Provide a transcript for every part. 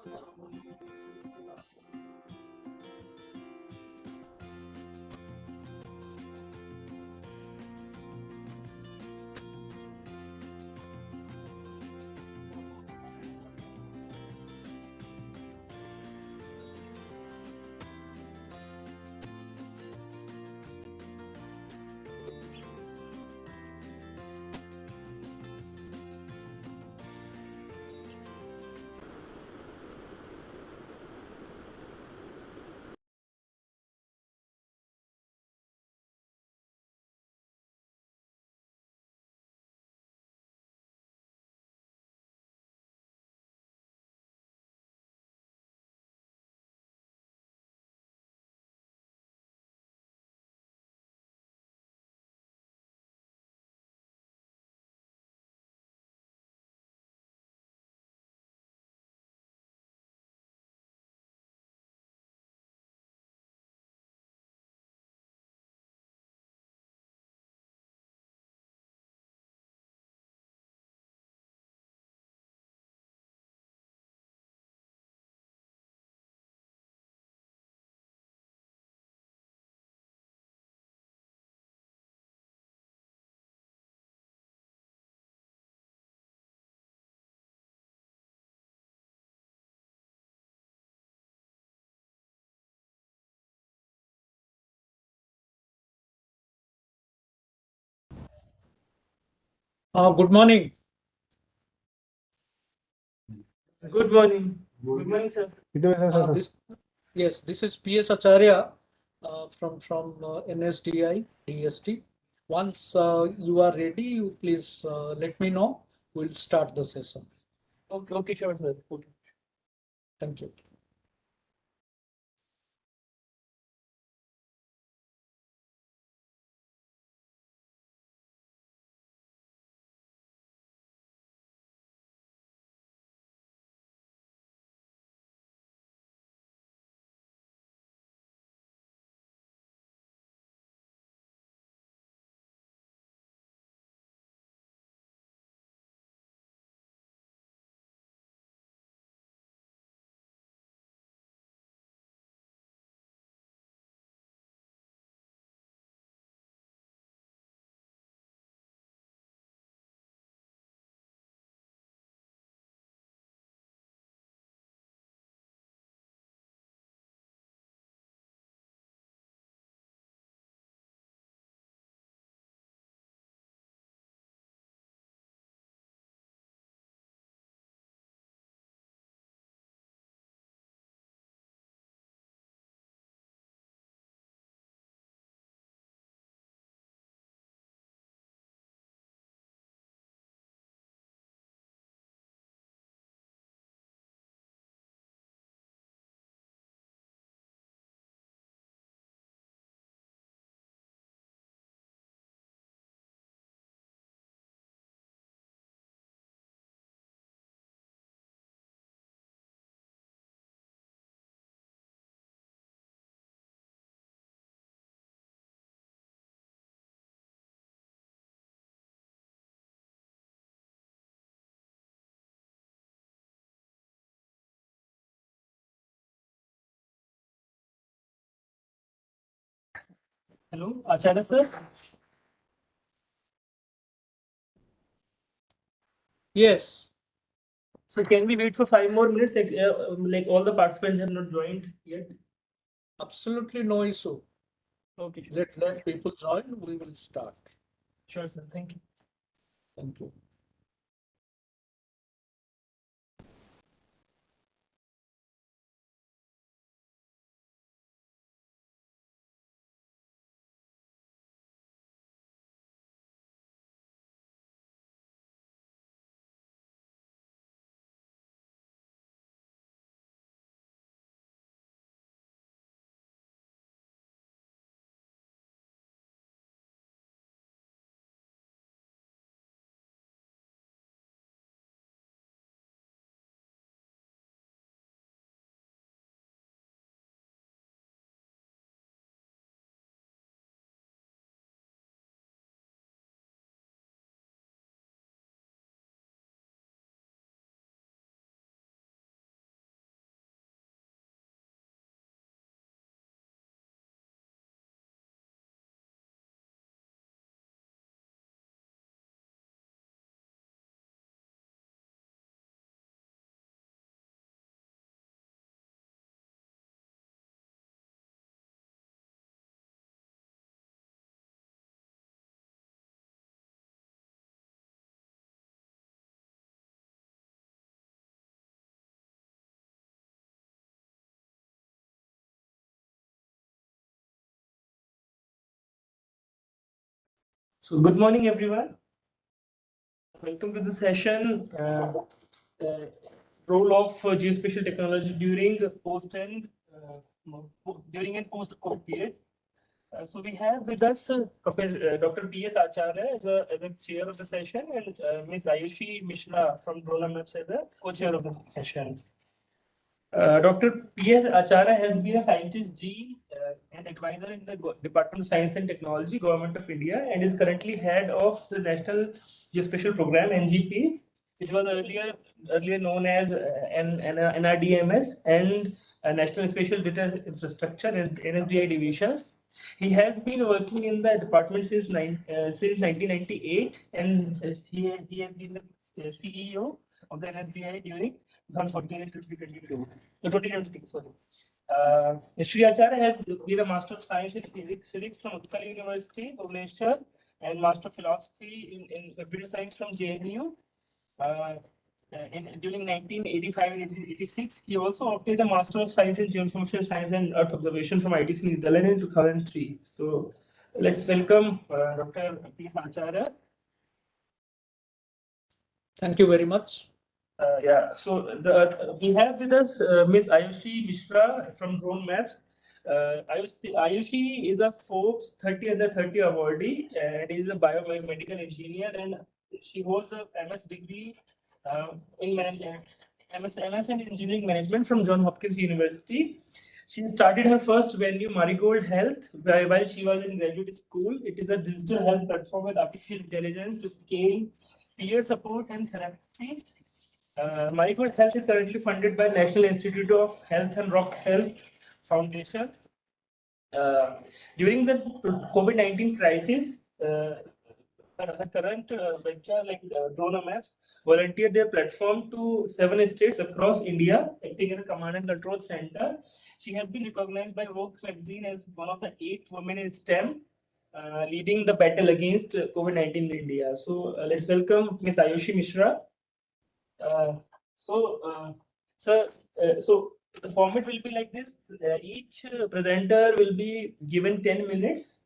Good morning. Good morning. Good morning, sir. This is P.S. Acharya from NSDI DST. Once you are ready, you please let me know. We'll start the session. Okay, sure, sir. Okay. Thank you. Hello, Acharya, sir. Yes, So can we wait for 5 more minutes? Like all the participants have not joined yet. absolutely no issue. Okay, sure. Let people join. We will start. Sure, sir. Thank you. Thank you. So good morning, everyone. Welcome to the session. Uh, Role of geospatial technology during post COVID period. So we have with us Dr. P.S. Acharya as a chair of the session, and Ms. Ayushi Mishra from Drona Maps as a co-chair of the session. Dr. P.S. Acharya has been a scientist and advisor in the Department of Science and Technology, Government of India, and is currently head of the National Geospatial Program (NGP), which was earlier known as NRDMS, and National Spatial Data Infrastructure (NSDI) divisions. He has been working in the department since 1998, and he has been the CEO of the NSDI during 2014 to 2022. 2023, sorry. Shri Acharya has been a Master of Science in Physics from Utkal University, Bhubaneswar, and Master of Philosophy in Computer Science from JNU. Uh, During 1985 and 86, he also obtained a Master of Science in Geospatial Science and Earth Observation from ITC Netherlands in 2003. So let's welcome Dr. P.S. Acharya. Thank you very much. So we have with us Ms. Ayushi Mishra from Drone Maps. Ayushi is a Forbes 30 under 30 awardee and is a biomedical engineer, and she holds a MS degree in MS in engineering management from Johns Hopkins University. She started her first venue, Marigold Health, while she was in graduate school. It is a digital health platform with artificial intelligence to scale peer support and therapy. Marigold Health is currently funded by National Institute of Health and Rock Health Foundation. Uh, During the COVID-19 crisis, her current venture like Drona Maps volunteered their platform to 7 states across India, acting as a command and control center. She has been recognized by Vogue magazine as one of the 8 women in STEM, leading the battle against COVID-19 in India. So let's welcome Ms. Ayushi Mishra. Uh, so, sir, so the format will be like this. Each presenter will be given 10 minutes,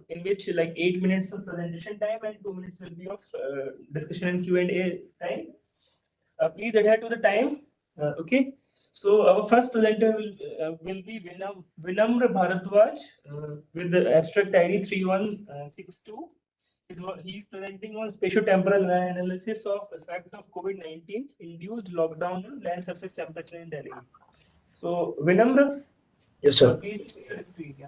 in which like 8 minutes of presentation time and 2 minutes will be of discussion and Q&A time. Please adhere to the time. Okay. So our first presenter will be Vinamra Bharadwaj with the abstract ID 3162. He is presenting on spatiotemporal analysis of effect of COVID-19 induced lockdown on land surface temperature in Delhi. So, Vinamra, Yes, sir. please share the screen. Yeah.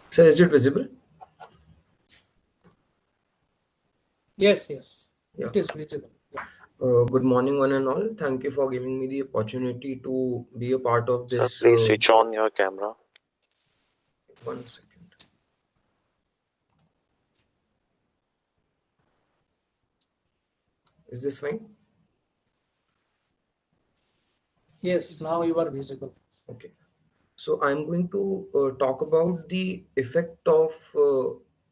Sir, is it visible? Yes, yes, Yeah. it is visible. Yeah. Good morning, one and all. Thank you for giving me the opportunity to be a part of Sir, this. please switch on your camera. 1 second. Is this fine? Yes, now you are visible. Okay. So I'm going to talk about the effect of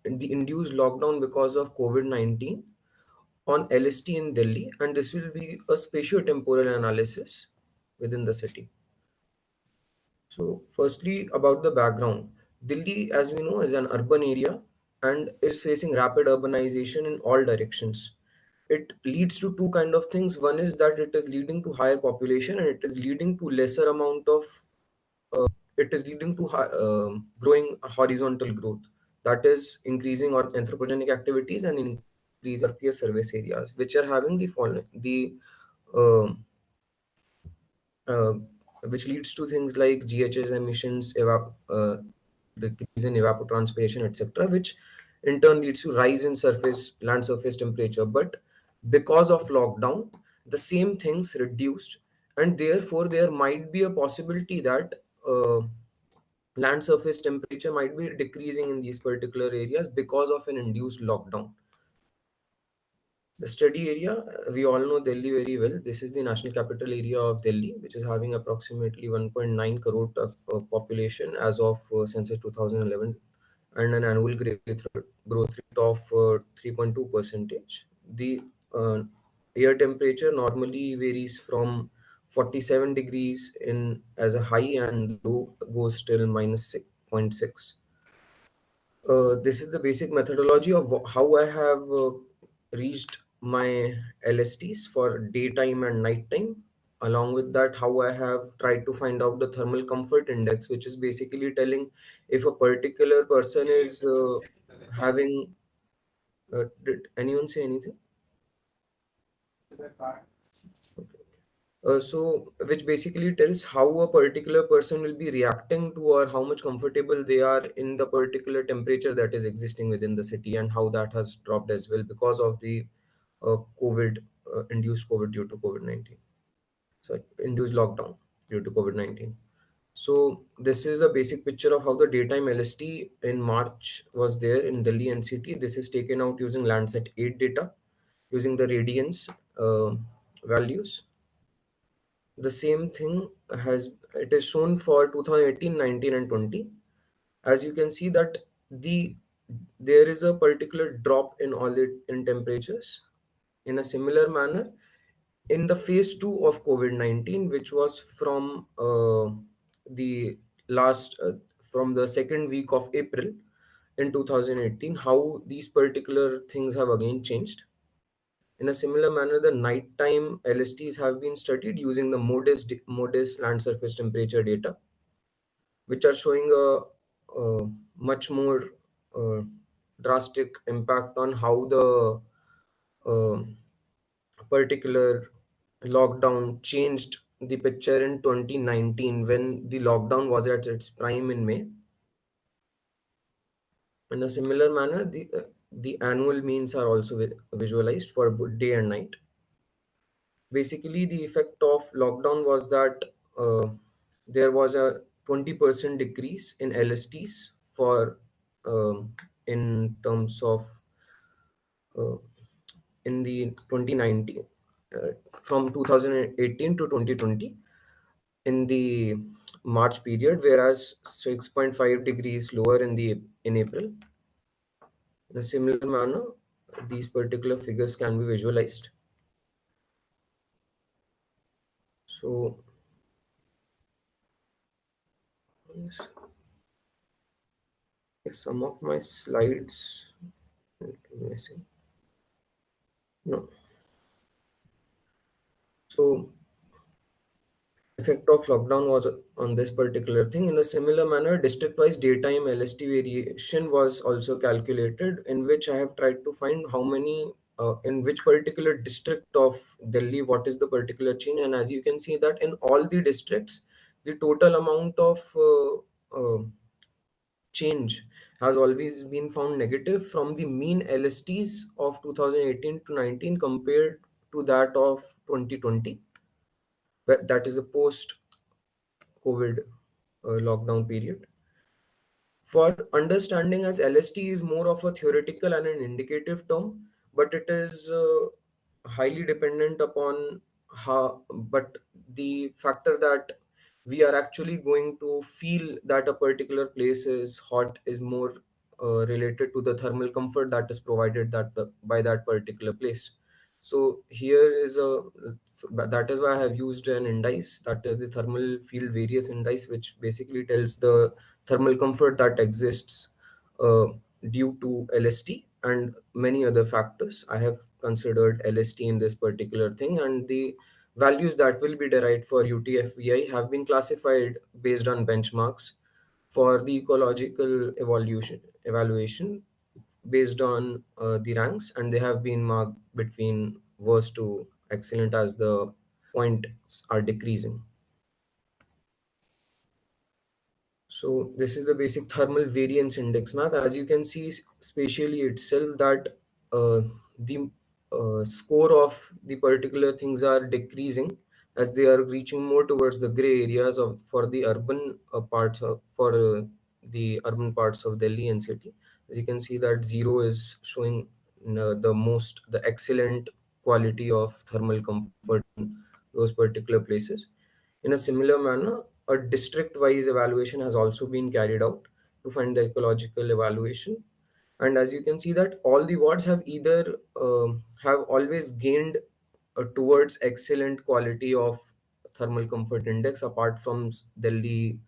the induced lockdown because of COVID-19 on LST in Delhi, and this will be a spatio-temporal analysis within the city. So, firstly, about the background. Delhi, as we know, is an urban area and is facing rapid urbanization in all directions. It leads to two kind of things. One is that it is leading to higher population, and it is leading to lesser amount of. It is leading to growing horizontal growth. That is increasing on anthropogenic activities and increase surface service areas, which are having the fall the um uh, which leads to things like GHS emissions, decrease in evapotranspiration, etc., which in turn leads to rise in land surface temperature. But because of lockdown, the same things reduced, and therefore there might be a possibility that land surface temperature might be decreasing in these particular areas because of an induced lockdown. The study area, we all know Delhi very well. This is the national capital area of Delhi, which is having approximately 1.9 crore population as of census 2011, and an annual growth rate of 3.2 percentage. The air temperature normally varies from 47 degrees in as a high, and the low goes till minus 6.6. This is the basic methodology of how I have reached my LSTs for daytime and nighttime. Along with that, how I have tried to find out the thermal comfort index, which is basically telling if a particular person is having. Did anyone say anything? Okay. Which basically tells how a particular person will be reacting to, or how much comfortable they are in the particular temperature that is existing within the city, and how that has dropped as well because of the COVID, induced COVID due to COVID-19. So, induced lockdown due to COVID-19. So, this is a basic picture of how the daytime LST in March was there in Delhi NCT. This is taken out using Landsat 8 data, using the radiance values. The same thing has it is shown for 2018, 19, and 20. As you can see that the there is a particular drop in all it in temperatures. In a similar manner, in the phase 2 of COVID-19, which was from the last from the second week of April in 2018, how these particular things have again changed. In a similar manner, the nighttime LSTs have been studied using the MODIS land surface temperature data, which are showing a much more uh, drastic impact on how the uh, particular lockdown changed the picture in 2019 when the lockdown was at its prime in May. In a similar manner, the annual means are also visualized for day and night. Basically, the effect of lockdown was that there was a 20% decrease in LSTs for in terms of uh, in the 2019 uh, from 2018 to 2020 in the March period, whereas 6.5 degrees lower in April. In a similar manner, these particular figures can be visualized. So, yes, some of my slides missing. No. So effect of lockdown was on this particular thing. In a similar manner, district-wise daytime LST variation was also calculated, in which I have tried to find how many in which particular district of Delhi, what is the particular change. And as you can see that in all the districts, the total amount of change has always been found negative from the mean LSTs of 2018 to 19 compared to that of 2020. That is a post COVID lockdown period. For understanding, as LST is more of a theoretical and an indicative term, but it is highly dependent upon how, but the factor that we are actually going to feel that a particular place is hot is more related to the thermal comfort that is provided by that particular place. So here is that is why I have used an indice, that is the thermal field variance index, which basically tells the thermal comfort that exists uh, due to LST and many other factors. I have considered LST in this particular thing, and the values that will be derived for UTFVI have been classified based on benchmarks for the ecological evaluation based on the ranks, and they have been marked between worst to excellent as the points are decreasing. So this is the basic thermal variance index map. As you can see spatially itself that the score of the particular things are decreasing as they are reaching more towards the gray areas of for the urban parts of for the urban parts of Delhi and city. As you can see that zero is showing the excellent quality of thermal comfort in those particular places. In a similar manner, a district-wise evaluation has also been carried out to find the ecological evaluation. And as you can see that all the wards have either have always gained towards excellent quality of thermal comfort index apart from Delhi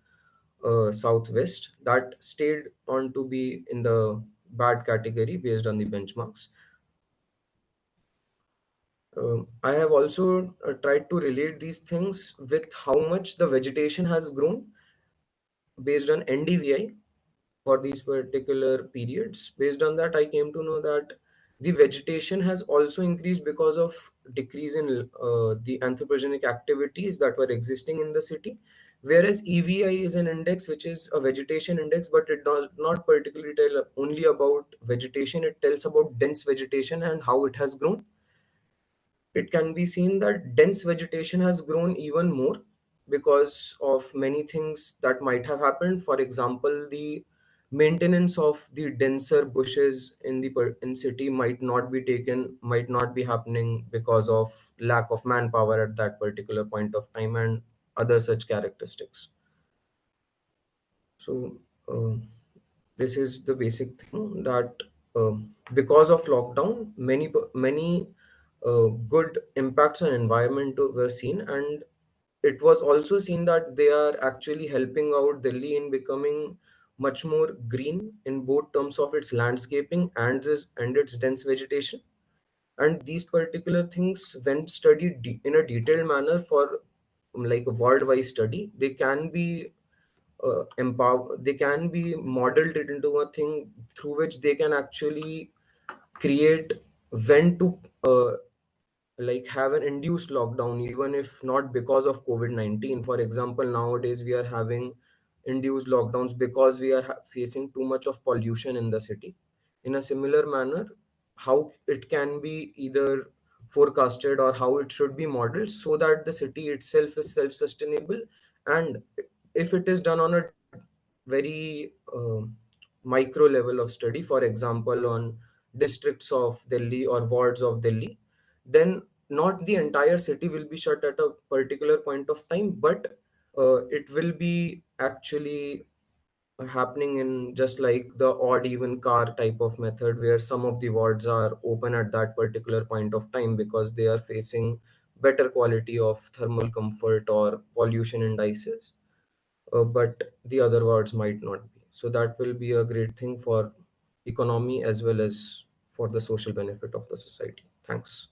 Southwest, that stayed on to be in the bad category based on the benchmarks. I have also tried to relate these things with how much the vegetation has grown based on NDVI for these particular periods. Based on that, I came to know that the vegetation has also increased because of decrease in the anthropogenic activities that were existing in the city. Whereas EVI is an index which is a vegetation index, but it does not particularly tell only about vegetation, it tells about dense vegetation and how it has grown. It can be seen that dense vegetation has grown even more because of many things that might have happened. For example, the maintenance of the denser bushes in the in city might not be taken, might not be happening because of lack of manpower at that particular point of time and other such characteristics. So this is the basic thing that because of lockdown, many good impacts on environment were seen, and it was also seen that they are actually helping out Delhi in becoming much more green in both terms of its landscaping and its dense vegetation. And these particular things, when studied in a detailed manner for like a worldwide study, they can be they can be modeled it into a thing through which they can actually create when to like have an induced lockdown, even if not because of COVID-19. For example, nowadays we are having induced lockdowns because we are facing too much of pollution in the city. In a similar manner, how it can be either forecasted or how it should be modeled so that the city itself is self-sustainable, and if it is done on a very micro level of study, for example on districts of Delhi or wards of Delhi, then not the entire city will be shut at a particular point of time, but it will be actually happening in just like the odd even car type of method, where some of the wards are open at that particular point of time because they are facing better quality of thermal comfort or pollution indices, but the other wards might not be. So that will be a great thing for economy as well as for the social benefit of the society. Thanks.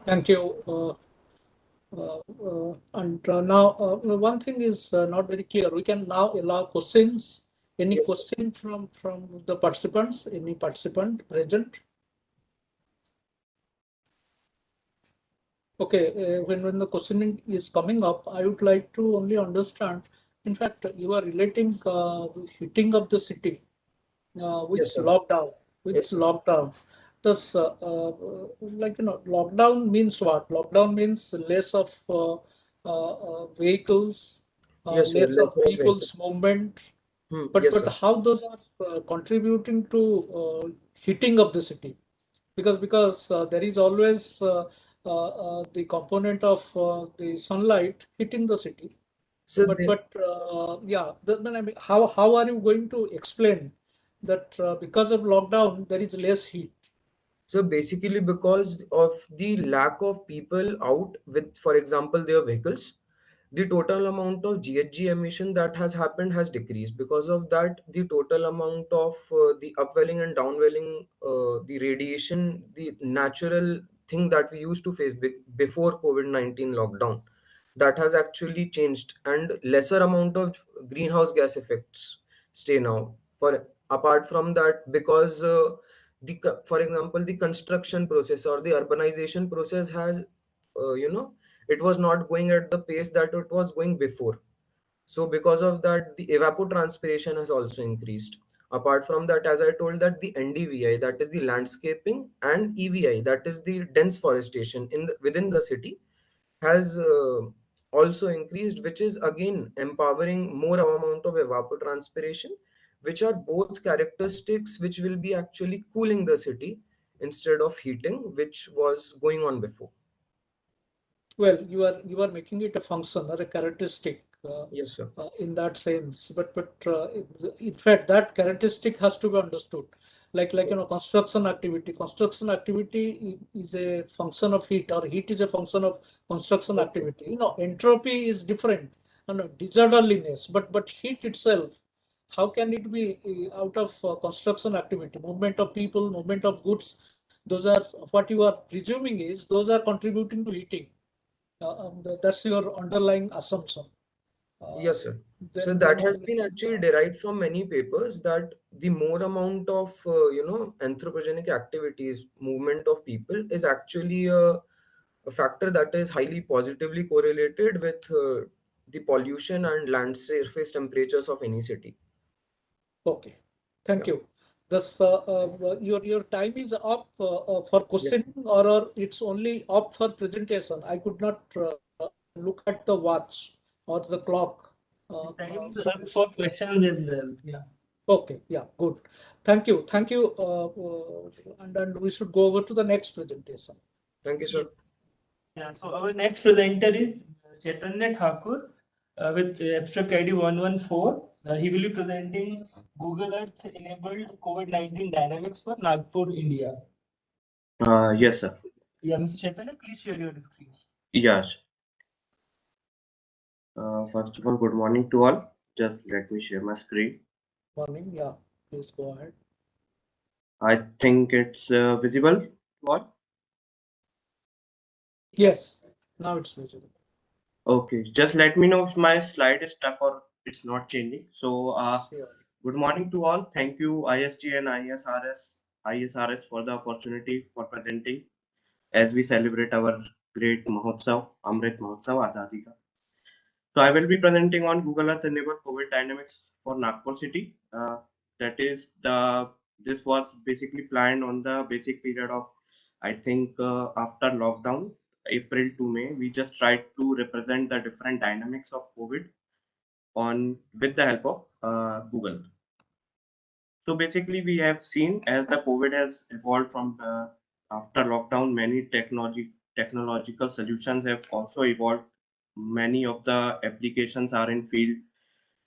Thank you. And now, one thing is not very clear. We can now allow questions. Any Yes, question from the participants? Any participant present? Okay. When the questioning is coming up, I would like to only understand. In fact, you are relating the heating of the city with yes, sir. lockdown. With Yes, sir. lockdown. Thus, like lockdown means what? Lockdown means less of vehicles, Yes, sir. less of Lesser of vehicle. people's movement. But Yes, but sir. how those are contributing to heating of the city? Because there is always the component of the sunlight hitting the city. So they, But yeah, then I mean, how are you going to explain that because of lockdown there is less heat? So basically, because of the lack of people out with, for example, their vehicles, the total amount of GHG emission that has happened has decreased. Because of that, the total amount of the upwelling and downwelling, the radiation, the natural thing that we used to face before COVID-19 lockdown, that has actually changed, and lesser amount of greenhouse gas effects stay now. For apart from that, because for example, the construction process or the urbanization process has it was not going at the pace that it was going before. So because of that, the evapotranspiration has also increased. Apart from that, as I told, that the NDVI, that is the landscaping, and EVI, that is the dense forestation within the city, has also increased, which is again empowering more amount of evapotranspiration, which are both characteristics which will be actually cooling the city instead of heating, which was going on before. Well, you are making it a function or a characteristic Yes, sir. in that sense. But in fact, that characteristic has to be understood. construction activity. Construction activity is a function of heat, or heat is a function of construction Okay. activity. Entropy is different, disorderliness, but heat itself, how can it be out of construction activity? Movement of people, movement of goods, those are what you are presuming is those are contributing to heating. That's your underlying assumption. Uh, Yes, sir. So then that has only, been actually derived from many papers that the more amount of anthropogenic activities, movement of people is actually a factor that is highly positively correlated with the pollution and land surface temperatures of any city. okay. Thank Yeah. you. This your time is up for Yes. questioning, or it's only up for presentation. I could not look at the watch or the clock. The time is So up for questions as well. Yeah. okay, yeah, good. Thank you. And then we should go over to the next presentation. Thank you, Yeah. sir. Yeah. So our next presenter is Chaitanya Thakur with abstract ID 114. He will be presenting Google Earth enabled COVID-19 dynamics for Nagpur, India. Yes, sir. Yeah, Mr. Chaitanya, please share your screen. Yes. First of all, good morning to all. Just let me share my screen. Morning, yeah. Please go ahead. I think it's visible to all. Yes, now it's visible. Okay, just let me know if my slide is stuck or it's not changing. So, Sure. good morning to all. Thank you, ISG and ISRS for the opportunity for presenting as we celebrate our great Mahotsav, Amrit Mahotsav Azadi Ka. So I will be presenting on Google Earth enabled COVID dynamics for Nagpur city. That is this was basically planned on the basic period of I think after lockdown, April to May. We just tried to represent the different dynamics of COVID on with the help of Google. So basically, we have seen as the COVID has evolved from the after lockdown, many technological solutions have also evolved. Many of the applications are in field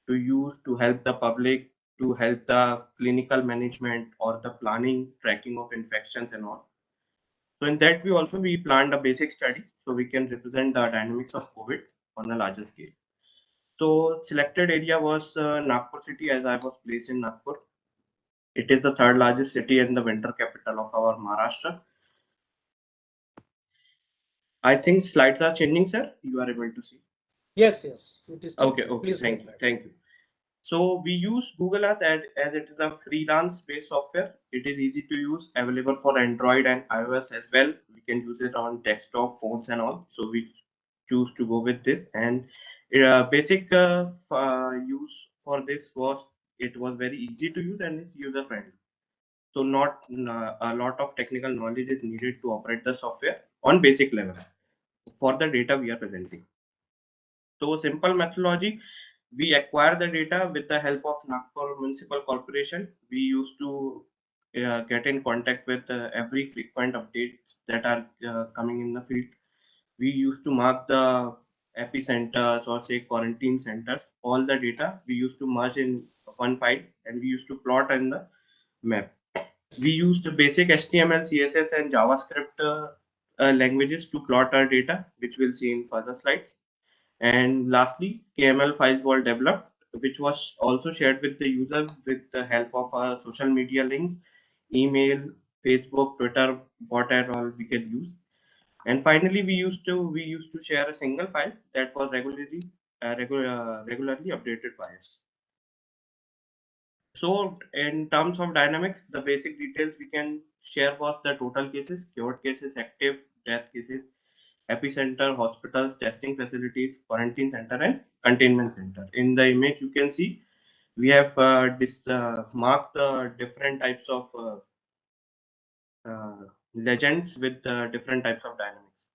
to use to help the public, to help the clinical management or the planning, tracking of infections and all. So in that way also we planned a basic study so we can represent the dynamics of COVID on a larger scale. So selected area was Nagpur city as I was placed in Nagpur. It is the third largest city and the winter capital of our Maharashtra. I think slides are changing, sir. You are able to see. Yes, it is Okay, changing. okay. Please go Thank you. ahead. Thank you. So we use Google Earth as it is a freelance-based software. It is easy to use, available for Android and iOS as well. We can use it on desktop, phones, and all. So we choose to go with this. And basic use for this was it was very easy to use and it's user friendly. So not a lot of technical knowledge is needed to operate the software on basic level for the data we are presenting. So simple methodology, we acquire the data with the help of Nagpur Municipal Corporation. We used to get in contact with every frequent updates that are coming in the field. We used to mark the epicenters or say quarantine centers. All the data we used to merge in one file and we used to plot in the map. We used the basic HTML, CSS, and JavaScript languages to plot our data, which we'll see in further slides. And lastly, KML files were developed, which was also shared with the user with the help of social media links, email, Facebook, Twitter, bot and all we can use. And finally, we used to share a single file that was regularly updated by us. So in terms of dynamics, the basic details we can share was the total cases, cured cases, active death cases, epicenter, hospitals, testing facilities, quarantine center, and containment center. In the image, you can see we have marked the different types of legends with different types of dynamics.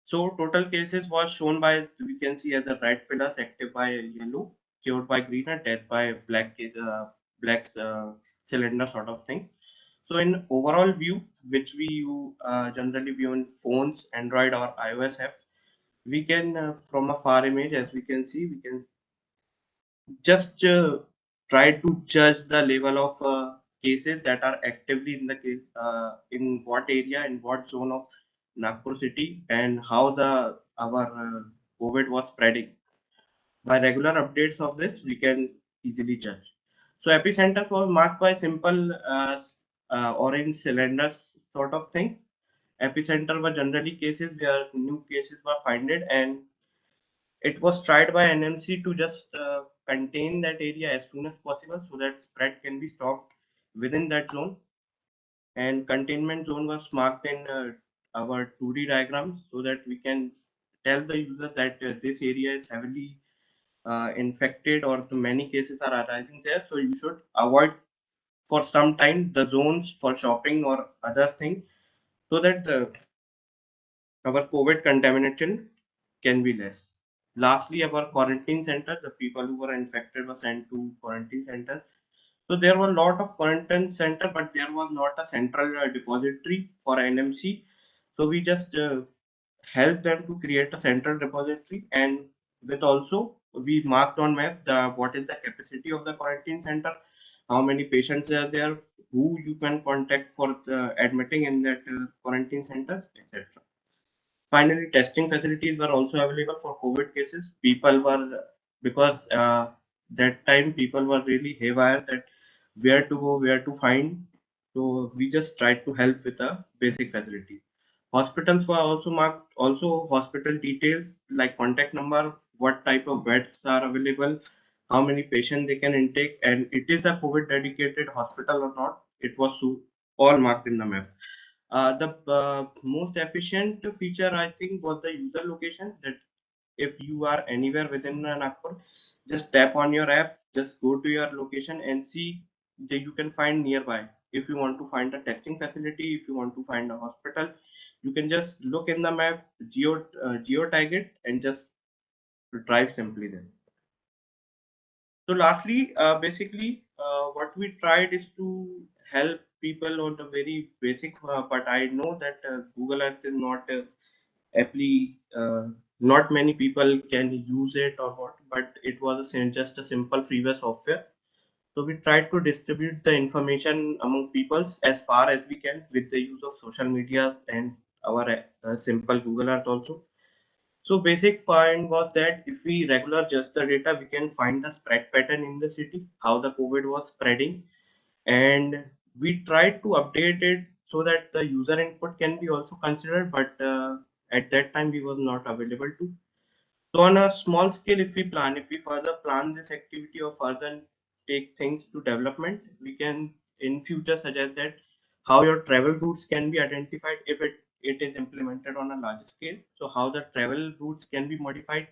So total cases was shown by we can see as a red pillars active by yellow, cured by green, and death by black cylinder sort of thing. So in overall view, which we generally view in phones, Android or iOS app, we can from a far image as we can see, we can just try to judge the level of cases that are actively in the case, in what area, in what zone of Nagpur city, and how the our COVID was spreading. By regular updates of this, we can easily judge. So epicenter was marked by simple orange cylinders sort of thing. Epicenter were generally cases where new cases were finded, and it was tried by NMC to just contain that area as soon as possible so that spread can be stopped within that zone. And containment zone was marked in our 2D diagrams so that we can tell the user that this area is heavily infected or the many cases are arising there. So you should avoid for some time the zones for shopping or other things so that our COVID contamination can be less. Lastly, our quarantine center, the people who were infected were sent to quarantine center. So there were a lot of quarantine center, but there was not a central depository for NMC. So we just helped them to create a central repository, and with also we marked on map the what is the capacity of the quarantine center, how many patients are there, who you can contact for the admitting in that quarantine center, etc. Finally, testing facilities were also available for COVID cases. People were, because that time people were really haywire that where to go, where to find. So we just tried to help with a basic facility. Hospitals were also marked, also hospital details like contact number, what type of beds are available, how many patients they can intake, and it is a COVID dedicated hospital or not. It was all marked in the map. The most efficient feature, I think, was the user location. That if you are anywhere within Nagpur, just tap on your app, just go to your location and see that you can find nearby. If you want to find a testing facility, if you want to find a hospital, you can just look in the map, geo tag it, and just drive simply there. So lastly, basically, what we tried is to help people on the very basic, but I know that Google Earth is not apply, not many people can use it or what, but it was just a simple freeware software. So we tried to distribute the information among peoples as far as we can with the use of social media and our simple Google Earth also. So basic find was that if we regular just the data, we can find the spread pattern in the city, how the COVID was spreading, and we tried to update it so that the user input can be also considered. But at that time, we was not available to. So on a small scale, if we further plan this activity or further take things to development, we can in future suggest that how your travel routes can be identified if it is implemented on a large scale. So how the travel routes can be modified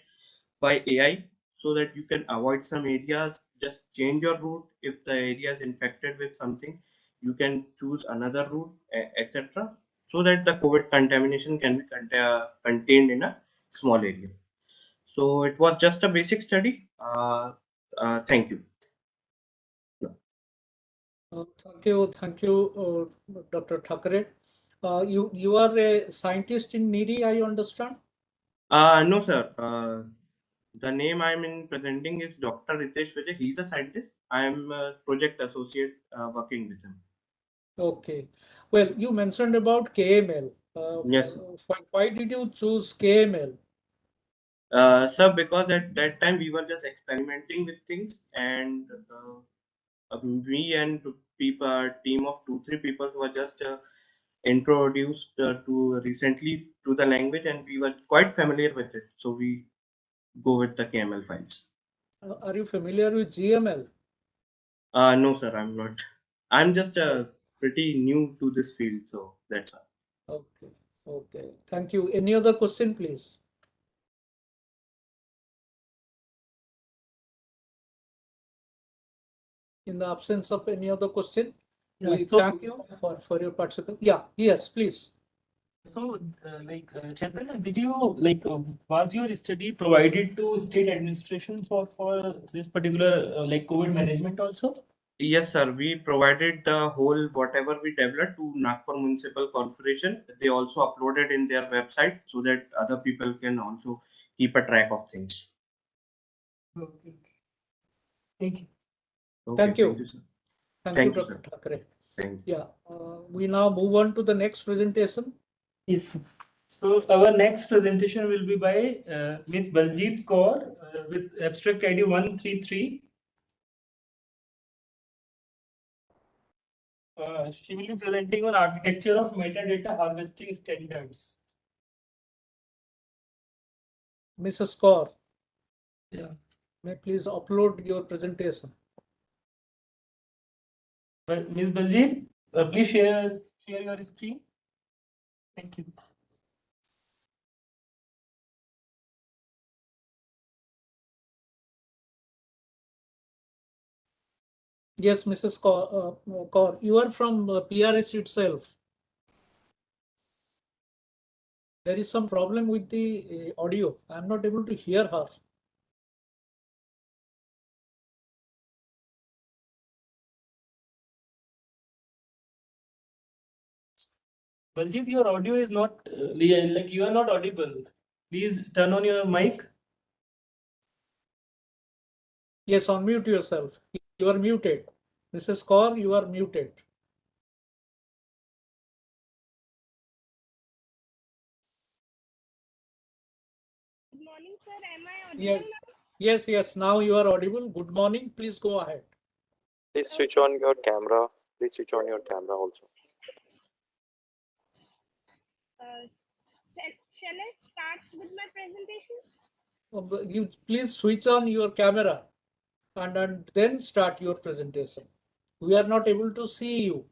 by AI so that you can avoid some areas, just change your route. If the area is infected with something, you can choose another route, etc. So that the COVID contamination can be contained in a small area. So it was just a basic study. Thank you. Thank you, Dr. Thakre. You are a scientist in NIRI, I understand. No, sir. The name I'm in presenting is Dr. Ritesh Vijay. He's a scientist. I am a project associate working with him. Okay. Well, you mentioned about KML. Yes, Why did you choose KML? sir. Because at that time we were just experimenting with things, and we and people, team of 2-3 people were just introduced to recently to the language, and we were quite familiar with it. So we go with the KML files. Are you familiar with GML? No, sir, I'm not. I'm just Oh, pretty new to this field, so that's all. okay. Okay. Thank you. Any other question, please? In the absence of any other question, Yeah, we so thank you for your participation. Yeah. Yes, please. so Chaitanya, did you was your study provided to state administration for this particular COVID management also? Yes, sir. We provided the whole whatever we developed to Nagpur Municipal Corporation. They also uploaded in their website so that other people can also keep a track of things. Okay. Thank you. Okay, Thank you. thank you, sir. Thank Thank you, you, Dr. sir. Thackeray. Thank you. Yeah, we now move on to the next presentation. Yes. So our next presentation will be by Ms. Baljeet Kaur with abstract ID 133. She will be presenting on architecture of metadata harvesting standards. Mrs. Kaur, Yeah. may please upload your presentation. But Ms. Baljeet, please share your screen. Thank you. Yes, Mrs. Kaur, you are from PRS itself. There is some problem with the audio. I am not able to hear her. Baljeet, your audio is not like you are not audible. Please turn on your mic. Yes, unmute yourself. You are muted. Mrs. Kaur, you are muted. Good morning, sir. Am I audible Yes, now? yes, now you are audible. Good morning. Please go ahead. Please switch on your camera. Please switch on your camera also. Shall I start with my presentation? You please switch on your camera and then start your presentation. We are not able to see you.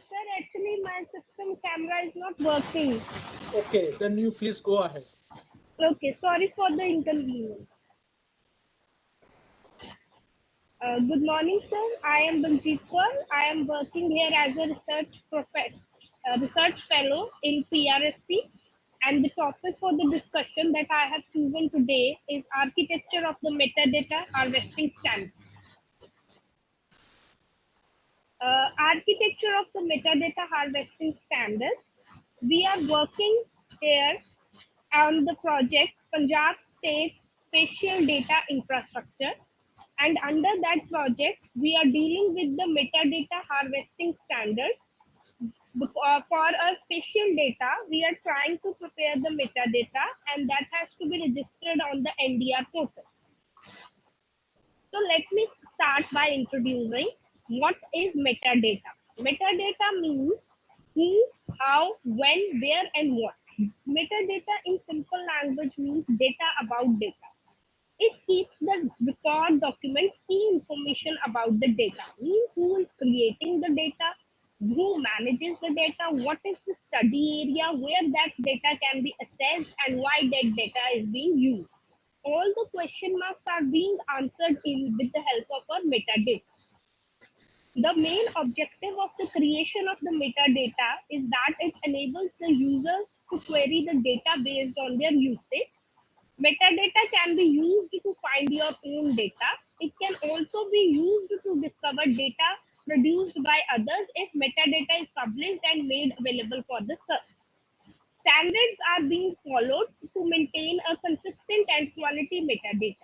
Sir, actually my system camera is not working. Okay, then you please go ahead. Okay, sorry for the inconvenience. Good morning, sir. I am Baljeet Kaur. I am working here as a research fellow in PRSC. And the topic for the discussion that I have chosen today is architecture of the metadata harvesting standard. Architecture of the metadata harvesting standards. We are working here on the project Punjab State Spatial Data Infrastructure, and under that project we are dealing with the metadata harvesting standards. For our spatial data, we are trying to prepare the metadata, and that has to be registered on the NDR portal. So let me start by introducing what is metadata. Metadata means who, how, when, where, and what. Metadata in simple language means data about data. It keeps the record documents key information about the data. Means who is creating the data, who manages the data, what is the study area where that data can be assessed, and why that data is being used. All the question marks are being answered with the help of our metadata. The main objective of the creation of the metadata is that it enables the user to query the data based on their usage. Metadata can be used to find your own data. It can also be used to discover data produced by others if metadata is published and made available for the search. Standards are being followed to maintain a consistent and quality metadata.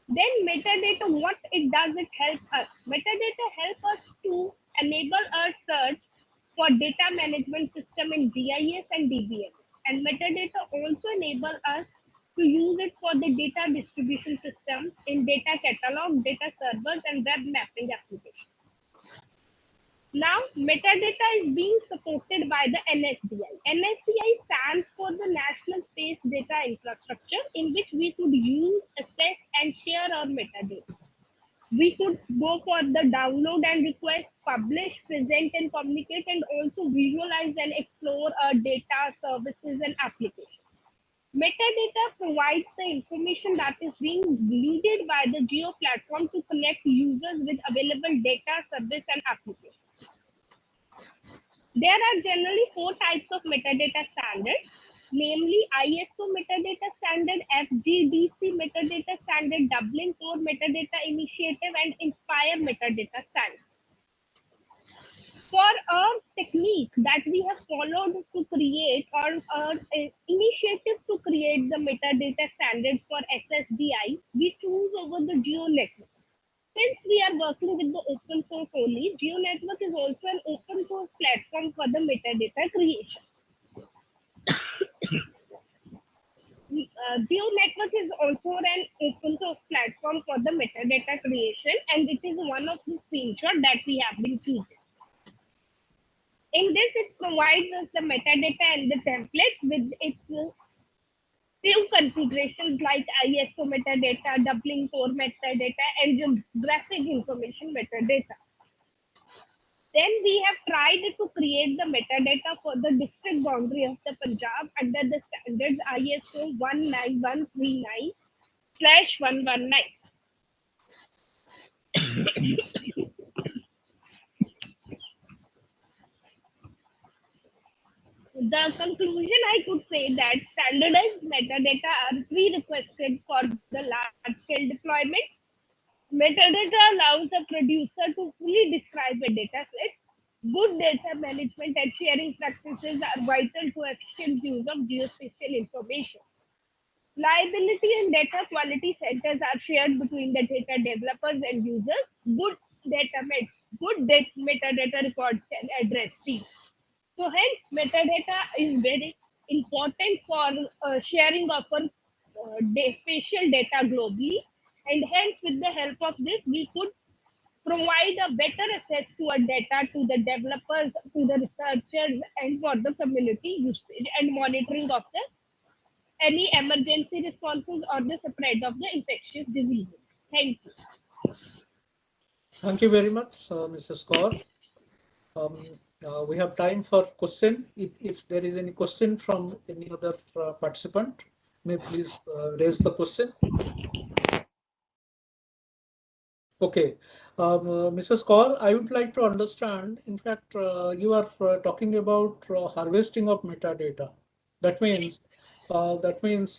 Then metadata, what it does, it helps us. Metadata helps us to enable our search for data management system in GIS and DBS. And metadata also enable us to use it for the data distribution system in data catalog, data servers, and web mapping applications. Now, metadata is being supported by the NSDI. NSDI stands for the National Space Data Infrastructure, in which we could use, assess, and share our metadata. We could go for the download and request, publish, present, and communicate, and also visualize and explore our data, services, and applications. Metadata provides the information that is being needed by the Geo platform to connect users with available data, service, and applications. There are generally four types of metadata standards, namely ISO metadata standard, FGDC metadata standard, Dublin Core metadata initiative, and Inspire metadata standard. For our technique that we have followed to create, or our initiative to create the metadata standard for SSDI, we choose over the Geo network. since we are working with the open source only, GeoNetwork is also an open source platform for the metadata creation. GeoNetwork is also an open source platform for the metadata creation, and it is one of the screenshots that we have been using. In this, it provides us the metadata and the templates with its few configurations like ISO metadata, doubling core metadata, and geographic information metadata. Then we have tried to create the metadata for the district boundary of the Punjab under the standards ISO 19139/119. The conclusion I could say that standardized metadata are prerequisite for the large-scale deployment. Metadata allows the producer to fully describe a data set. Good data management and sharing practices are vital to efficient use of geospatial information. Liability and data quality centers are shared between the data developers and users. Good metadata records can address these. So hence, metadata is very important for sharing of spatial data globally, and hence, with the help of this, we could provide a better access to our data to the developers, to the researchers, and for the community usage and monitoring of the any emergency responses or the spread of the infectious diseases. Thank you. Thank you very much, Mrs. Kaur. We have time for question. If there is any question from any other participant, may please raise the question. Okay, Mrs. Kaur, I would like to understand. In fact, you are talking about harvesting of metadata. That means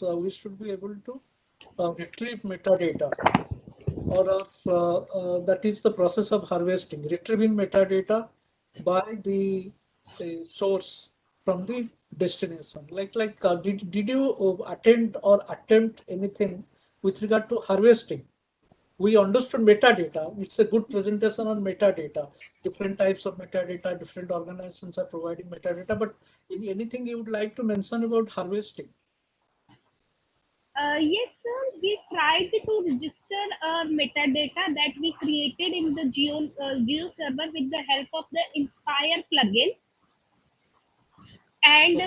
we should be able to retrieve metadata, or that is the process of harvesting, retrieving metadata by the source from the destination. Did you attend or attempt anything with regard to harvesting? We understood metadata. It's a good presentation on metadata. Different types of metadata, different organizations are providing metadata. But anything you would like to mention about harvesting? Yes, sir. We tried to register metadata that we created in the Geo server with the help of the Inspire plugin. And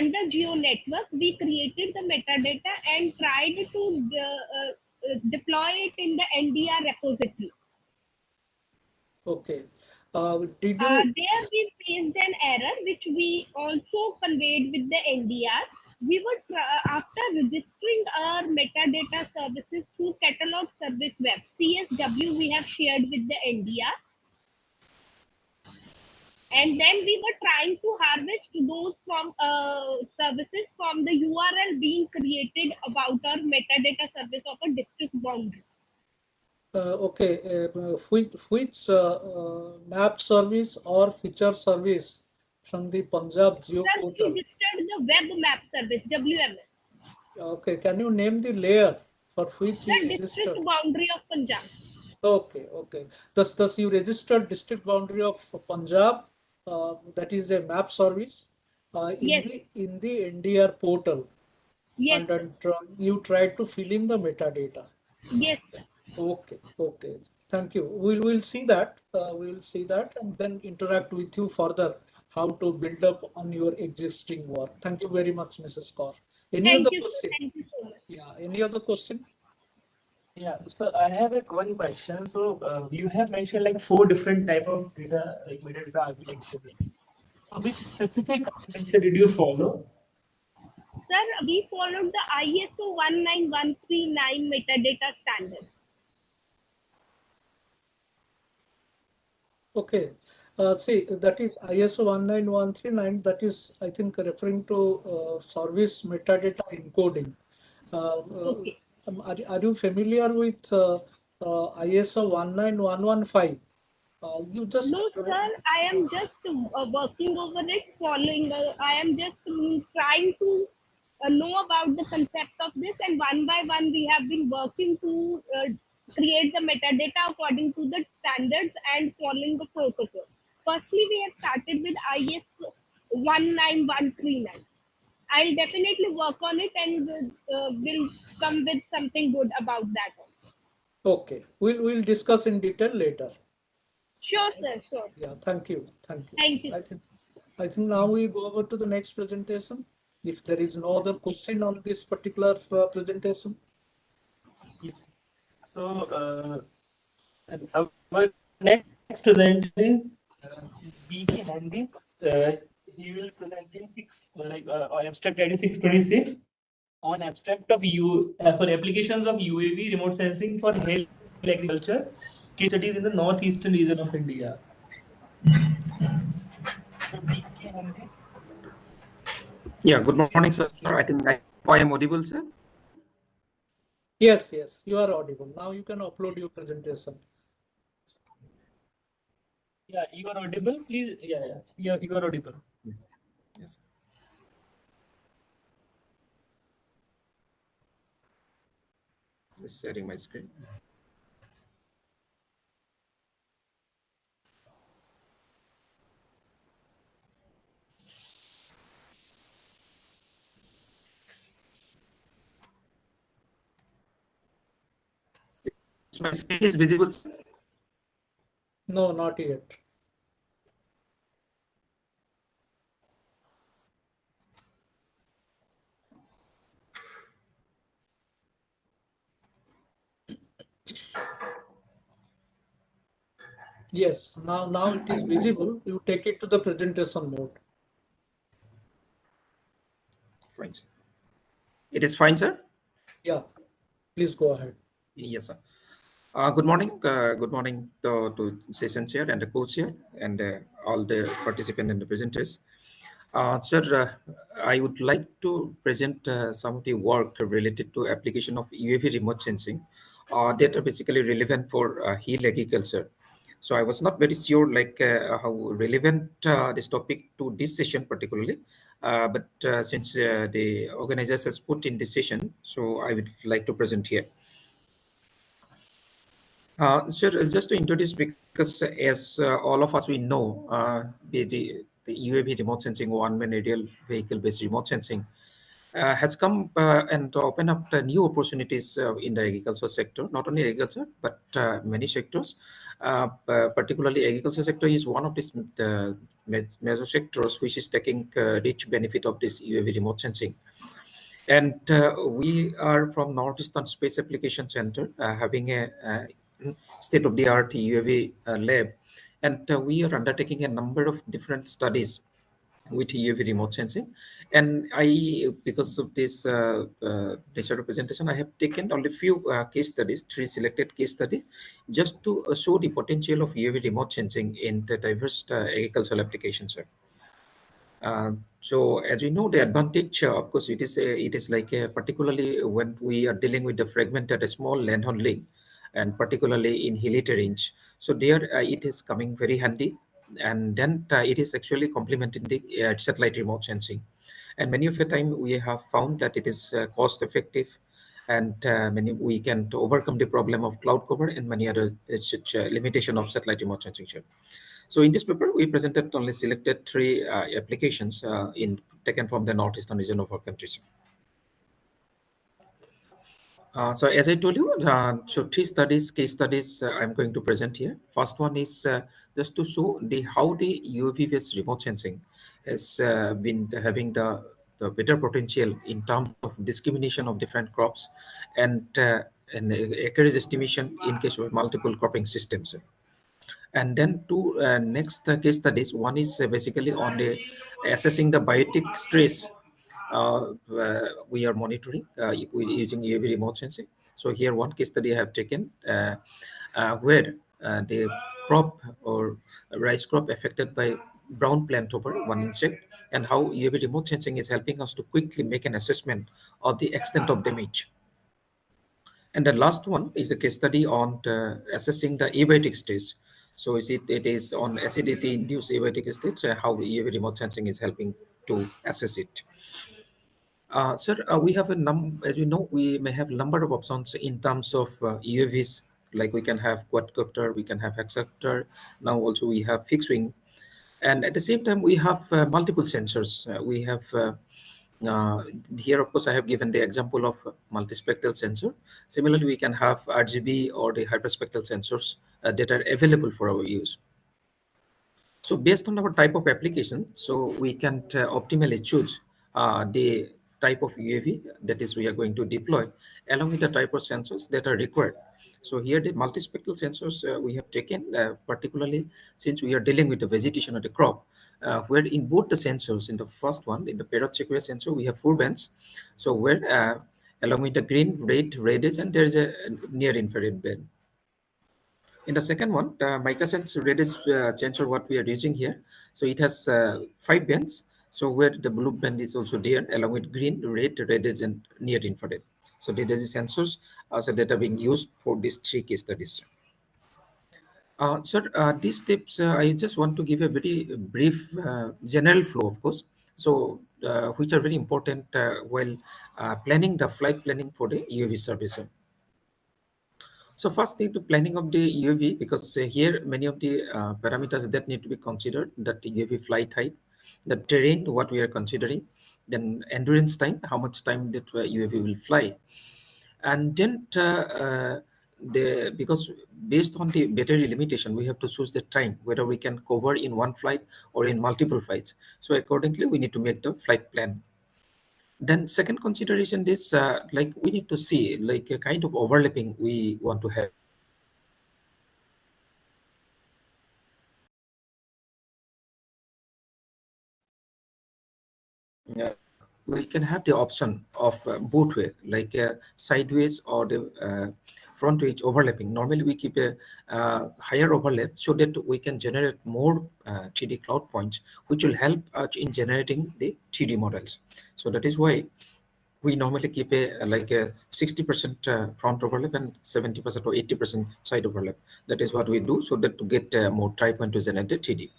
under GeoNetwork, we created the metadata and tried to deploy it in the NDR repository. Okay. Did you? There we faced an error which we also conveyed with the NDR. We were after registering our metadata services through Catalog Service Web (CSW), we have shared with the NDR. And then we were trying to harvest those from services from the URL being created about our metadata service of a district boundary. Okay, which map service or feature service from the Punjab Geo Sir, we portal? registered the web map service WMS. Okay, can you name the layer for which you The registered? district boundary of Punjab. Okay. Thus you registered district boundary of Punjab. That is a map service Yes. in the NDR portal. Yes. And you tried to fill in the metadata. Yes, sir. Okay. Thank you. We'll see that. We'll see that and then interact with you further how to build up on your existing work. Thank you very much, Mrs. Kaur. Any Thank other you, question? sir. Thank you so much. Yeah. Any other question? Yeah, so I have one question. So you have mentioned like four different type of data, like metadata architectures. So which specific architecture did you follow? Sir, we followed the ISO 19139 metadata standard. Okay. See, that is ISO 19139. That is, I think, referring to service metadata encoding. Okay. Are you familiar with ISO 19115? You just No, sir, I am just working over it, following. I am just trying to know about the concept of this, and one by one, we have been working to create the metadata according to the standards and following the protocol. Firstly, we have started with IS 19139. I'll definitely work on it and will come with something good about that. Okay, we'll discuss in detail later. Sure, sir. Sure. Yeah, thank you, thank you. Thank you. I think now we go over to the next presentation. If there is no other question on this particular presentation. Yes. So our next presenter is BK Handy. He will present in on abstract ID 626 on abstract of applications of UAV remote sensing for hill agriculture, case studies in the northeastern region of India. So BK Handy. Yeah, good morning, sir. I think I am audible, sir. Yes, you are audible. Now you can upload your presentation. Yeah, you are audible. Please, you are audible. Yes. Yes. Just sharing my screen. My screen is visible, sir. No, not yet. Yes, now it is visible. You take it to the presentation mode. Fine, sir. It is fine, sir. Yeah, please go ahead. Yes, sir. Good morning to session chair and the co-chair and all the participants and the presenters. Sir, I would like to present some of the work related to application of UAV remote sensing that are basically relevant for hill agriculture. So I was not very sure like how relevant this topic to this session particularly, but since the organizers has put in this session, so I would like to present here. Sir, just to introduce, because as all of us we know, the UAV remote sensing, one-man aerial vehicle-based remote sensing, has come and open up the new opportunities in the agriculture sector. Not only agriculture, but many sectors. Particularly, agriculture sector is one of these major sectors which is taking rich benefit of this UAV remote sensing. And we are from Northeastern Space Application Center, having a state-of-the-art UAV lab, and we are undertaking a number of different studies with UAV remote sensing. And because of this nature representation, I have taken only few case studies, 3 selected case studies, just to show the potential of UAV remote sensing in the diverse agricultural applications, sir. So as we know, the advantage, of course, it is like particularly when we are dealing with the fragmented small land handling, and particularly in hilly terrains. So there, it is coming very handy, and then it is actually complementing the satellite remote sensing. And many of the time we have found that it is cost effective, and many we can overcome the problem of cloud cover and many other such limitation of satellite remote sensing. So in this paper, we presented only selected 3 applications taken from the northeastern region of our countries. So as I told you, so 3 case studies I'm going to present here. First one is just to show how the UAV-based remote sensing has been having the better potential in terms of discrimination of different crops and acreage estimation in case of multiple cropping systems. And then 2 next case studies. One is basically on the assessing the biotic stress we are monitoring using UAV remote sensing. So here one case study I have taken where the crop or rice crop affected by brown plant over one insect, and how UAV remote sensing is helping us to quickly make an assessment of the extent of damage. And the last one is a case study on assessing the abiotic stage. So it is on acidity-induced abiotic stage, how UAV remote sensing is helping to assess it. Sir, we have as you know, we may have number of options in terms of UAVs like we can have quadcopter, we can have hexacopter. Now also we have fixed wing, and at the same time we have multiple sensors. We have uh, here, of course, I have given the example of multispectral sensor. Similarly, we can have RGB or the hyperspectral sensors that are available for our use. So based on our type of application, so we can optimally choose the type of UAV that is we are going to deploy along with the type of sensors that are required. So here the multispectral sensors we have taken particularly since we are dealing with the vegetation of the crop, where in both the sensors, in the first one, in the parrot sequoia sensor, we have 4 bands. So where along with the green, red, reddish, and there's a near infrared band. In the second one, the microsense reddish sensor, what we are using here, so it has 5 bands. So where the blue band is also there, along with green, red, reddish, and near infrared. So these are the sensors also that are being used for these 3 case studies. Sir, these tips, I just want to give a very brief general flow, of course. So, which are very important while planning the flight planning for the UAV service. So first thing, the planning of the UAV, because here many of the parameters that need to be considered, that UAV flight height, the terrain, what we are considering, then endurance time, how much time that UAV will fly, and then because based on the battery limitation, we have to choose the time whether we can cover in one flight or in multiple flights. So accordingly, we need to make the flight plan. Then second consideration is like we need to see like a kind of overlapping we want to have. Yeah, we can have the option of both way, like sideways or the front edge overlapping. Normally, we keep a higher overlap so that we can generate more 3D cloud points, which will help us in generating the 3D models. So that is why we normally keep a like a 60% front overlap and 70% or 80% side overlap. That is what we do so that to get more tri point to generate the 3D.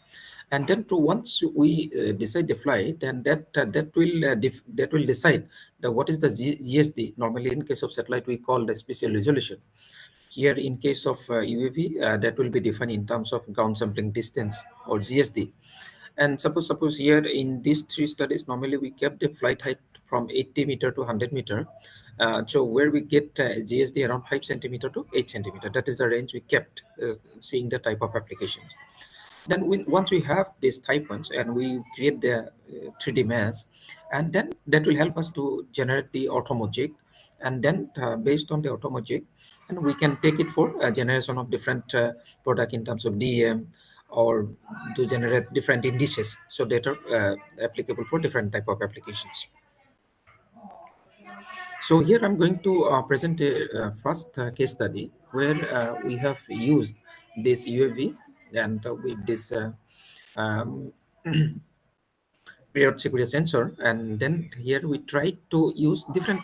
And then to once we decide the flight, then that will decide the what is the GSD. Normally, in case of satellite, we call the spatial resolution. Here, in case of UAV, that will be defined in terms of ground sampling distance or GSD. And suppose here in these 3 studies, normally we kept the flight height from 80 meter to 100 meter. So where we get GSD around 5 centimeter to 8 centimeter. That is the range we kept, seeing the type of application. Then once we have these type ones and we create the 3D mass, and then that will help us to generate the automogic, and then based on the automogic, and we can take it for a generation of different product in terms of DEM, or to generate different indices so that are applicable for different type of applications. So here I'm going to present a first case study where we have used this UAV and with this um, period security sensor, and then here we try to use different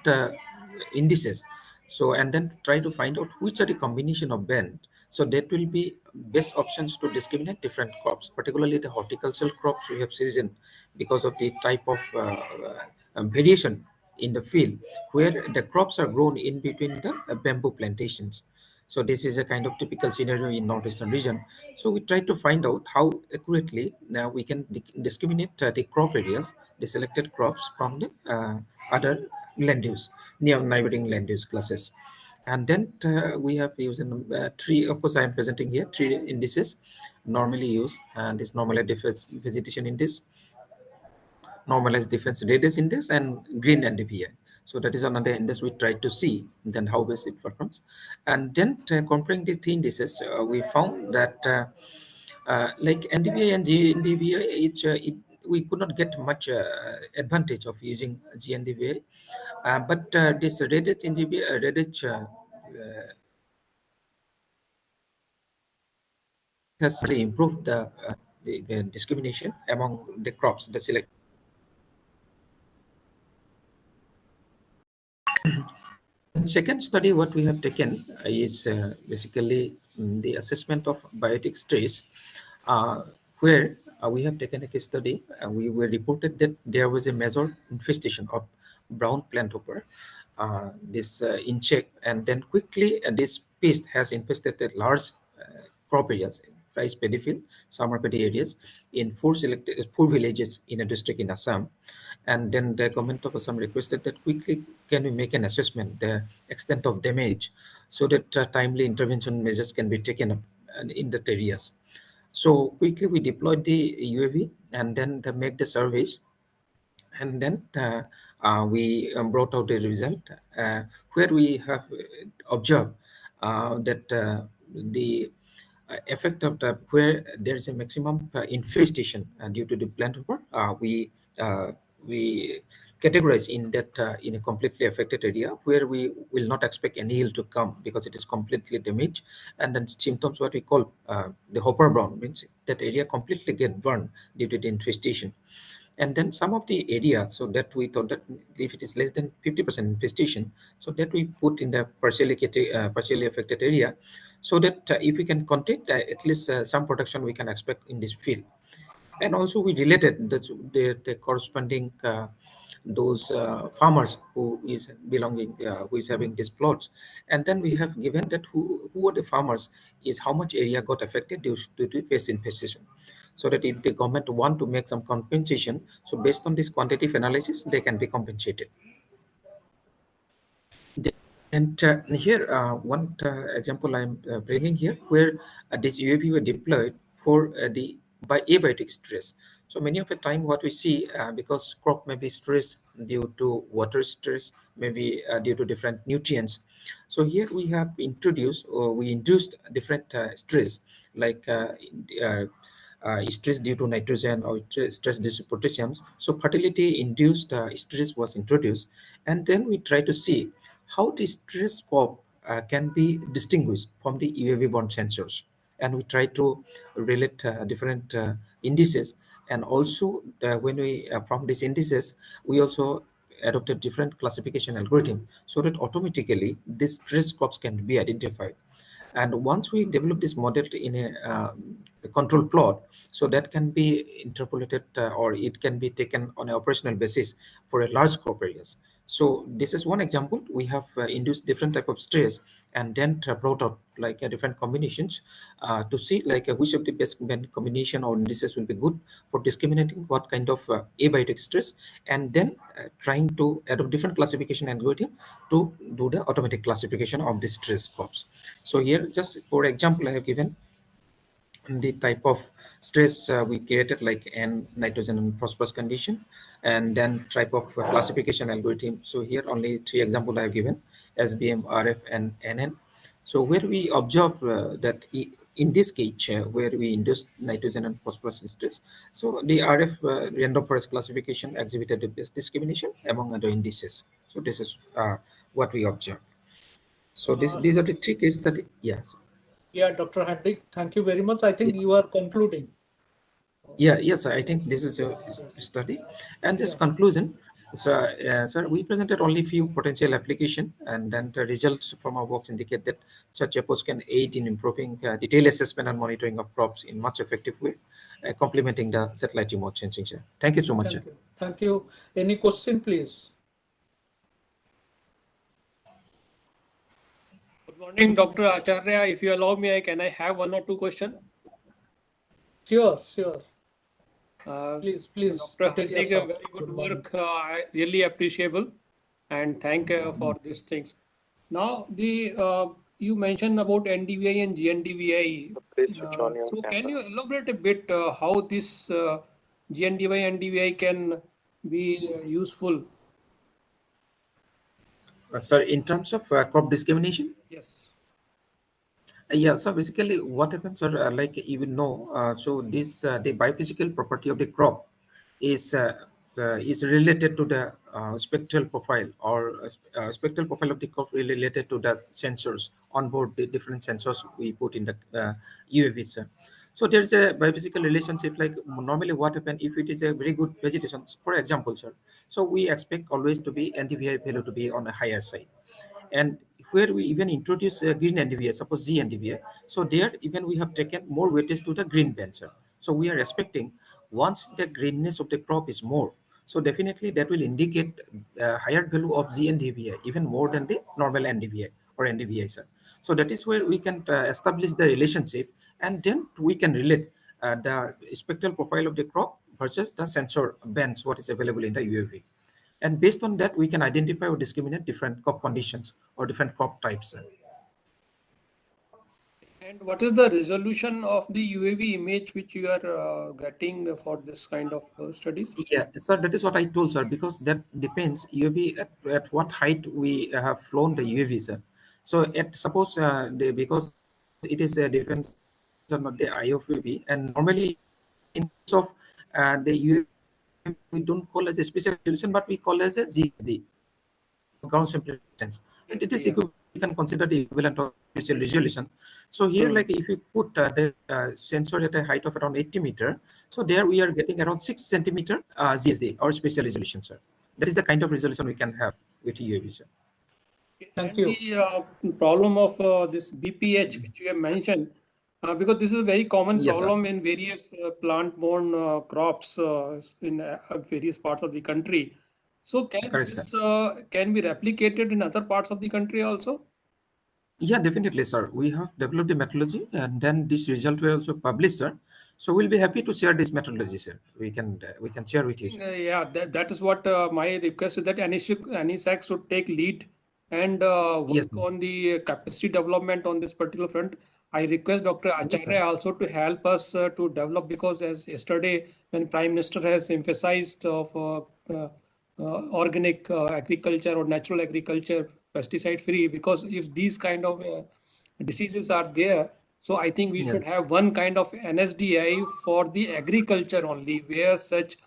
indices. So and then try to find out which are the combination of band, so that will be best options to discriminate different crops, particularly the horticultural crops we have season, because of the type of variation in the field where the crops are grown in between the bamboo plantations. So this is a kind of typical scenario in northeastern region. So we try to find out how accurately now we can discriminate the crop areas, the selected crops from the other land use, near neighboring land use classes. And then we have used 3, of course I am presenting here 3 indices normally used, and this normalized difference vegetation index, normalized difference radius index, and green NDVI. So that is another index we try to see then how best it performs. And then comparing these 3 indices, we found that like NDVI and GNDVI, we could not get much advantage of using GNDVI, but this Reddit NDVI, Reddit has really improved the discrimination among the crops, the select. And second study, what we have taken is basically the assessment of biotic stress, uh, where we have taken a case study. We were reported that there was a major infestation of brown plant hopper, this in check, and then quickly this pest has infested a large crop areas, rice paddy field, summer paddy areas in four villages in a district in Assam. And then the government of Assam requested that quickly can we make an assessment the extent of damage so that timely intervention measures can be taken up in that areas. So quickly we deployed the UAV and then they make the surveys, and then we brought out a result uh, where we have observed that the effect of the where there is a maximum infestation due to the plant hopper, we categorize in that in a completely affected area where we will not expect any yield to come because it is completely damaged. And then symptoms what we call the hopper brown means that area completely get burned due to the infestation. And then some of the area, so that we thought that if it is less than 50% infestation, so that we put in the partially affected area, so that if we can contain at least some protection we can expect in this field. And also we related the corresponding those farmers who is belonging who is having these plots. And then we have given that who are the farmers is how much area got affected due to pest infestation, so that if the government want to make some compensation, so based on this quantitative analysis they can be compensated. And here, one example I'm bringing here, where this UAV were deployed for the by abiotic stress. So many of the time, what we see, because crop may be stressed due to water stress, maybe due to different nutrients. So here we have introduced, or we induced different stress, like stress due to nitrogen or stress due to potassium. So fertility induced stress was introduced, and then we try to see how the stress scope can be distinguished from the UAV borne sensors. And we try to relate different indices. And also, when we from these indices, we also adopted different classification algorithm so that automatically these stress scopes can be identified. And once we develop this model in a control plot, so that can be interpolated or it can be taken on an operational basis for a large crop areas. So this is one example. We have induced different type of stress and then brought out like different combinations to see like which of the best combination or indices will be good for discriminating what kind of abiotic stress, and then trying to adopt different classification algorithm to do the automatic classification of the stress scopes. So here, just for example, I have given the type of stress we created like N, nitrogen and phosphorus condition, and then type of classification algorithm. So here only three example I have given: SBM, RF, and NN. So where we observe that in this case where we induced nitrogen and phosphorus stress, so the RF random forest classification exhibited the best discrimination among other indices. So this is what we observed. So Uh, these are the three case study. Yes. yeah, Dr. Hendrik, thank you very much. I think you are concluding. Yeah, yes, I think this is a Yes. study. And Yeah. just conclusion. So, sir, we presented only few potential application, and then the results from our works indicate that such approach can aid in improving detailed assessment and monitoring of crops in much effective way, complementing the satellite remote sensing, sir. Thank you so much, sir. Thank you. Thank you. Any question, please? Good morning, Dr. Acharya. If you allow me, can I have one or two questions? Sure, sure. Uh, Please, Dr. Patel Hardik, a sir. very good Good morning. work. I really appreciable, and thank for these things. Now, the you mentioned about NDVI and Please GNDVI. switch on your So, can camera. you elaborate a bit how this GNDVI and NDVI can be useful? Sir, in terms of crop discrimination, Yes. yeah, so basically what happens, or like you will know, so this the biophysical property of the crop is related to the spectral profile, or spectral profile of the crop related to the sensors on board, the different sensors we put in the UAVs. So there's a biophysical relationship. Like normally, what happen if it is a very good vegetation, for example, sir. So we expect always to be NDVI value to be on a higher side, and where we even introduce green NDVI, suppose G NDVI. So there even we have taken more weightage to the green venture. So we are expecting once the greenness of the crop is more, so definitely that will indicate higher value of G NDVI even more than the normal NDVI or NDVI, sir. So that is where we can establish the relationship, and then we can relate the spectral profile of the crop versus the sensor bands, what is available in the UAV. And based on that, we can identify or discriminate different crop conditions or different crop types, sir. And what is the resolution of the UAV image which you are getting for this kind of studies? Yeah, sir, that is what I told, sir, because that depends UAV at what height we have flown the UAV, sir. So at suppose because it is depends on the eye of UAV, and normally in case of the UAV we don't call as a special resolution, but we call as a GSD, ground sample distance. And it is equivalent, we can consider the equivalent of special resolution. So here, like if you put the sensor at a height of around 80 meter, so there we are getting around 6 centimeter GSD or special resolution, sir. That is the kind of resolution we can have with UAV, sir. Thank And you. the problem of this BPH, which you have mentioned, because this is a very common Yes, sir. problem in various plant-borne crops in various parts of the country. So can Correct, sir. this can be replicated in other parts of the country also? Yeah, definitely, sir. We have developed the methodology, and then this result will also publish, sir. So we'll be happy to share this methodology, sir. We can share with you, sir. Yeah, that is what my request is, that ANISAC should take lead and Yes, work sir. on the capacity development on this particular front. I request Dr. Yes, Acharya sir. also to help us to develop, because as yesterday when Prime Minister has emphasized of organic agriculture or natural agriculture, pesticide free, because if these kind of diseases are there, so I think we Yes. should have one kind of NSDI for the agriculture only, where such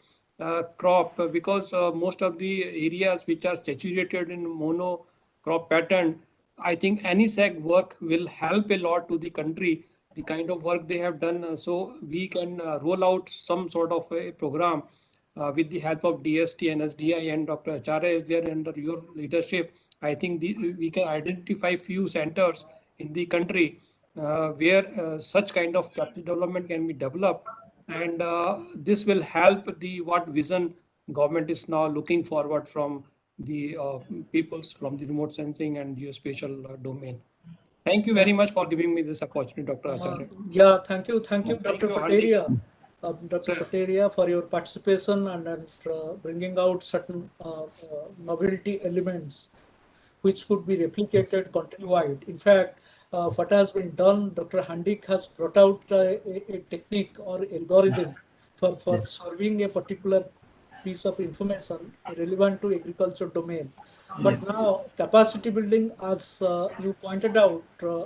crop, because most of the areas which are saturated in mono crop pattern, I think any seg work will help a lot to the country. The kind of work they have done, so we can roll out some sort of a program with the help of DST and SDI, and Dr. Acharya is there under your leadership. I think we can identify few centers in the country where such kind of capital development can be developed, and this will help the what vision government is now looking forward from the peoples from the remote sensing and geospatial domain. Thank you very Thank, much for giving me this opportunity, Dr. Acharya. yeah, thank you, Thank Dr. you, Hardik. Pateria, Dr. Sir, Pateria, for your participation and bringing out certain novelty elements which could be replicated countrywide. In fact, what has been done, Dr. Handik has brought out a technique or algorithm for Yes. serving a particular piece of information relevant to agriculture domain. But Yes. now capacity building, as you pointed out,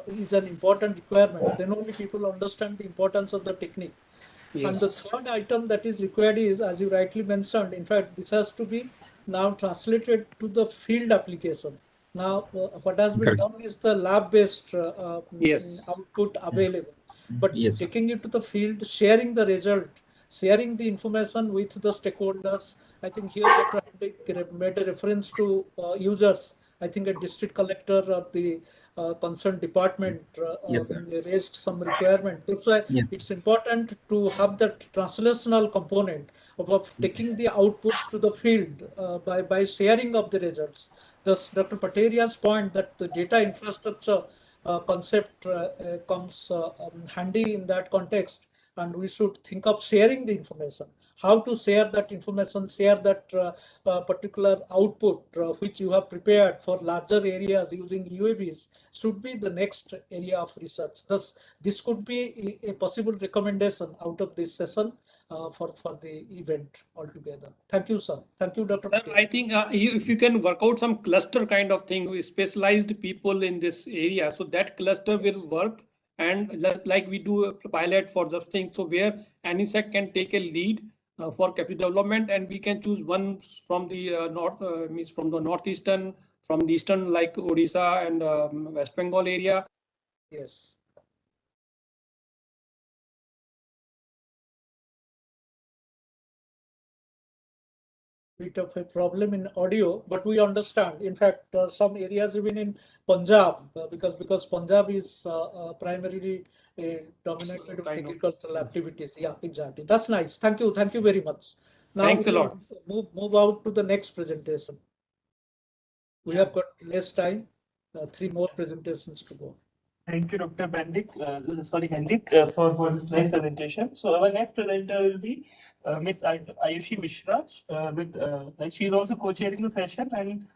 is an important requirement. Then only people understand the importance of the technique. And the yes, third item that is required is, as you rightly mentioned, in fact, this has to be now translated to the field application. Now, what has been Correct. done is the lab-based yes, output available, but Yes, sir. taking it to the field, sharing the result, sharing the information with the stakeholders. I think here Dr. Handik made a reference to users. I think a district collector or the concerned department Yes, sir. raised some requirement. That's why Yes. it's important to have that translational component of taking the outputs to the field by sharing of the results. Thus, Dr. Pateria's point that the data infrastructure concept comes handy in that context, and we should think of sharing the information. How to share that information, share that particular output which you have prepared for larger areas using UAVs should be the next area of research. Thus, this could be a possible recommendation out of this session for the event altogether. Thank you, sir. Thank you, Dr. sir, Patel. I think if you can work out some cluster kind of thing with specialized people in this area, so that cluster will work. And like we do a pilot for the thing, so where ANISAC can take a lead for capital development, and we can choose one from the north, means from the northeastern, from the eastern like Odisha and West Bengal area. Yes. Bit of a problem in audio, but we understand. In fact, some areas even in Punjab, because Punjab is primarily dominated with Kind of. agricultural activities. Yeah, exactly. That's nice. Thank you very much. Now Thanks a we'll lot. move out to the next presentation. We Yeah. have got less time. three more presentations to go. Thank you, Dr. Henrik, for this nice presentation. So our next presenter will be Miss Ayushi Mishra. She is also co-chairing the session, and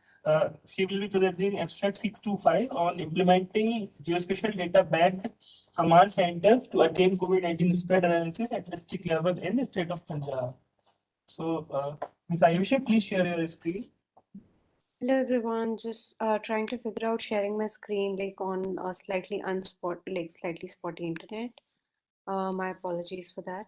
she will be presenting abstract 625 on implementing geospatial data backed command centers to attain COVID-19 spread analysis at district level in the state of Punjab. So, Ms. Ayushi, please share your screen. Hello everyone, just trying to figure out sharing my screen like on a slightly slightly spotty internet. My apologies for that.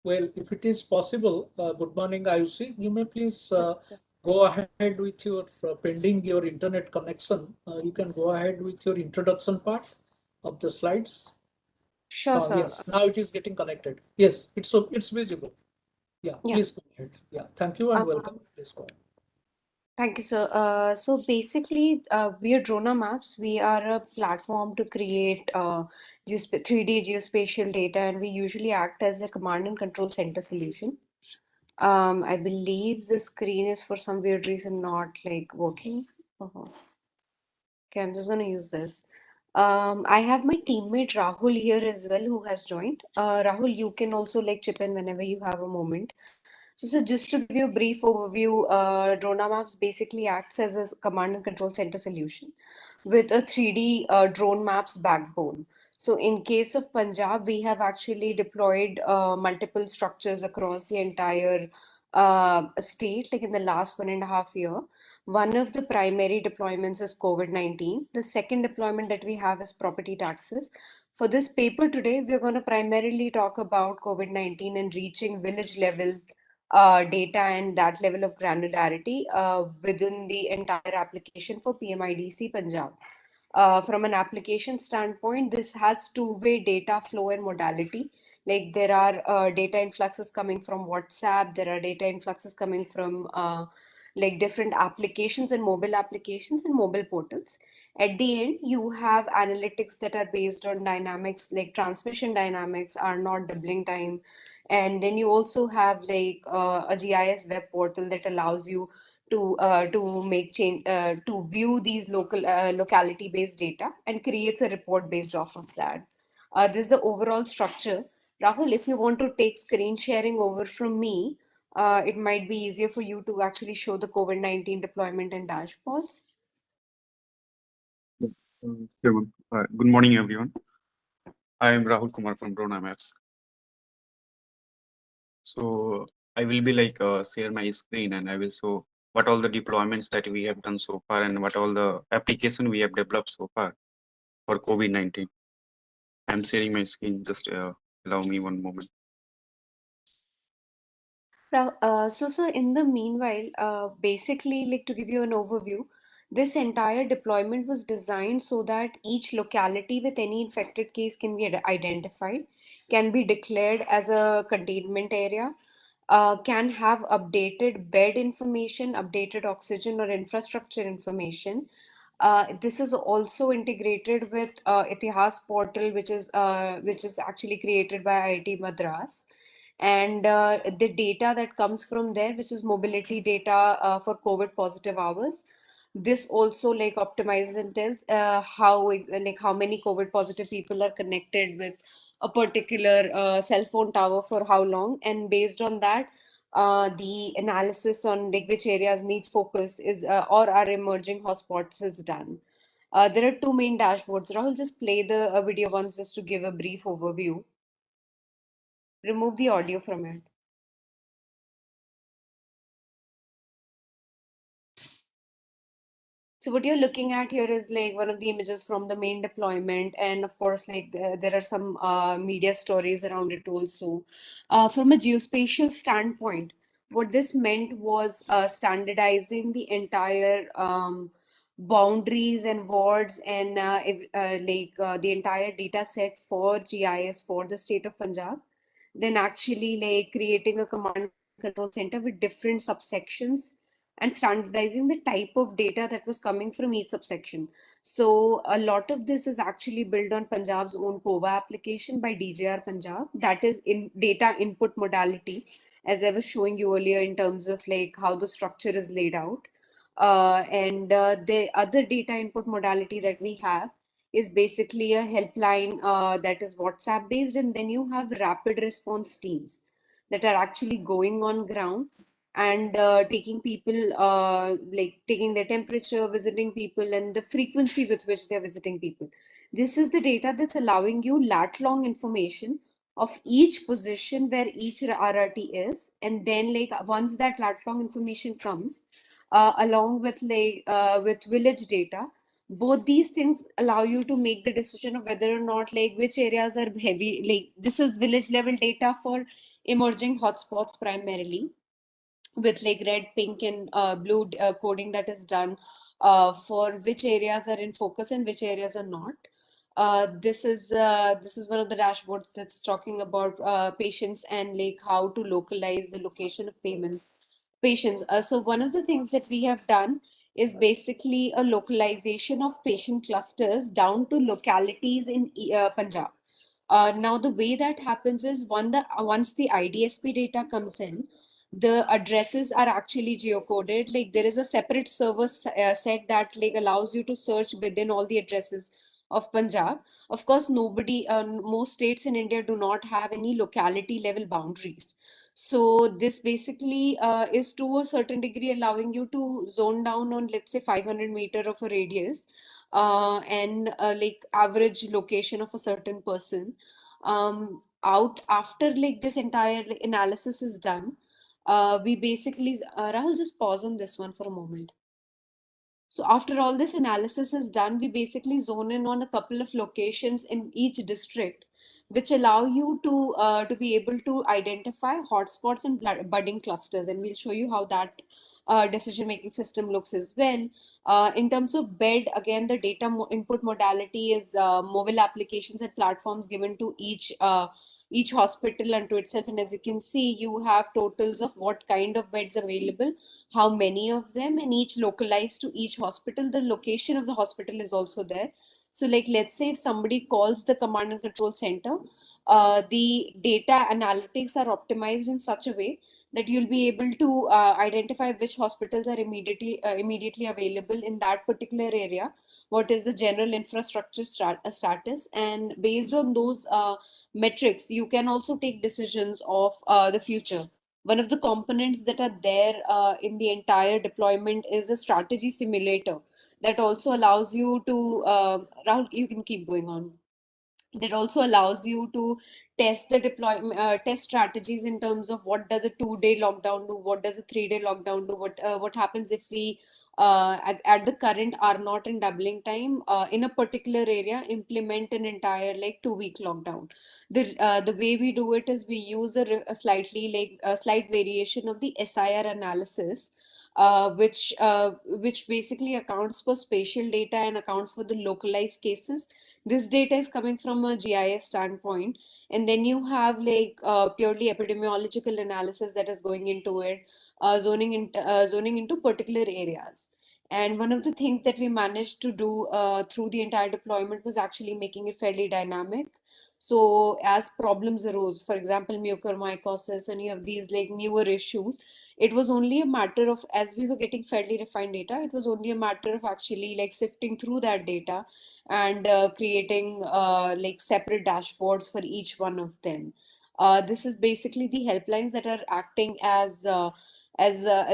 Well, if it is possible, good morning, Ayushi. You may please Yeah. go ahead with your pending your internet connection. You can go ahead with your introduction part of the slides. Sure, sir. Yes, now it is getting connected. Yes, it's visible. Yeah, Yeah. please go ahead. Yeah, thank you and welcome. Please go ahead. Thank you, sir. So basically, we are Drona Maps. We are a platform to create 3D geospatial data, and we usually act as a command and control center solution. I believe the screen is for some weird reason not like working. Okay, I'm just going to use this. I have my teammate Rahul here as well who has joined. Rahul, you can also like chip in whenever you have a moment. So just to give you a brief overview, Drona Maps basically acts as a command and control center solution with a 3D drone maps backbone. So in case of Punjab, we have actually deployed multiple structures across the entire state, like in the last 1.5 year. One of the primary deployments is COVID-19. The second deployment that we have is property taxes. For this paper today, we're going to primarily talk about COVID-19 and reaching village level data and that level of granularity within the entire application for PMIDC Punjab. From an application standpoint, this has two-way data flow and modality. Like there are data influxes coming from WhatsApp, there are data influxes coming from like different applications and mobile portals. At the end, you have analytics that are based on dynamics, like transmission dynamics are not doubling time. And then you also have like a GIS web portal that allows you to make change to view these locality based data and creates a report based off of that. This is the overall structure. Rahul, if you want to take screen sharing over from me, it might be easier for you to actually show the COVID-19 deployment and dashboards. Good morning, everyone. I am Rahul Kumar from Drona Maps. So I will be like share my screen and I will show what all the deployments that we have done so far and what all the application we have developed so far for COVID-19. I'm sharing my screen. Just allow me one moment. So in the meanwhile, basically, like to give you an overview, this entire deployment was designed so that each locality with any infected case can be identified, can be declared as a containment area, can have updated bed information, updated oxygen or infrastructure information. This is also integrated with Itihas portal, which is actually created by IIT Madras, and the data that comes from there, which is mobility data for COVID positive hours. This also like optimizes and tells how many COVID positive people are connected with a particular cell phone tower for how long, and based on that, the analysis on like which areas need focus is or are emerging hotspots is done. There are two main dashboards. Rahul, just play the video once just to give a brief overview. Remove the audio from it. So what you're looking at here is like one of the images from the main deployment, and of course, like there are some media stories around it also. From a geospatial standpoint, what this meant was standardizing the entire boundaries and wards and the entire data set for GIS for the state of Punjab. Then actually like creating a command control center with different subsections and standardizing the type of data that was coming from each subsection. So a lot of this is actually built on Punjab's own COVA application by DJR Punjab. That is in data input modality, as I was showing you earlier in terms of like how the structure is laid out. And the other data input modality that we have is basically a helpline that is WhatsApp based, and then you have rapid response teams that are actually going on ground and taking people like taking their temperature, visiting people, and the frequency with which they're visiting people. This is the data that's allowing you lat long information of each position where each RRT is, and then like once that lat long information comes along with village data, both these things allow you to make the decision of whether or not like which areas are heavy. Like this is village level data for emerging hotspots primarily, with like red, pink, and blue coding that is done for which areas are in focus and which areas are not. This is one of the dashboards that's talking about patients and like how to localize the location of payments patients. So one of the things that we have done is basically a localization of patient clusters down to localities in Punjab. Now the way that happens is once the IDSP data comes in, the addresses are actually geocoded. Like there is a separate server set that like allows you to search within all the addresses of Punjab. Of course, most states in India do not have any locality level boundaries. So this basically is to a certain degree allowing you to zone down on, let's say, 500-meter of a radius and like average location of a certain person. Out after like this entire analysis is done, we basically, Rahul, just pause on this one for a moment. So after all this analysis is done, we basically zone in on a couple of locations in each district, which allow you to be able to identify hotspots and budding clusters. And we'll show you how that decision-making system looks as well. In terms of bed, again, the data input modality is mobile applications and platforms given to each hospital unto itself. And as you can see, you have totals of what kind of beds available, how many of them, and each localized to each hospital. The location of the hospital is also there. So like, let's say if somebody calls the command and control center, the data analytics are optimized in such a way that you'll be able to identify which hospitals are immediately available in that particular area, what is the general infrastructure status, and based on those metrics, you can also take decisions of the future. One of the components that are there in the entire deployment is a strategy simulator that also allows you to, Rahul, you can keep going on. That also allows you to test the test strategies in terms of what does a 2-day lockdown do, what does a 3-day lockdown do, what happens if we at the current are not in doubling time in a particular area implement an entire like 2-week lockdown. The way we do it is we use a slightly like a slight variation of the SIR analysis, which basically accounts for spatial data and accounts for the localized cases. This data is coming from a GIS standpoint, and then you have like purely epidemiological analysis that is going into it, zoning into particular areas. And one of the things that we managed to do through the entire deployment was actually making it fairly dynamic. So as problems arose, for example, mucormycosis, any of these like newer issues, it was only a matter of, as we were getting fairly refined data, it was only a matter of actually like sifting through that data and creating like separate dashboards for each one of them. This is basically the helplines that are acting as a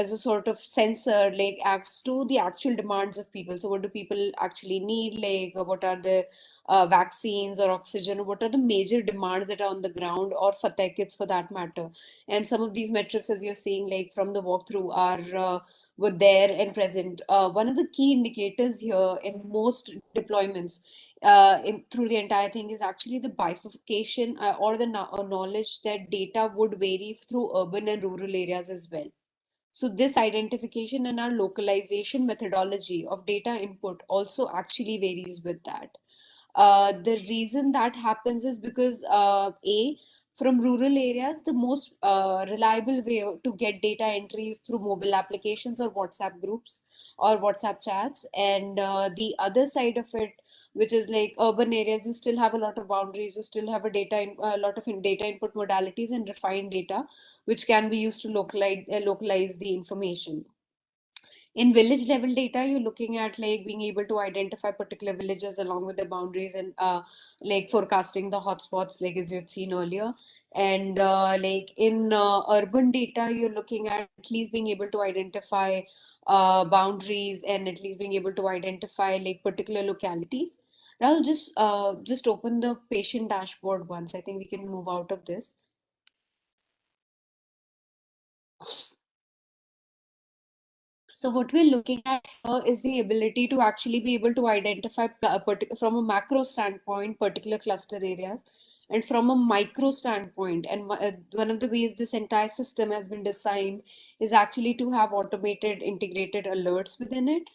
sort of sensor, like acts to the actual demands of people. So what do people actually need? Like what are the vaccines or oxygen? What are the major demands that are on the ground, or fateh kits for that matter? And some of these metrics, as you're seeing, like from the walkthrough, are were there and present. One of the key indicators here in most deployments through the entire thing is actually the bifurcation or the knowledge that data would vary through urban and rural areas as well. So this identification and our localization methodology of data input also actually varies with that. The reason that happens is because From rural areas, the most reliable way to get data entry is through mobile applications or WhatsApp groups or WhatsApp chats. And the other side of it, which is like urban areas, you still have a lot of boundaries, you still have a lot of data input modalities and refined data, which can be used to localize the information. In village level data, you're looking at like being able to identify particular villages along with the boundaries and like forecasting the hotspots, like as you had seen earlier. And like in urban data, you're looking at least being able to identify boundaries and at least being able to identify like particular localities. Rahul, just open the patient dashboard once. I think we can move out of this. So what we're looking at here is the ability to actually be able to identify from a macro standpoint particular cluster areas, and from a micro standpoint. And one of the ways this entire system has been designed is actually to have automated integrated alerts within it.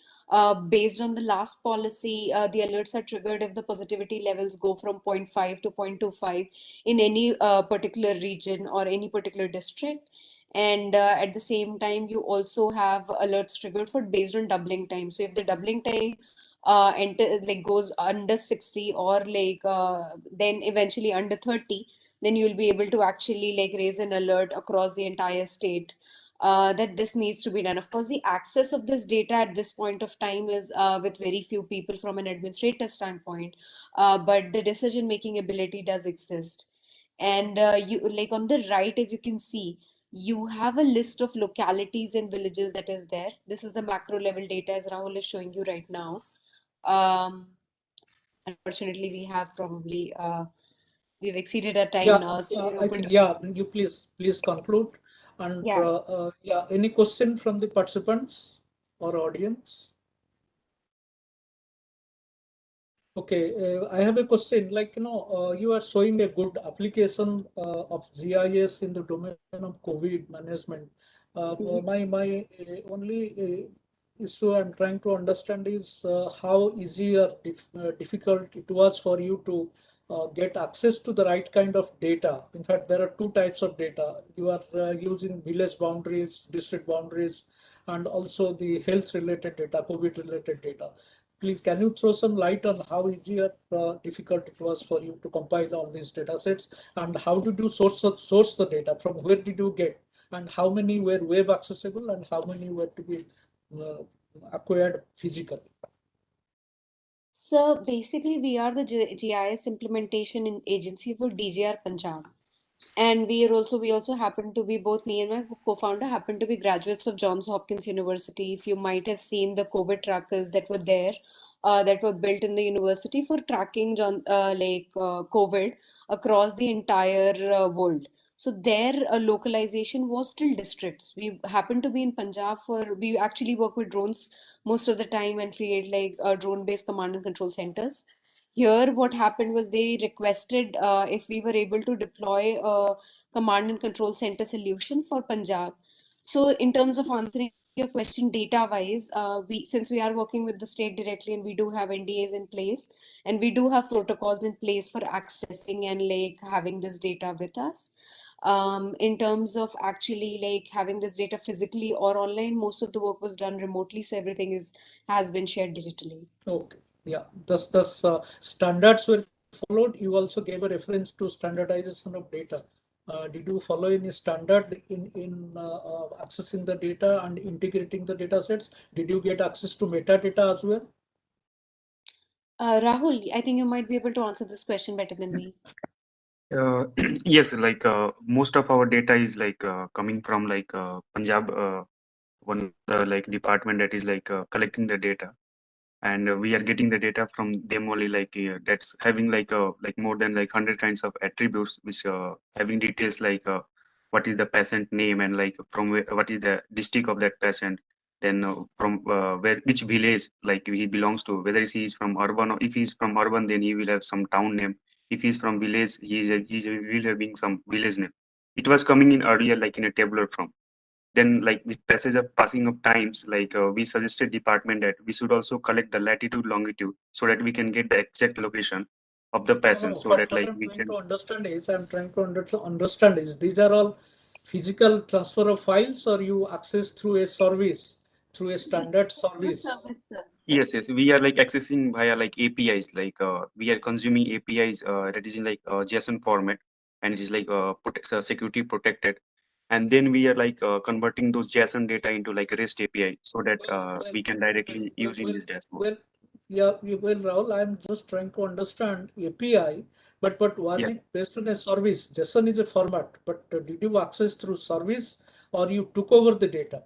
Based on the last policy, the alerts are triggered if the positivity levels go from zero point 0.5 to 0.25 in any particular region or any particular district. And at the same time, you also have alerts triggered for based on doubling time. So if the doubling time enter like goes under 60 or like then eventually under 30, then you'll be able to actually like raise an alert across the entire state that this needs to be done. Of course, the access of this data at this point of time is with very few people from an administrator standpoint, but the decision making ability does exist. And you like on the right, as you can see, you have a list of localities and villages that is there. This is the macro level data as Rahul is showing you right now. Um, Unfortunately, we have probably we've exceeded our time Yeah, now, so we're I open think, to yeah, questions. you please conclude. And Yeah. yeah, any question from the participants or audience? Okay, I have a question. Like, you are showing a good application of GIS in the domain of COVID management. My only issue I'm trying to understand is how easy or difficult it was for you to get access to the right kind of data. In fact, there are two types of data. You are using village boundaries, district boundaries, and also the health related data, COVID related data. Please, can you throw some light on how easy or difficult it was for you to compile all these data sets, and how did you source the data? From where did you get, and how many were web accessible, and how many were to be uh, acquired physically? So basically, we are the GIS implementation in agency for DGR Punjab. And we also happen to be, both me and my co-founder happen to be graduates of Johns Hopkins University. If you might have seen the COVID trackers that were there, that were built in the university for tracking COVID across the entire world. So their localization was still districts. We happen to be in Punjab we actually work with drones most of the time and create like drone-based command and control centers. Here, what happened was they requested if we were able to deploy a command and control center solution for Punjab. So, in terms of answering your question data-wise, we since we are working with the state directly and we do have NDAs in place and we do have protocols in place for accessing and like having this data with us. In terms of actually like having this data physically or online, most of the work was done remotely, so everything is has been shared digitally. Okay, yeah, thus standards were followed. You also gave a reference to standardization of data. Did you follow any standard in accessing the data and integrating the data sets? Did you get access to metadata as well? Rahul, I think you might be able to answer this question better than me. Uh, yes, like most of our data is like coming from like Punjab, one of the like department that is like collecting the data, and we are getting the data from them only, like that's having like more than like 100 kinds of attributes, which having details like what is the patient name, and like from where, what is the district of that patient, then from where, which village like he belongs to, whether he is from urban, or if he is from urban then he will have some town name, if he is from village he will having some village name. It was coming in earlier like in a tabular form. Then like with passage of passing of times, like we suggested department that we should also collect the latitude longitude so that we can get the exact location. of the No, person, no. so that What like I'm we trying can. to understand is, understand is these are all physical transfer of files, or you access through a service, through a standard service. Yes, yes, we are like accessing via like APIs, like we are consuming APIs that is in like JSON format, and it is like security protected, and then we are like converting those JSON data into like REST API, so that Well, well, we can well, directly well, use in well, this dashboard. well, yeah, well, Rahul, I'm just trying to understand API, but was Yeah, it based on a service? JSON is a format, but did you access through service, or you took over the data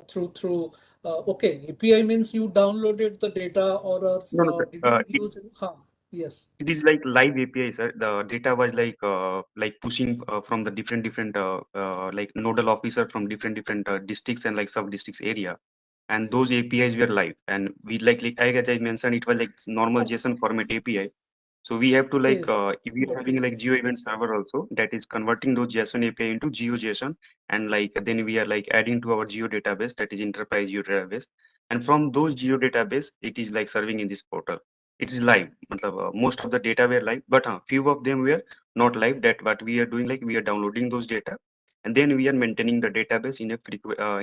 through? Okay, API means you downloaded the data, or no, no, did you use? Huh, yes. it is like live API, sir. The data was like pushing from the different like nodal officer from different districts and like sub districts area, and those APIs were live, and we like as I mentioned, it was like normal JSON format API. So we have to like Okay, if we are having okay, like Geo event server also, that is converting those JSON API into GeoJSON, and like then we are like adding to our Geo database, that is enterprise Geo database, and from those Geo database it is like serving in this portal. It is live. Matlab, most of the data were live, but few of them were not live. That what we are doing, like we are downloading those data, and then we are maintaining the database in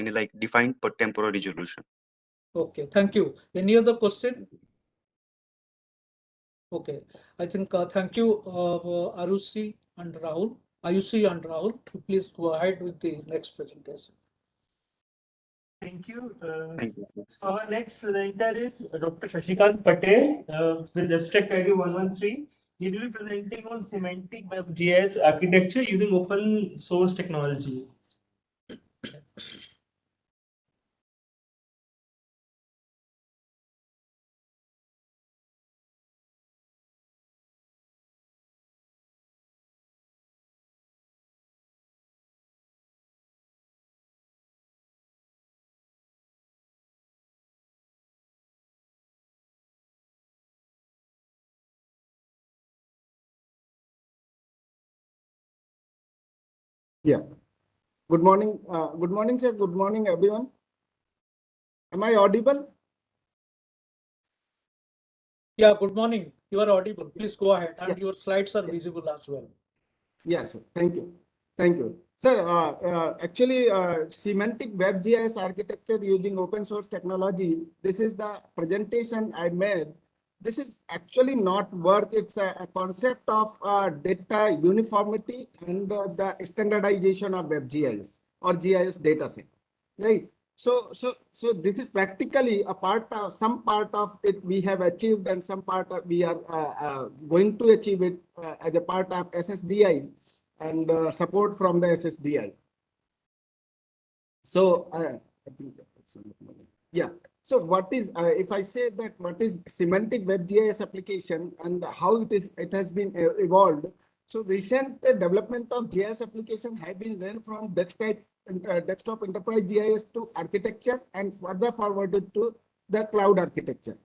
a like defined but temporary resolution. okay. Thank you. Any other question? Okay, I think thank you, Arushi and Rahul. Ayushi and Rahul. Please go ahead with the next presentation. Thank you. Thank you. So our next presenter is Dr. Shashikant Patel with abstract ID 113. He will be presenting on semantic web GIS architecture using open source technology. Yeah. Good morning. Good morning, sir. Good morning, everyone. Am I audible? Yeah, good morning. You are audible. Please go ahead, Yeah. and your slides are Yeah. visible as well. Yes, sir. Thank you. Thank you. Sir, actually, semantic web GIS architecture using open source technology, this is the presentation I made. This is actually not work. It's a concept of data uniformity and the standardization of web GIS or GIS dataset, right? So this is practically a part of, some part of it we have achieved, and some part of we are going to achieve it as a part of SSDI and support from the SSDI. So I think yeah. So what is if I say that what is semantic web GIS application and how it has been evolved. So recent development of GIS application have been learned from desktop enterprise GIS to architecture and further forwarded to the cloud architecture.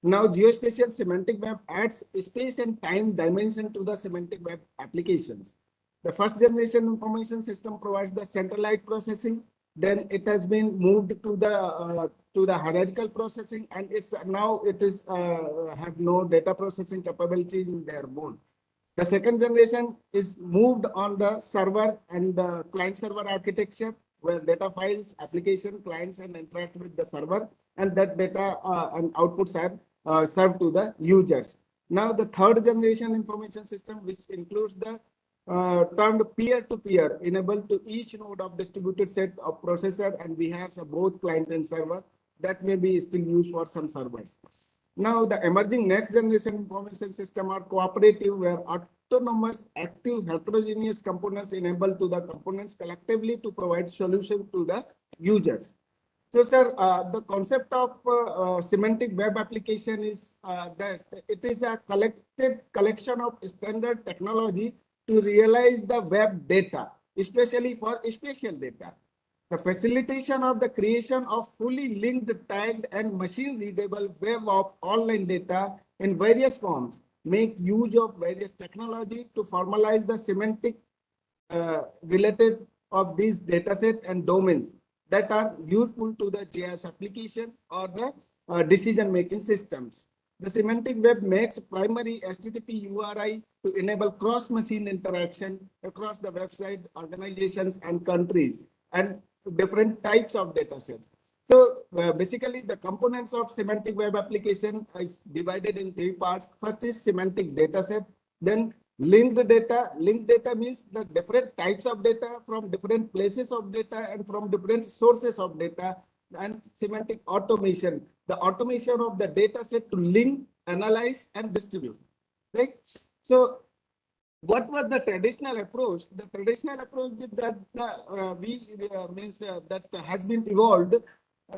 Now geospatial semantic web adds space and time dimension to the semantic web applications. The first generation information system provides the centralized processing. Then it has been moved to the hierarchical processing, and it's now it is have no data processing capability in their own. The second generation is moved on the server and the client server architecture, where data files, application, clients, and interact with the server, and that data and outputs are served to the users. Now, the third generation information system, which includes the termed peer-to-peer, enable to each node of distributed set of processor, and we have both client and server that may be still used for some servers. Now, the emerging next generation information system are cooperative, where autonomous, active, heterogeneous components enable to the components collectively to provide solution to the users. So, sir, the concept of semantic web application is that it is a collection of standard technology to realize the web data, especially for spatial data. The facilitation of the creation of fully linked, tagged, and machine-readable web of online data in various forms make use of various technology to formalize the semantic related of these dataset and domains that are useful to the GIS application or the decision-making systems. The semantic web makes primary HTTP URI to enable cross-machine interaction across the website, organizations, and countries, and different types of data sets. So basically, the components of semantic web application is divided in three parts. First is semantic data set, then linked data. Linked data means the different types of data from different places of data and from different sources of data, and semantic automation, the automation of the data set to link, analyze, and distribute, right? So what was the traditional approach? The traditional approach that that has been evolved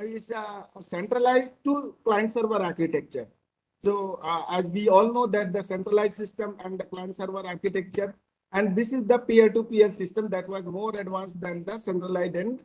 is centralized to client server architecture. So as we all know that the centralized system and the client server architecture, and this is the peer-to-peer system that was more advanced than the centralized and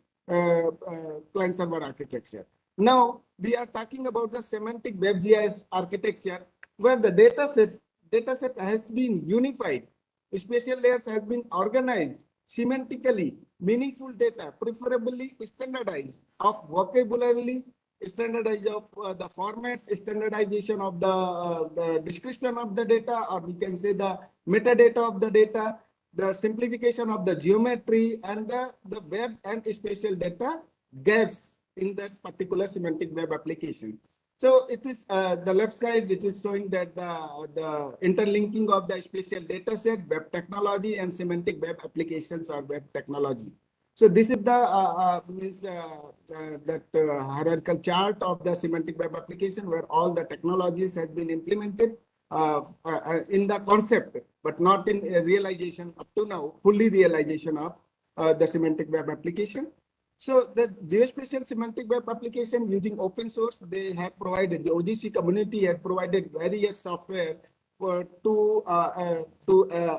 client server architecture. Now we are talking about the semantic WebGIS architecture, where the dataset has been unified. Spatial layers have been organized semantically, meaningful data, preferably standardized of vocabulary, standardized of the formats, standardization of the description of the data, or we can say the metadata of the data, the simplification of the geometry, and the web and spatial data gaps in that particular semantic web application. So it is the left side, it is showing that the interlinking of the spatial data set, web technology, and semantic web applications or web technology. So this is the hierarchical chart of the semantic web application, where all the technologies have been implemented in the concept, but not in realization up to now, fully realization of the semantic web application. So the geospatial semantic web application using open source, they have provided, the OGC community has provided various software to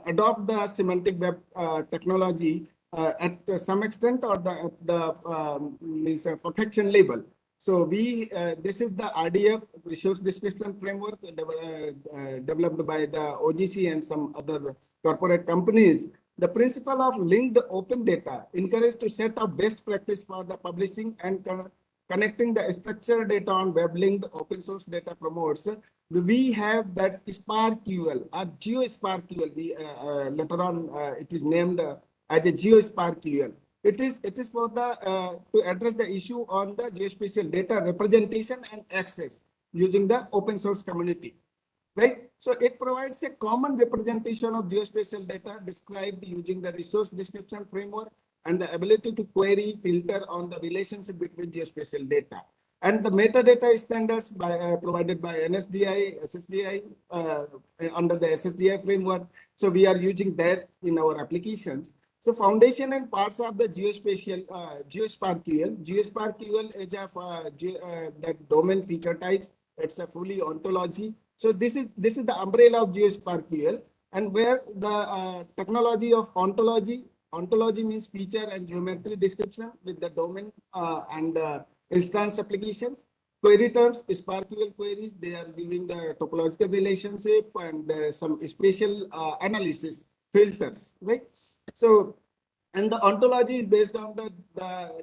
adopt the semantic web technology at some extent, or means protection level. So this is the RDF, resource description framework, developed by the OGC and some other corporate companies. The principle of linked open data encouraged to set up best practice for the publishing and connecting the structured data on web-linked open source data promotes. We have that SparkQL or GeoSparkQL. Later on, it is named as a GeoSparkQL. It is for the to address the issue on the geospatial data representation and access using the open source community, right? So it provides a common representation of geospatial data described using the resource description framework and the ability to query, filter on the relationship between geospatial data. And the metadata standards provided by NSDI, SSDI, under the SSDI framework. So we are using that in our applications. So foundation and parts of the geospatial GeoSparkQL. GeoSparkQL is that domain feature types. It's a fully ontology. So this is the umbrella of GeoSparkQL, and where the technology of ontology. Ontology means feature and geometry description with the domain and instance applications. Query terms, SparkQL queries, they are giving the topological relationship and some spatial analysis filters, right? So, and the ontology is based on the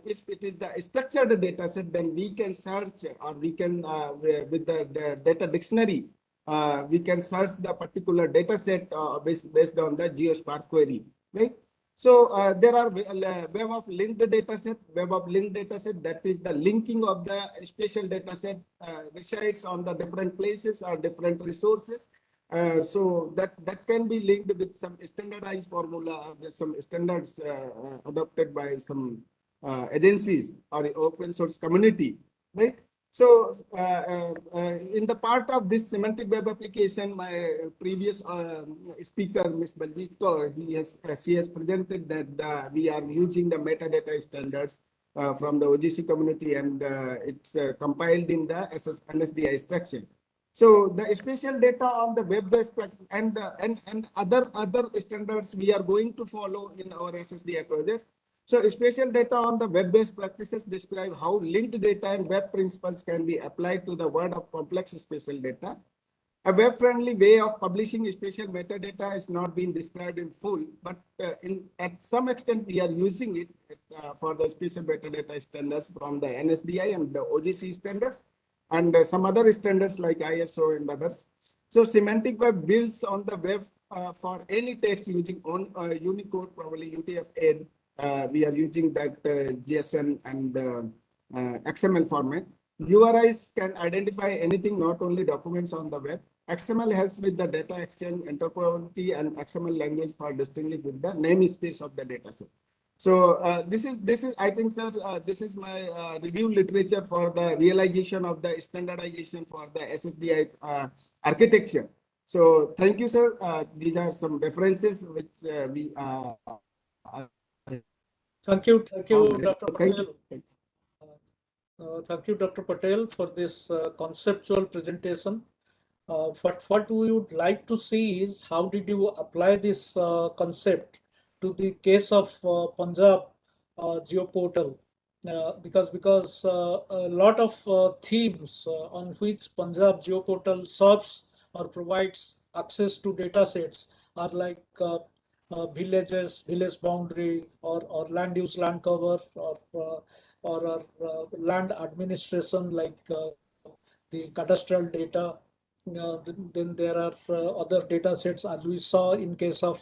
if it is the structured data set, then we can search, or we can with the data dictionary, we can search the particular data set based on the GeoSpark query, right? So there are web of linked data set. Web of linked data set, that is the linking of the spatial data set resides on the different places or different resources. So that can be linked with some standardized formula, some standards adopted by some agencies or the open source community, right? So in the part of this semantic web application, my previous speaker, Ms. Baljeet Kaur, she has presented that we are using the metadata standards from the OGC community, and it's compiled in the NSDI structure. So the spatial data on the web-based and other standards we are going to follow in our SSDI project. So spatial data on the web-based practices describe how linked data and web principles can be applied to the world of complex spatial data. A web-friendly way of publishing spatial metadata has not been described in full, but at some extent we are using it for the spatial metadata standards from the NSDI and the OGC standards. and some other standards like ISO and others. So semantic web builds on the web for any text using on Unicode, probably UTF-8. We are using that JSON and XML format. URIs can identify anything, not only documents on the web. XML helps with the data exchange, interoperability, and XML language for distinguishing with the namespace of the dataset. So this is I think, sir, this is my review literature for the realization of the standardization for the SSDI architecture. So thank you, sir. These are some references which we Thank you, Dr. thank Patel. you. Thank you, Dr. Patel, for this conceptual presentation. What we would like to see is how did you apply this concept to the case of Punjab geoportal? Because a lot of themes on which Punjab geoportal serves or provides access to data sets are like villages, village boundary, or land use, land cover, or land administration, like the cadastral data. Then there are other data sets, as we saw in case of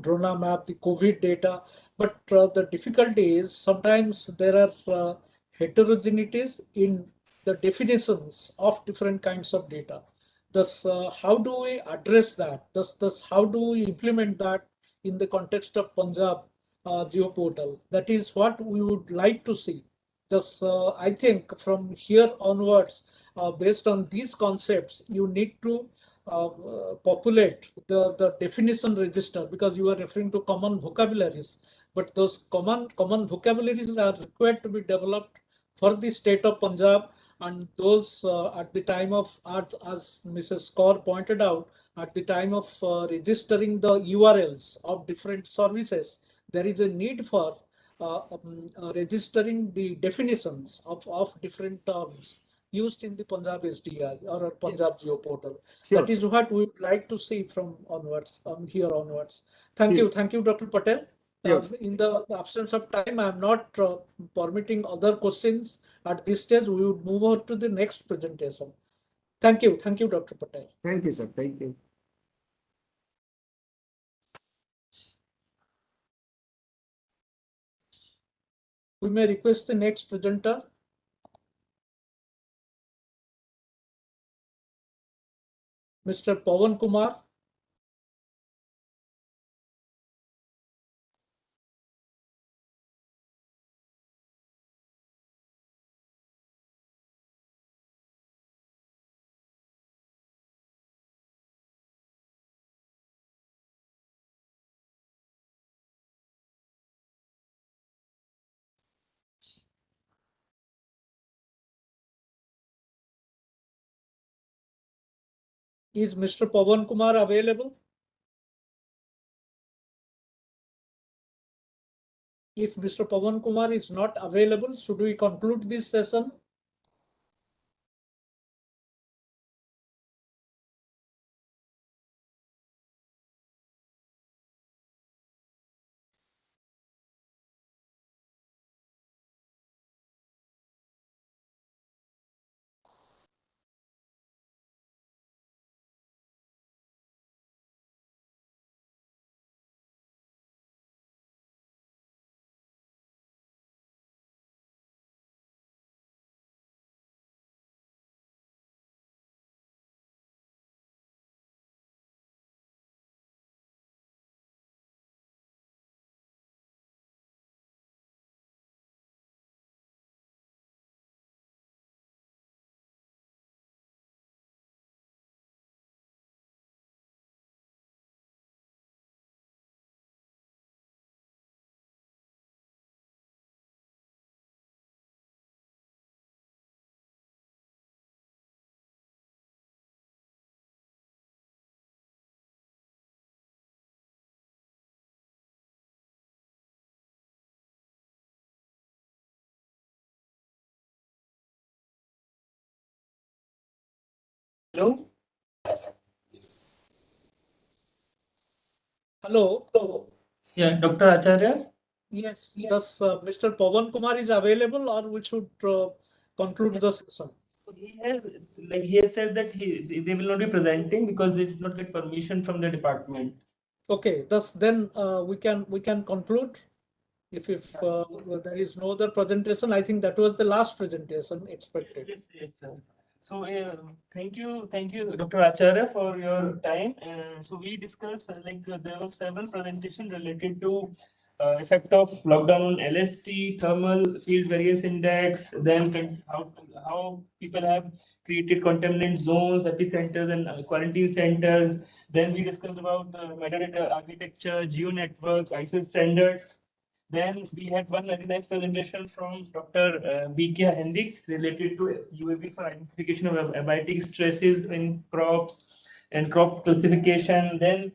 Drona map, the COVID data. But the difficulty is sometimes there are heterogeneities in the definitions of different kinds of data. Thus, how do we address that? Thus, how do we implement that in the context of Punjab geoportal? That is what we would like to see. Thus, I think from here onwards, based on these concepts, you need to populate the definition register, because you are referring to common vocabularies. But those common vocabularies are required to be developed for the state of Punjab, and those at the time of, as Mrs. Kaur pointed out, at the time of registering the URLs of different services, there is a need for registering the definitions of different terms used in the Punjab SDI or Punjab geoportal. Sure, That is what we would like to see from onwards, here onwards. Thank sure. you. Thank you, Dr. Patel. Sure. In the absence of time, I'm not permitting other questions at this stage. We would move on to the next presentation. Thank you. Thank you, Dr. Patel. Thank you, sir. Thank you. We may request the next presenter. Mr. Pawan Kumar. Is Mr. Pawan Kumar available? If Mr. Pawan Kumar is not available, should we conclude this session? Hello? Hello. Yeah, Dr. Acharya? Yes. Does Mr. Pawan Kumar is available, or we should conclude the session? He has said that they will not be presenting because they did not get permission from the department. Okay, thus then we can conclude. If there is no other presentation, I think that was the last presentation expected. Yes, sir. So thank you, Dr. Acharya, for your time. So we discussed there were several presentations related to effect of lockdown on LST, thermal field variance index, then how people have created contaminant zones, epicenters, and quarantine centers. Then we discussed about the metadata architecture, geo network, ISO standards. Then we had one very nice presentation from Dr. B.K. Hendik related to UAV for identification of abiotic stresses in crops and crop classification. Then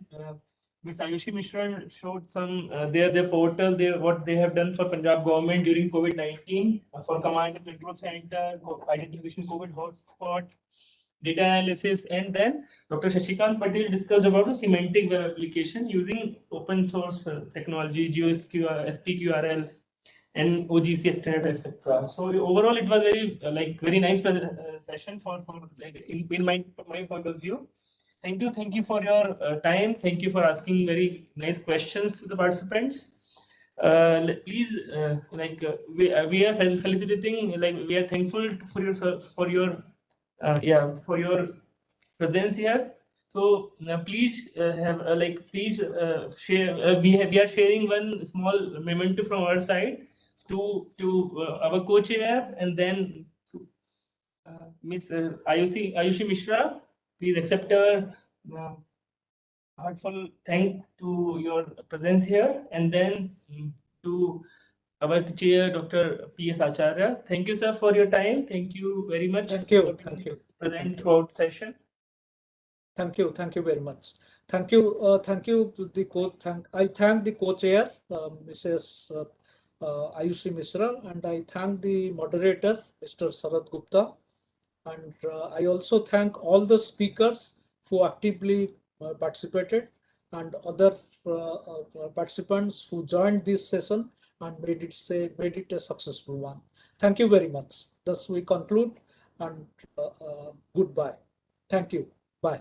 Ms. Ayushi Mishra showed some their portal, what they have done for Punjab government during COVID-19 for command and control center, identification COVID hotspot, data analysis, and then Dr. Shashikant Patel discussed about the semantic web application using open source technology, SPQRL, and OGC standard, etc. So overall, it was very nice session for in my point of view. Thank you for your time. Thank you for asking very nice questions to the participants. Please, we are felicitating, we are thankful for your for your presence here. So please please share. We are sharing one small memento from our side to our co-chair, and then Miss Ayushi Mishra. Please accept our heartfelt thank to your presence here, and then to our chair, Dr. P.S. Acharya. Thank you, sir, for your time. Thank you very much Thank you, for thank being you, present thank you, throughout session. thank you very much. Thank you to the I thank the co-chair, Mrs. Ayushi Mishra, and I thank the moderator, Mr. Sarat Gupta. And I also thank all the speakers who actively participated, and other participants who joined this session and made it a successful one. Thank you very much. Thus we conclude, and goodbye. Thank you. Bye.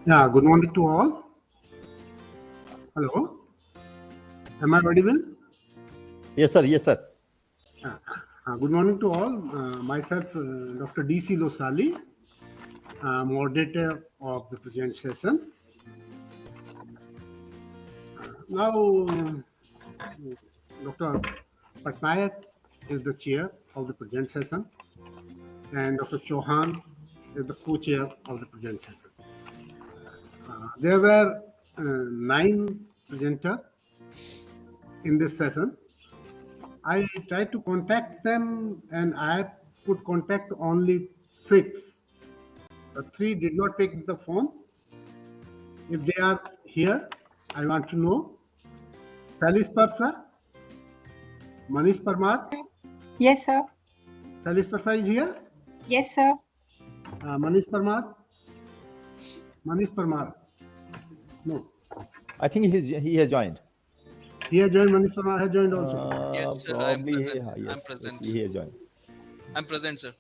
Yeah, good morning to all. Hello. Am I audible? Yes, sir. Yes, sir. Good morning to all. Myself, Dr. D.C. Losali, moderator of the present session. Now, Dr. Patnaik is the chair of the present session, and Dr. Chauhan is the co-chair of the present session. There were 9 presenters in this session. I tried to contact them, and I could contact only 6. 3 did not pick the phone. If they are here, I want to know. Salis Parsa, Manish Parmar. Yes, sir. Salis Parsa is here. Yes, sir. Manish Parmar. Manish Parmar. No. I think he has joined. He has joined. Manish Parmar has joined also. Yes, sir. Probably, I'm present. yes, I'm present. yes, he has joined. I'm present, sir.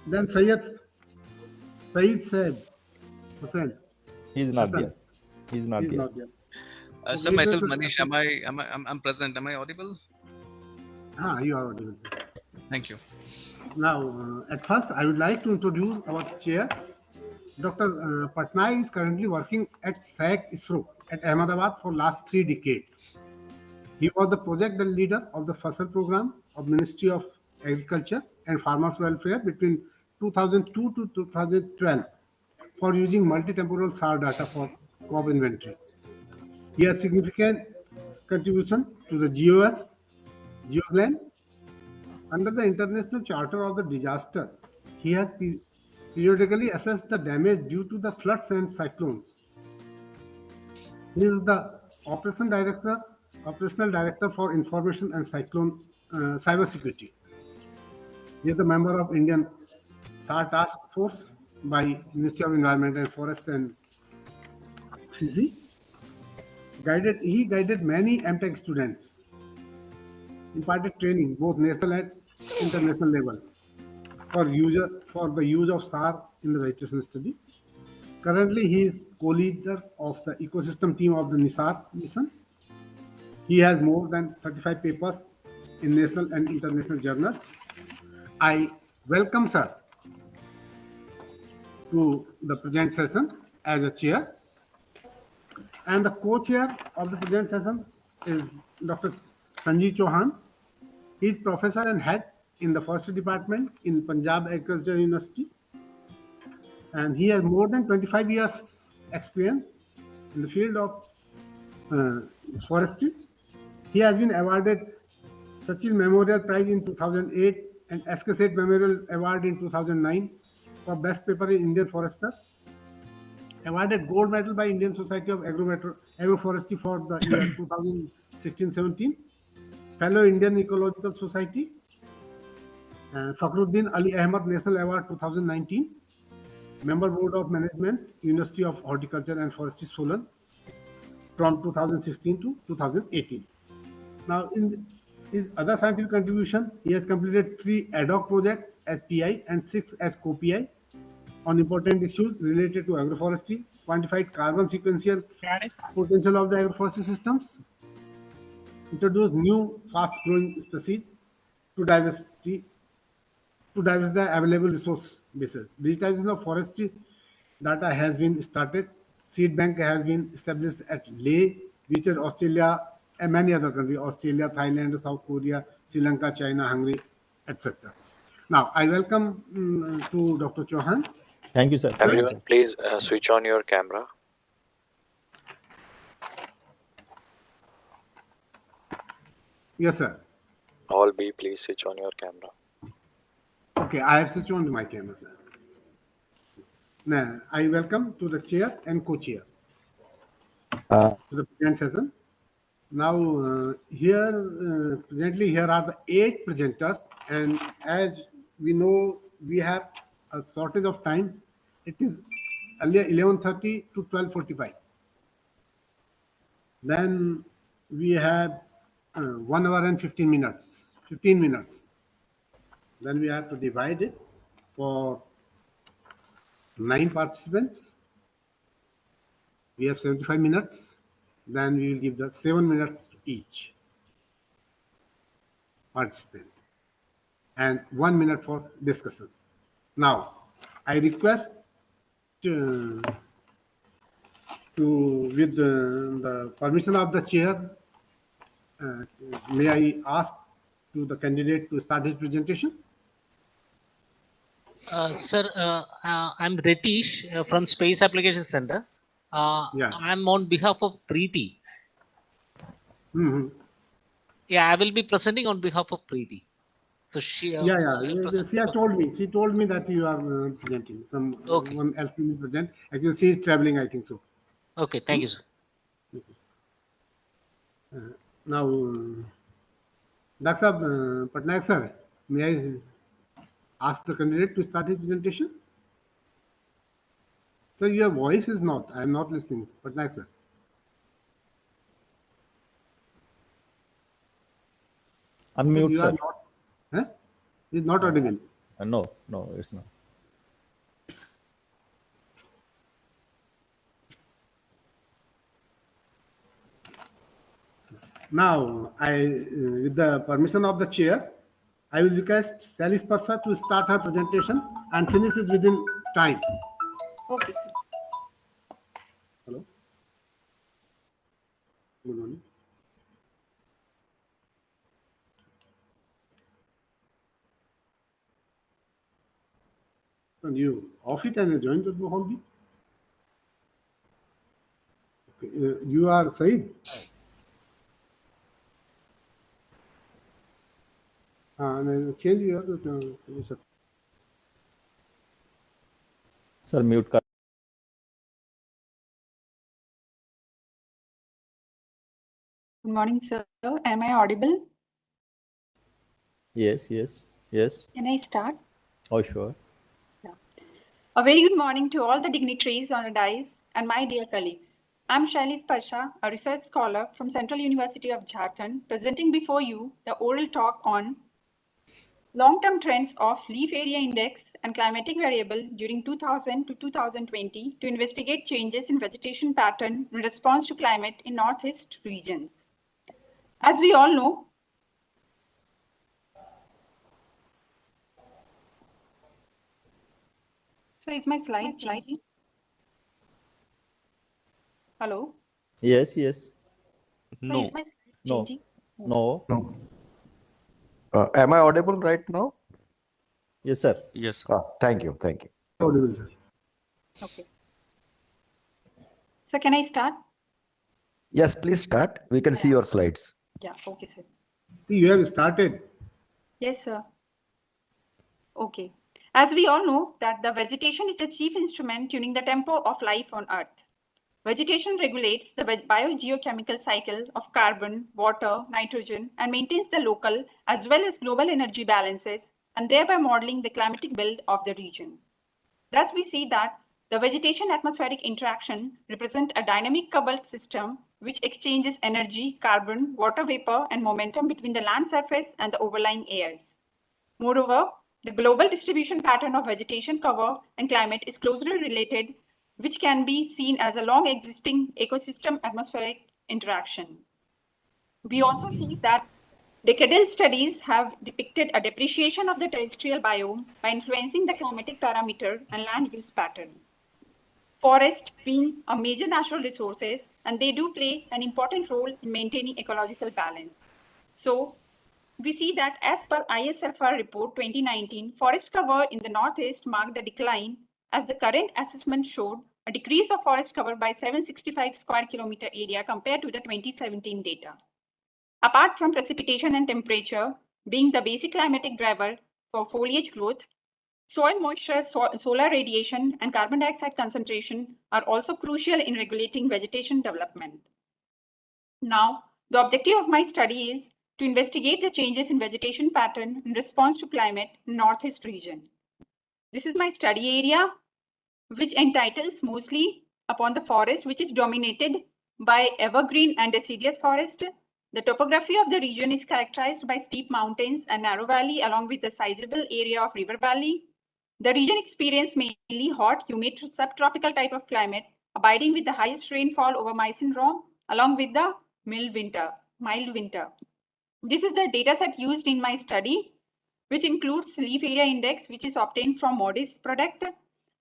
Then Said said Hussain. He is not Hassan. there. He is not He is there. not there. Sir, Okay, myself, sir. Manish. I'm present. Am I audible? You are audible. Thank you. Now, at first, I would like to introduce our chair. Dr. Patnaik is currently working at SAC ISRO at Ahmedabad for last 3 decades. He was the project leader of the Fasal program of Ministry of Agriculture and Farmers Welfare between 2002 to 2012 for using multi-temporal SAR data for crop inventory. He has significant contribution to the GOS, GeoGLAN. Under the International Charter of the Disaster, he has periodically assessed the damage due to the floods and cyclones. He is the operational director for information and cyclone cybersecurity. He is the member of Indian SAR task force by Ministry of Environment and Forest and Fiji. He guided many MTech students, imparted training both national and international level for the use of SAR in the vegetation study. Currently, he is co-leader of the ecosystem team of the NISAR mission. He has more than 35 papers in national and international journals. I welcome sir to the present session as a chair. And the co-chair of the present session is Dr. Sanjeev Chauhan. He is professor and head in the forestry department in Punjab Agriculture University. And he has more than 25 years experience in the field of forestry. He has been awarded Sachin Memorial Prize in 2008 and SK Seth Memorial Award in 2009 for Best Paper in Indian Forester. Awarded Gold Medal by Indian Society of Agroforestry for the year 2016-17. Fellow Indian Ecological Society. Fakhruddin Ali Ahmad National Award 2019. Member Board of Management, University of Horticulture and Forestry, Solan, from 2016 to 2018. Now, in his other scientific contribution, he has completed 3 ad hoc projects as PI and 6 as co-PI on important issues related to agroforestry, quantified carbon sequential potential of the agroforestry systems, introduced new fast-growing species to diversify the available resource bases. Digitization of forestry data has been started. Seed bank has been established at Leh, which is Australia and many other countries, Australia, Thailand, South Korea, Sri Lanka, China, Hungary, etc. Now, I welcome to Dr. Chauhan. Thank you, sir. Everyone, please switch on your camera. Yes, sir. All B, please switch on your camera. Okay, I have switched on my camera, sir. Now, I welcome to the chair and co-chair to the present session. Now, presently here are the 8 presenters, and as we know, we have a shortage of time. It is earlier 11:30 to 12:45. Then we have 1 hour and 15 minutes. 15 minutes. Then we have to divide it for 9 participants. We have 75 minutes. Then we will give the 7 minutes to each participant and 1 minute for discussion. Now, I request with the permission of the chair, may I ask to the candidate to start his presentation? Sir, I'm Ritish from Space Application Center. Yeah. I'm on behalf of Preeti. Mm-hmm. Yeah, I will be presenting on behalf of Preeti. So she. She has told me. She told me that you are presenting. Someone else will present. Actually, she is traveling, I think so. Okay, thank you, sir. Now, Dr. Patnaik sir, may I ask the candidate to start his presentation? Sir, your voice is not. I am not listening. Patnaik sir. Unmute, you sir. are not. Huh? It's not audible. No, it's not. Now, with the permission of the chair, I will request Salis Parsa to start her presentation and finish it within time. Okay, sir. Hello. Good morning. And you off it and join the hall. Okay. You are Saeed. Change your Sir, mute. Good morning, sir. Am I audible? Yes. Can I start? Oh, sure. Yeah. A very good morning to all the dignitaries on the dais and my dear colleagues. I'm Shailis Pasha, a research scholar from Central University of Jharkhand, presenting before you the oral talk on long-term trends of leaf area index and climatic variable during 2000 to 2020 to investigate changes in vegetation pattern in response to climate in northeast regions. As we all know, so is my slide changing? Hello? Yes. No. Is my slide changing? No. Am I audible right now? Yes, sir. Yes. Thank you. audible, sir. Okay. So can I start? Yes, please start. We can see your slides. Yeah, okay, sir. You have started. Yes, sir. Okay. As we all know that the vegetation is the chief instrument tuning the tempo of life on Earth. Vegetation regulates the biogeochemical cycle of carbon, water, nitrogen, and maintains the local as well as global energy balances, and thereby modeling the climatic build of the region. Thus, we see that the vegetation-atmospheric interaction represent a dynamic coupled system which exchanges energy, carbon, water vapor, and momentum between the land surface and the overlying airs. Moreover, the global distribution pattern of vegetation cover and climate is closely related, which can be seen as a long existing ecosystem atmospheric interaction. We also see that decadal studies have depicted a depreciation of the terrestrial biome by influencing the climatic parameter and land use pattern. Forest being a major natural resources, and they do play an important role in maintaining ecological balance. So we see that as per ISFR report 2019, forest cover in the Northeast marked a decline as the current assessment showed a decrease of forest cover by 765 square kilometer area compared to the 2017 data. Apart from precipitation and temperature being the basic climatic driver for foliage growth, soil moisture, solar radiation, and carbon dioxide concentration are also crucial in regulating vegetation development. Now, the objective of my study is to investigate the changes in vegetation pattern in response to climate in Northeast region. This is my study area, which entitles mostly upon the forest, which is dominated by evergreen and deciduous forest. The topography of the region is characterized by steep mountains and narrow valley, along with the sizable area of river valley. The region experiences mainly hot, humid, subtropical type of climate abiding with the highest rainfall over my syndrome, along with the mild winter. This is the data set used in my study, which includes leaf area index, which is obtained from MODIS product,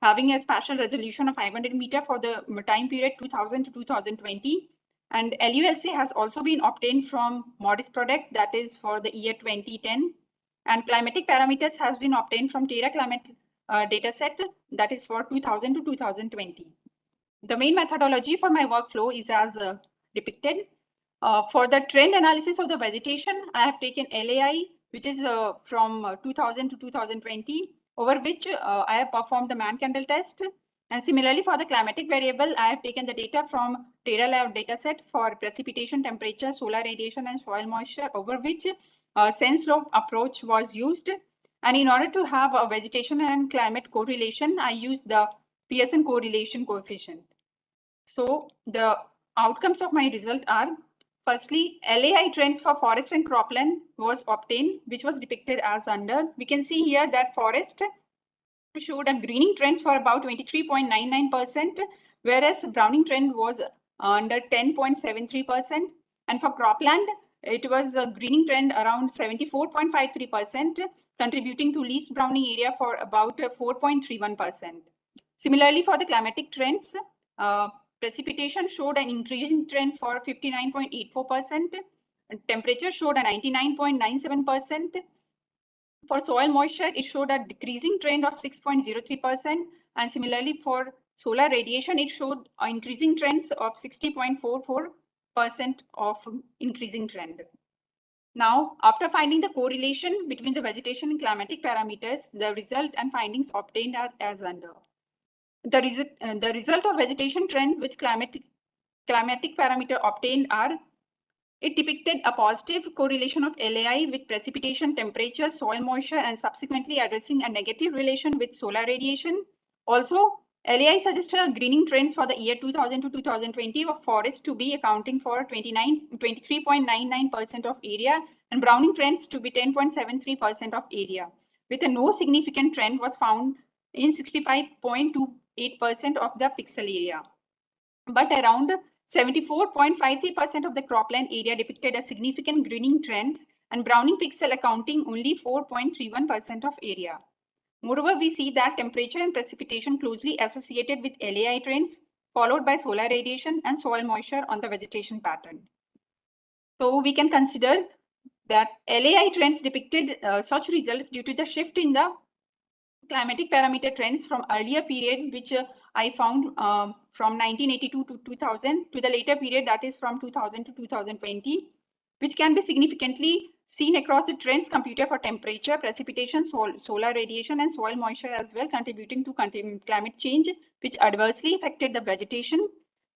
having a spatial resolution of 500 meter for the time period 2000 to 2020. And LULC has also been obtained from MODIS product, that is for the year 2010. And climatic parameters has been obtained from Terra Climate data set, that is for 2000 to 2020. The main methodology for my workflow is as depicted. For the trend analysis of the vegetation, I have taken LAI, which is from 2000 to 2020, over which I have performed the man candle test. And similarly, for the climatic variable, I have taken the data from Terra Lab dataset for precipitation, temperature, solar radiation, and soil moisture, over which sense slope approach was used. And in order to have a vegetation and climate correlation, I used the Pearson correlation coefficient. So the outcomes of my result are, firstly, LAI trends for forest and cropland was obtained, which was depicted as under. We can see here that forest showed a greening trend for about 23.99%, whereas browning trend was under 10.73%. And for cropland, it was a greening trend around 74.53%, contributing to least browning area for about 4.31%. Similarly, for the climatic trends, precipitation showed an increasing trend for 59.84%, and temperature showed a 99.97%. For soil moisture, it showed a decreasing trend of 6.03%, and similarly for solar radiation, it showed increasing trends of 60.44% of increasing trend. Now, after finding the correlation between the vegetation and climatic parameters, the result and findings obtained are as under. The result of vegetation trend with climatic parameter obtained are: it depicted a positive correlation of LAI with precipitation, temperature, soil moisture, and subsequently addressing a negative relation with solar radiation. Also, LAI suggested a greening trends for the year 2000 to 2020 of forest to be accounting for 23.99% of area, and browning trends to be 10.73% of area, with a no significant trend was found in 65.28% of the pixel area. But around 74.53% of the cropland area depicted a significant greening trends, and browning pixel accounting only 4.31% of area. Moreover, we see that temperature and precipitation closely associated with LAI trends, followed by solar radiation and soil moisture on the vegetation pattern. So we can consider that LAI trends depicted such results due to the shift in the climatic parameter trends from earlier period, which I found from 1982 to 2000 to the later period, that is from 2000 to 2020, which can be significantly seen across the trends computed for temperature, precipitation, solar radiation, and soil moisture as well, contributing to climate change, which adversely affected the vegetation.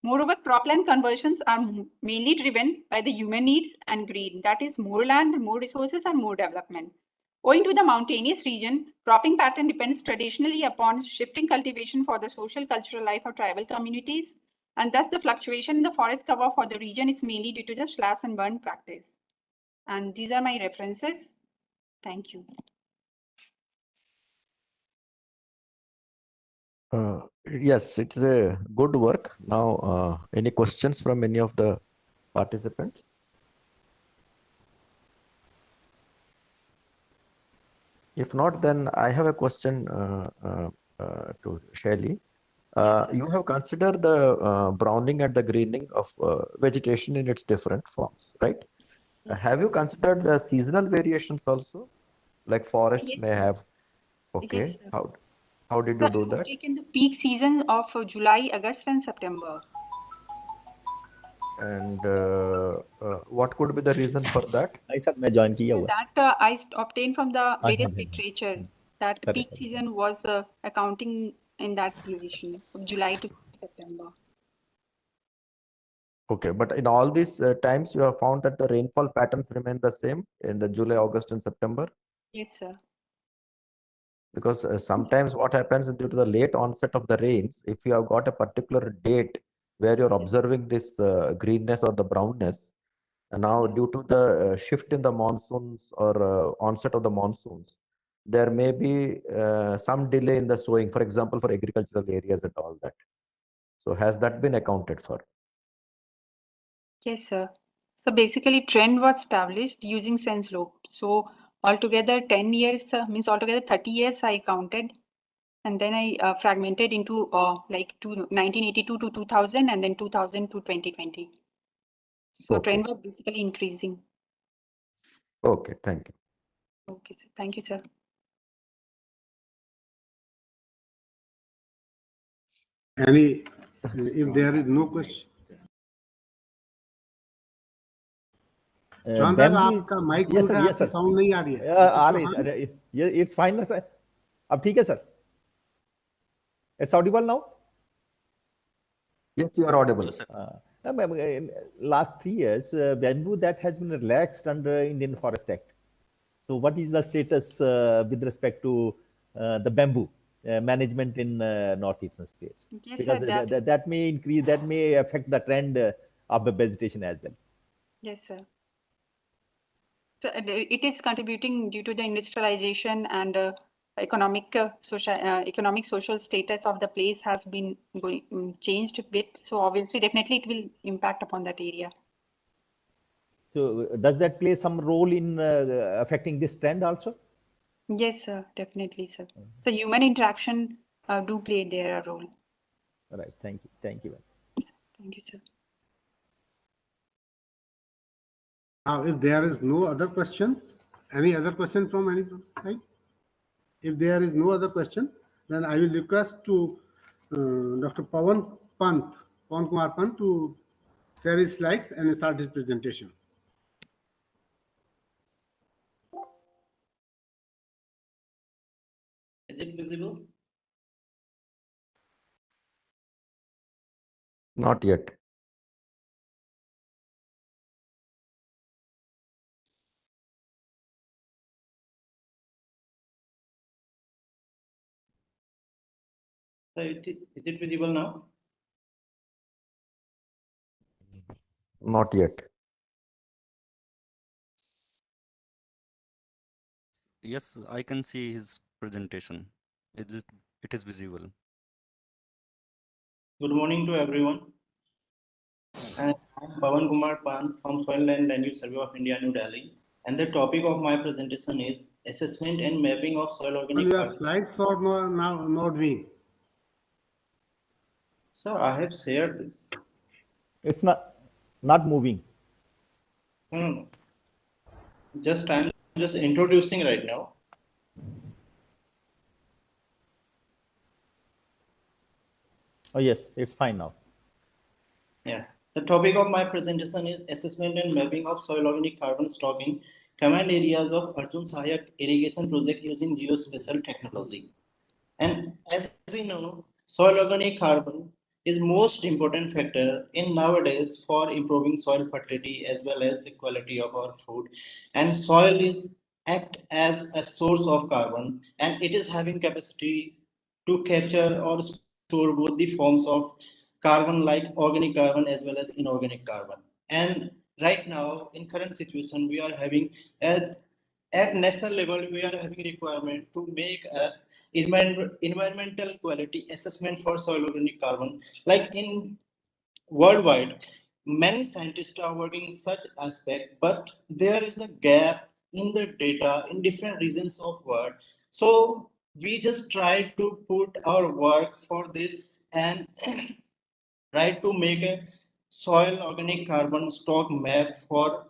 Moreover, cropland conversions are mainly driven by the human needs and greed, that is more land, more resources, and more development. Owing to the mountainous region, cropping pattern depends traditionally upon shifting cultivation for the social cultural life of tribal communities, and thus the fluctuation in the forest cover for the region is mainly due to the slash and burn practice. And these are my references. Thank you. Yes, it's a good work. Now, any questions from any of the participants? If not, then I have a question to Shelly. You have considered the browning and the greening of vegetation in its different forms, right? Have you considered the seasonal variations also? Like forests Yes, may sir. have. Okay. Yes, sir. How did So you do I have that? taken the peak season of July, August, and September. And what could be the reason for that? नहीं sir मैं join किया हुआ That I obtained from the हाँ various हाँ literature that Correct, peak season was accounting in that duration from July to September. Okay, but in all these times, you have found that the rainfall patterns remain the same in the July, August, and September? Yes, sir. Because sometimes what happens is due to the late onset of the rains, if you have got a particular date where you're observing this greenness or the brownness, and now due to the shift in the monsoons or onset of the monsoons, there may be some delay in the sowing, for example, for agricultural areas and all that. So has that been accounted for? Yes, sir. So basically, trend was established using sense loop. So altogether, 10 years means altogether 30 years I counted, and then I fragmented into like 1982 to 2000, and then 2000 to 2020. So Okay. trend was basically increasing. Okay, thank you. Okay, sir. Thank you, sir. Any, if there is no question. Chauhan साहब Bamboo, आपका mic yes बंद sir, है, yes आपकी sir. Sound नहीं आ रही है आ रही चौहान है, it's fine ना sir. अब ठीक है sir. It's audible now. Yes, you are audible. Yes, sir. Last 3 years, bamboo that has been relaxed under Indian Forest Act. So, what is the status with respect to the bamboo management in northeastern states? Yes, Because sir. that may increase, that may affect the trend of the vegetation as well. Yes, sir. So it is contributing due to the industrialization and economic social status of the place has been changed a bit. So obviously, definitely it will impact upon that area. So does that play some role in affecting this trend also? Yes, sir. Definitely, sir. So human interaction do play their role. All right. Thank you. Thank you. Thank you, sir. Now, if there is no other questions, any other question from any side? If there is no other question, then I will request to Dr. Pawan Kumar Pant to share his slides and start his presentation. Is it visible? Not yet. So is it visible now? Not yet. Yes, I can see his presentation. It is visible. Good morning to everyone. I'm Pawan Kumar Pant from Soil and Land Use Survey of India, New Delhi. And the topic of my presentation is assessment and mapping of soil organic Your carbon. slides for now not viewing. Sir, I have shared this. It's not moving. I'm just introducing right now. Oh yes, it's fine now. Yeah. The topic of my presentation is assessment and mapping of soil organic carbon stocking command areas of Arjun Sahayak irrigation project using geospatial technology. And as we know, soil organic carbon is most important factor in nowadays for improving soil fertility as well as the quality of our food. And soil is act as a source of carbon, and it is having capacity to capture or store both the forms of carbon like organic carbon as well as inorganic carbon. And right now in current situation we are having at national level we are having requirement to make a environmental quality assessment for soil organic carbon. Like in worldwide, many scientists are working in such aspect, but there is a gap in the data in different regions of world. So we just try to put our work for this and try to make a soil organic carbon stock map for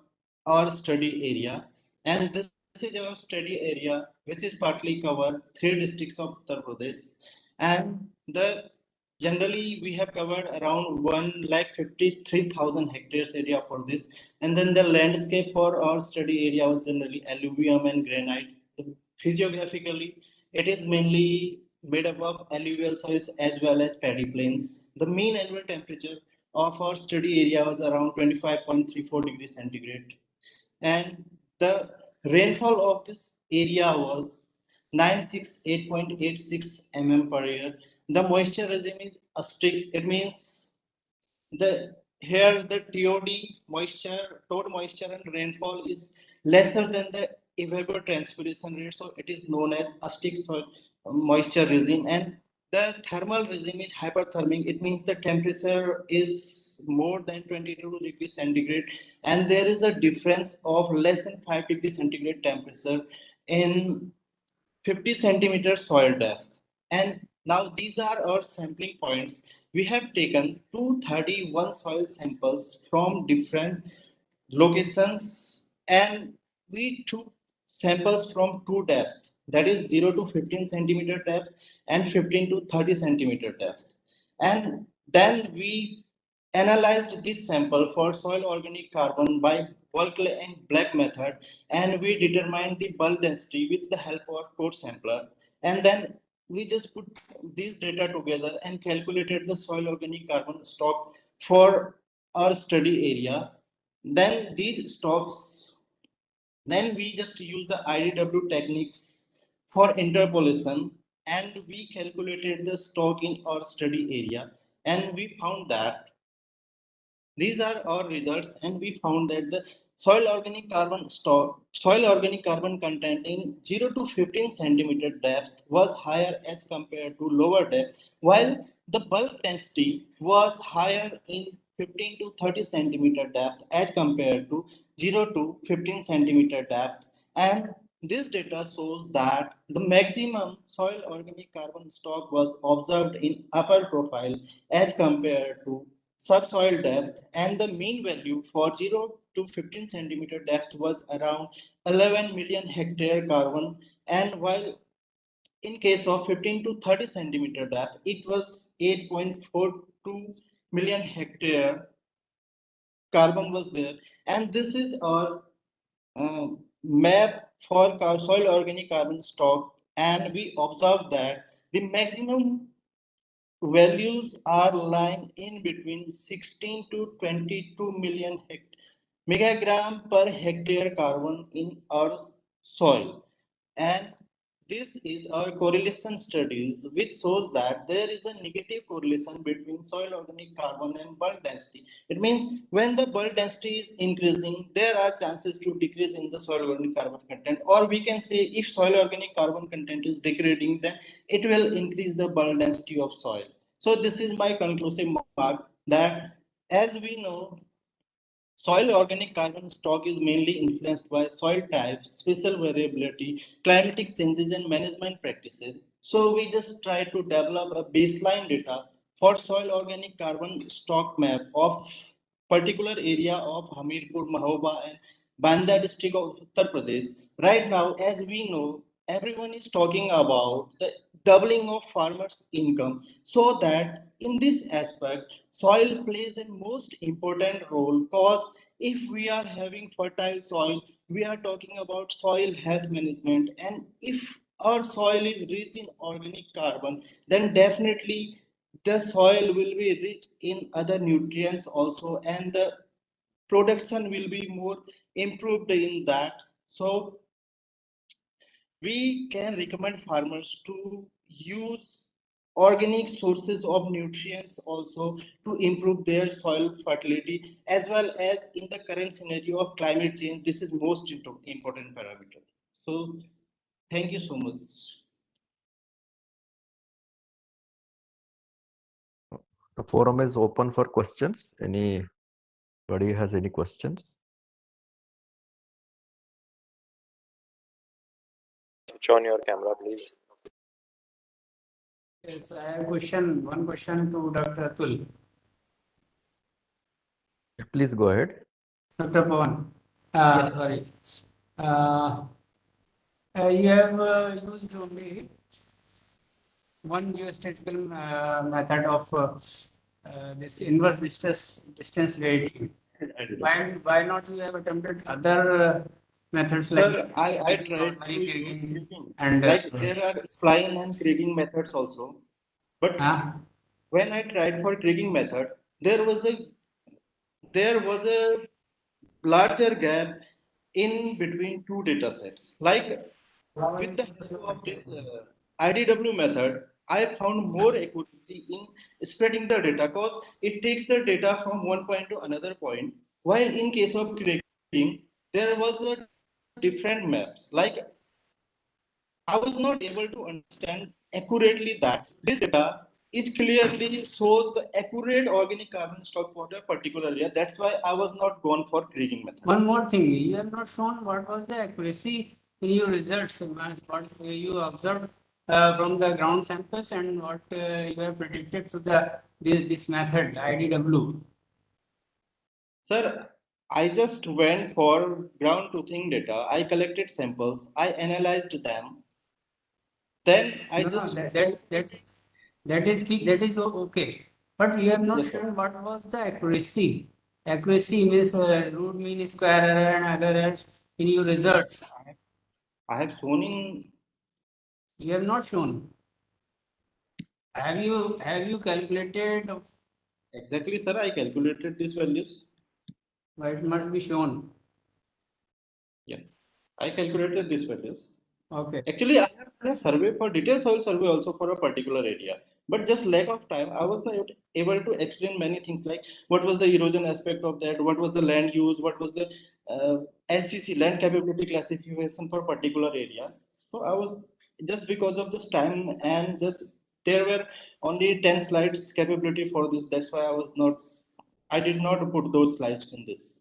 our study area. And this is our study area, which is partly covered 3 districts of Uttar Pradesh. And the generally we have covered around 1,53,000 hectares area for this. And then the landscape for our study area was generally alluvium and granite. Physiographically, it is mainly made up of alluvial soils as well as paddy plains. The mean annual temperature of our study area was around 25.34 degrees centigrade. And the rainfall of this area was 968.86 mm per year. The moisture regime is acidic. It means the here the total moisture and rainfall is lesser than the evapotranspiration rate, so it is known as acidic soil moisture regime. And the thermal regime is hyperthermic. It means the temperature is more than 22 degrees centigrade, and there is a difference of less than 5 degrees centigrade temperature in 50 centimeter soil depth. And now these are our sampling points. We have taken 231 soil samples from different locations, and we took samples from two depths, that is 0 to 15 centimeter depth and 15 to 30 centimeter depth. And then we analyzed this sample for soil organic carbon by bulk and black method, and we determined the bulk density with the help of code sampler. And then we just put these data together and calculated the soil organic carbon stock for our study area. Then these stocks, then we just use the IDW techniques for interpolation, and we calculated the stock in our study area, and we found that these are our results, and we found that the soil organic carbon content in 0 to 15 centimeter depth was higher as compared to lower depth, while the bulk density was higher in 15 to 30 centimeter depth as compared to 0 to 15 centimeter depth. And this data shows that the maximum soil organic carbon stock was observed in upper profile as compared to subsoil depth, and the mean value for 0 to 15 centimeter depth was around 11 million hectare carbon, and while in case of 15 to 30 centimeter depth it was 8.42 million hectare carbon was there. And this is our map for soil organic carbon stock, and we observe that the maximum values are lying in between 16 to 22 million megagram per hectare carbon in our soil. And this is our correlation studies, which shows that there is a negative correlation between soil organic carbon and bulk density. It means when the bulk density is increasing, there are chances to decrease in the soil organic carbon content. Or we can say if soil organic carbon content is degrading, then it will increase the bulk density of soil. So this is my conclusive mark that as we know, soil organic carbon stock is mainly influenced by soil type, spatial variability, climatic changes, and management practices. So we just try to develop a baseline data for soil organic carbon stock map of particular area of Hamirpur, Mahoba, and Banda district of Uttar Pradesh. Right now, as we know, everyone is talking about the doubling of farmers' income, so that in this aspect, soil plays a most important role, because if we are having fertile soil, we are talking about soil health management, and if our soil is rich in organic carbon, then definitely the soil will be rich in other nutrients also, and the production will be more improved in that. So we can recommend farmers to use organic sources of nutrients also to improve their soil fertility, as well as in the current scenario of climate change, this is most important parameter. So thank you so much. The forum is open for questions. Anybody has any questions? Switch on your camera, please. Yes, I have one question to Dr. Atul. Please go ahead. Dr. Pawan, Yes. sorry. You have used only one geostatistical method of this inverse distance gradient. Why not you have attempted other methods like Sir, I tried to use kriging, and like there are spline and kriging methods also, but when I tried for kriging method, there was a larger gap in between two data sets. Like with the help of this IDW method, I found more accuracy in spreading the data, because it takes the data from one point to another point. While in case of kriging, there was a different maps. Like I was not able to understand accurately that this data is clearly shows the accurate organic carbon stock for a particular area. That's why I was not gone for grading method. One more thing, you have not shown what was the accuracy in your results, what you observed from the ground samples and what you have predicted to this method IDW. Sir, I just went for ground truthing data. I collected samples. I analyzed them. Then I No, just that is okay. But you have not Yes, sir. shown what was the accuracy. Accuracy means root mean square error and other errors in your results. I have shown in. You have not shown. Have you calculated? Exactly, sir. I calculated these values. But it must be shown. Yeah, I calculated these values. Okay. Actually, I have done a survey for detailed soil survey also for a particular area. But just lack of time, I was not able to explain many things like what was the erosion aspect of that, what was the land use, what was the LCC land capability classification for particular area. So I was just because of this time and just there were only 10 slides capability for this. That's why I did not put those slides in this.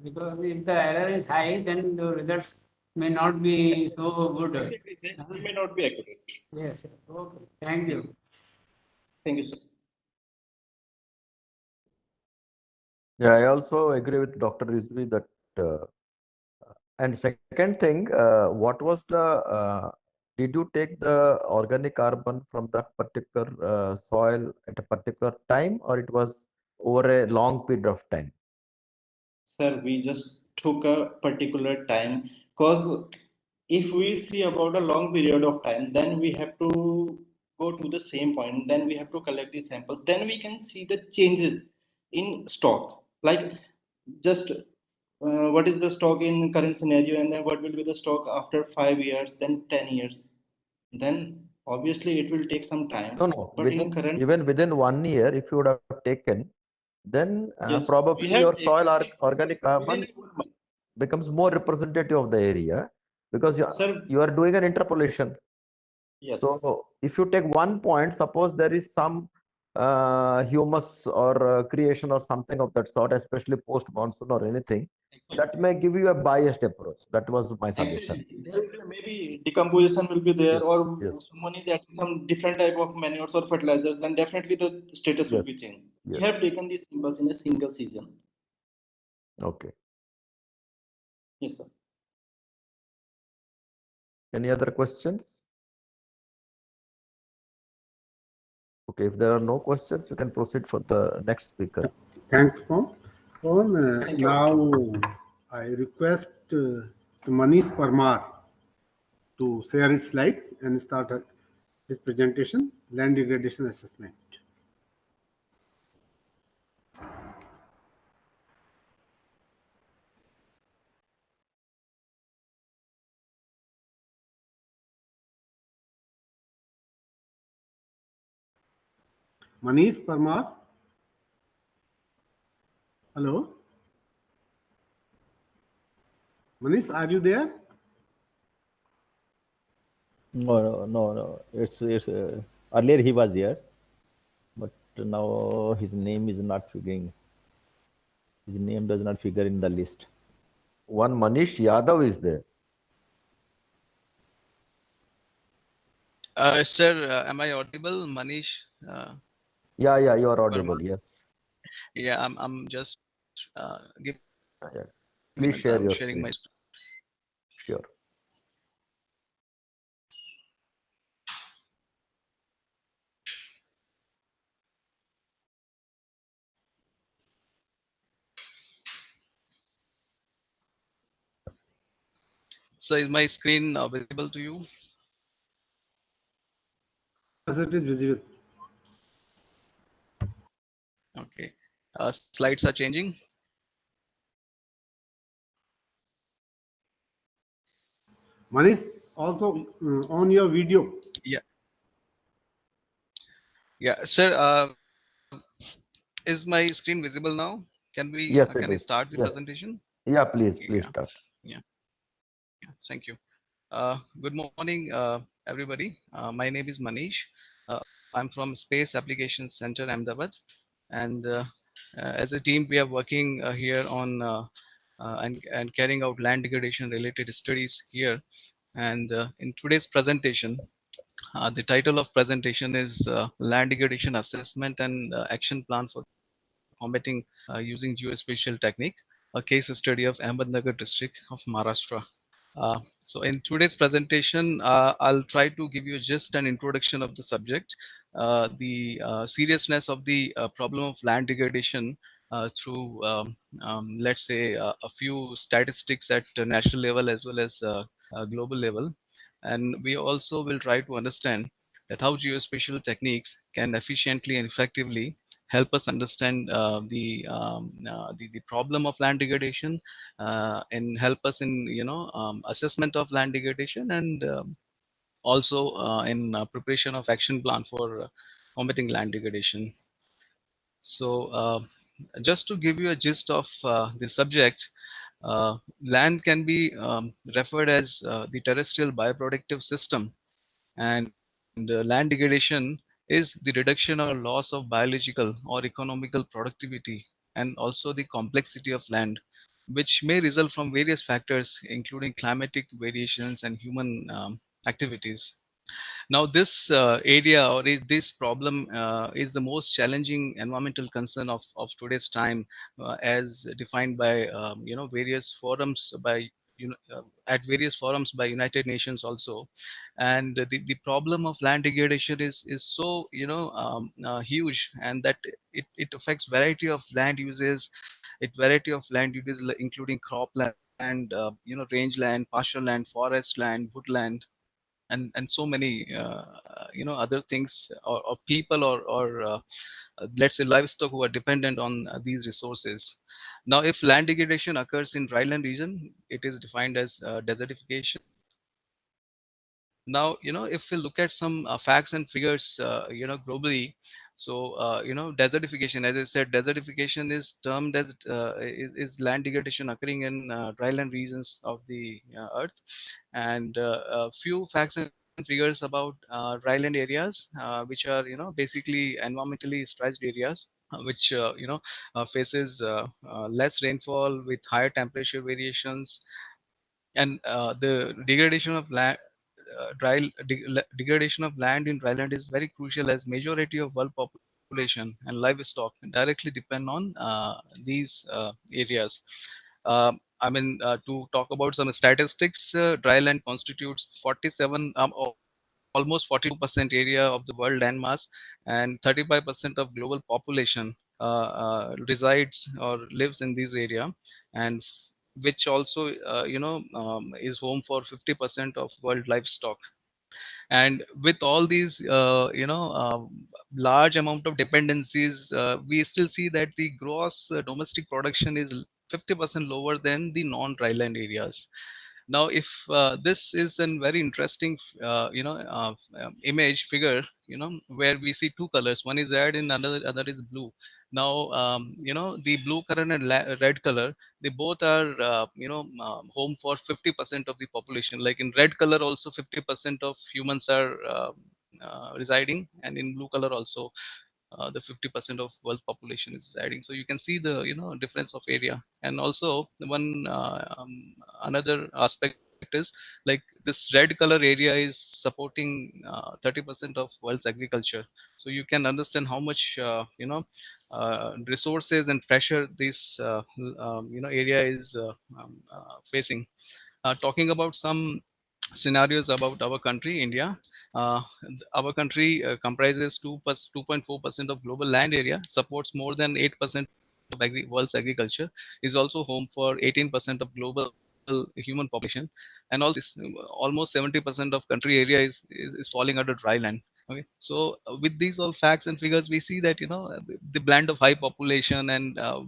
Because if the error is high, then the results may not be so good. Exactly, they may not be accurate. Yes. Okay. Thank you. Yes. Thank you, sir. Yeah, I also agree with Dr. Rizvi that. And second thing, what was did you take the organic carbon from that particular soil at a particular time, or it was over a long period of time? Sir, we just took a particular time because if we see about a long period of time, then we have to go to the same point, then we have to collect the samples, then we can see the changes in stock. Like just what is the stock in current scenario, and then what will be the stock after 5 years, then 10 years. Then obviously it will take some time. No. But in current, Even within 1 year, if you would have taken, then yes, we probably have your soil taken this organic within carbon 1 month. becomes more representative of the area because Sir, you are doing an interpolation. yes. So if you take 1 point, suppose there is some humus or creation or something of that sort, especially post monsoon or anything, that may give you a biased approach. That was my suggestion. Exactly. There will be maybe decomposition will be there, Yes, or yes, someone is adding some different type of manures or fertilizers, then definitely the status will be yes, changed. We yes. have taken these samples in a single season. Okay. Yes, sir. Any other questions? Okay, if there are no questions, we can proceed for the next speaker. Thanks, Paul. Thank you. Now I request Manish Parmar to share his slides and start his presentation, land degradation assessment. Manish Parmar. Hello. Manish, are you there? No. It's earlier he was here, but now his name is not figuring. His name does not figure in the list. One Manish Yadav is there. Sir, am I audible, Manish? Yeah, you are Parmar? audible. Yes. Yeah, I'm just give Yeah. me a Please minute. share I'm your sharing my screen. Sure. So is my screen visible to you? Yes, it is visible. Okay. Slides are changing. Manish, also on your video. Yeah. Yeah, sir. Is my screen visible now? Can we Yes, it can I is. start the Yes. presentation? Yeah, please Yeah. start. Yeah. Thank you. Good morning, everybody. My name is Manish. I'm from Space Applications Center, Ahmedabad, and as a team, we are working here on and carrying out land degradation related studies here. And in today's presentation, the title of presentation is Land Degradation Assessment and Action Plan for Combating using Geospatial Technique, a case study of Ahmednagar district of Maharashtra. So in today's presentation, I'll try to give you just an introduction of the subject, the seriousness of the problem of land degradation through, let's say, a few statistics at the national level as well as global level. And we also will try to understand that how geospatial techniques can efficiently and effectively help us understand the problem of land degradation and help us in assessment of land degradation and also in preparation of action plan for combating land degradation. So just to give you a gist of the subject, land can be referred as the terrestrial bioproductive system, and land degradation is the reduction or loss of biological or economical productivity and also the complexity of land, which may result from various factors including climatic variations and human activities. Now, this area or this problem is the most challenging environmental concern of today's time, as defined by various forums by at various forums by United Nations also. And the problem of land degradation is so huge, and that it affects variety of land uses, it variety of land uses including cropland, rangeland, pasture land, forest land, woodland, and so many other things, or people, or let's say livestock who are dependent on these resources. Now, if land degradation occurs in dryland region, it is defined as desertification. Now, if we look at some facts and figures, globally, so desertification, as I said, desertification is termed as is land degradation occurring in dryland regions of the earth. And a few facts and figures about dryland areas, which are basically environmentally stretched areas, which faces less rainfall with higher temperature variations. And the degradation of land, degradation of land in dryland is very crucial, as majority of world population and livestock directly depend on these areas. I mean, to talk about some statistics, dryland constitutes 47, almost 42% area of the world landmass, and 35% of global population resides or lives in this area, and which also is home for 50% of world livestock. And with all these large amount of dependencies, we still see that the gross domestic production is 50% lower than the non dryland areas. Now, if this is a very interesting image figure, where we see two colors, one is red and another other is blue. Now, the blue color and red color, they both are home for 50% of the population. Like in red color also 50% of humans are residing, and in blue color also the 50% of world population is residing. So you can see the difference of area. And also one another aspect is, like, this red color area is supporting 30% of world's agriculture. So you can understand how much resources and pressure this area is facing. Talking about some scenarios about our country, India. Uh, our country comprises 2.4% of global land area, supports more than 8% of world's agriculture, is also home for 18% of global human population, and all this almost 70% of country area is falling under dry land. Okay, so with these all facts and figures, we see that the blend of high population and a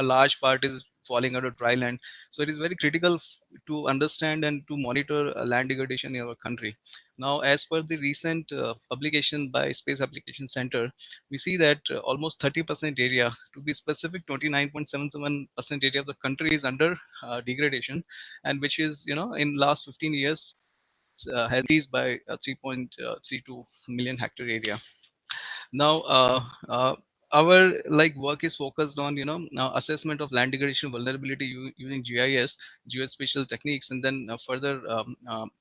large part is falling under dry land. So it is very critical to understand and to monitor land degradation in our country. Now, as per the recent publication by Space Application Center, we see that almost 30% area, to be specific, 29.77% area of the country is under degradation, and which is in last 15 years has increased by 3.32 million hectare area. Now, our work is focused on assessment of land degradation vulnerability using GIS, geospatial techniques, and then further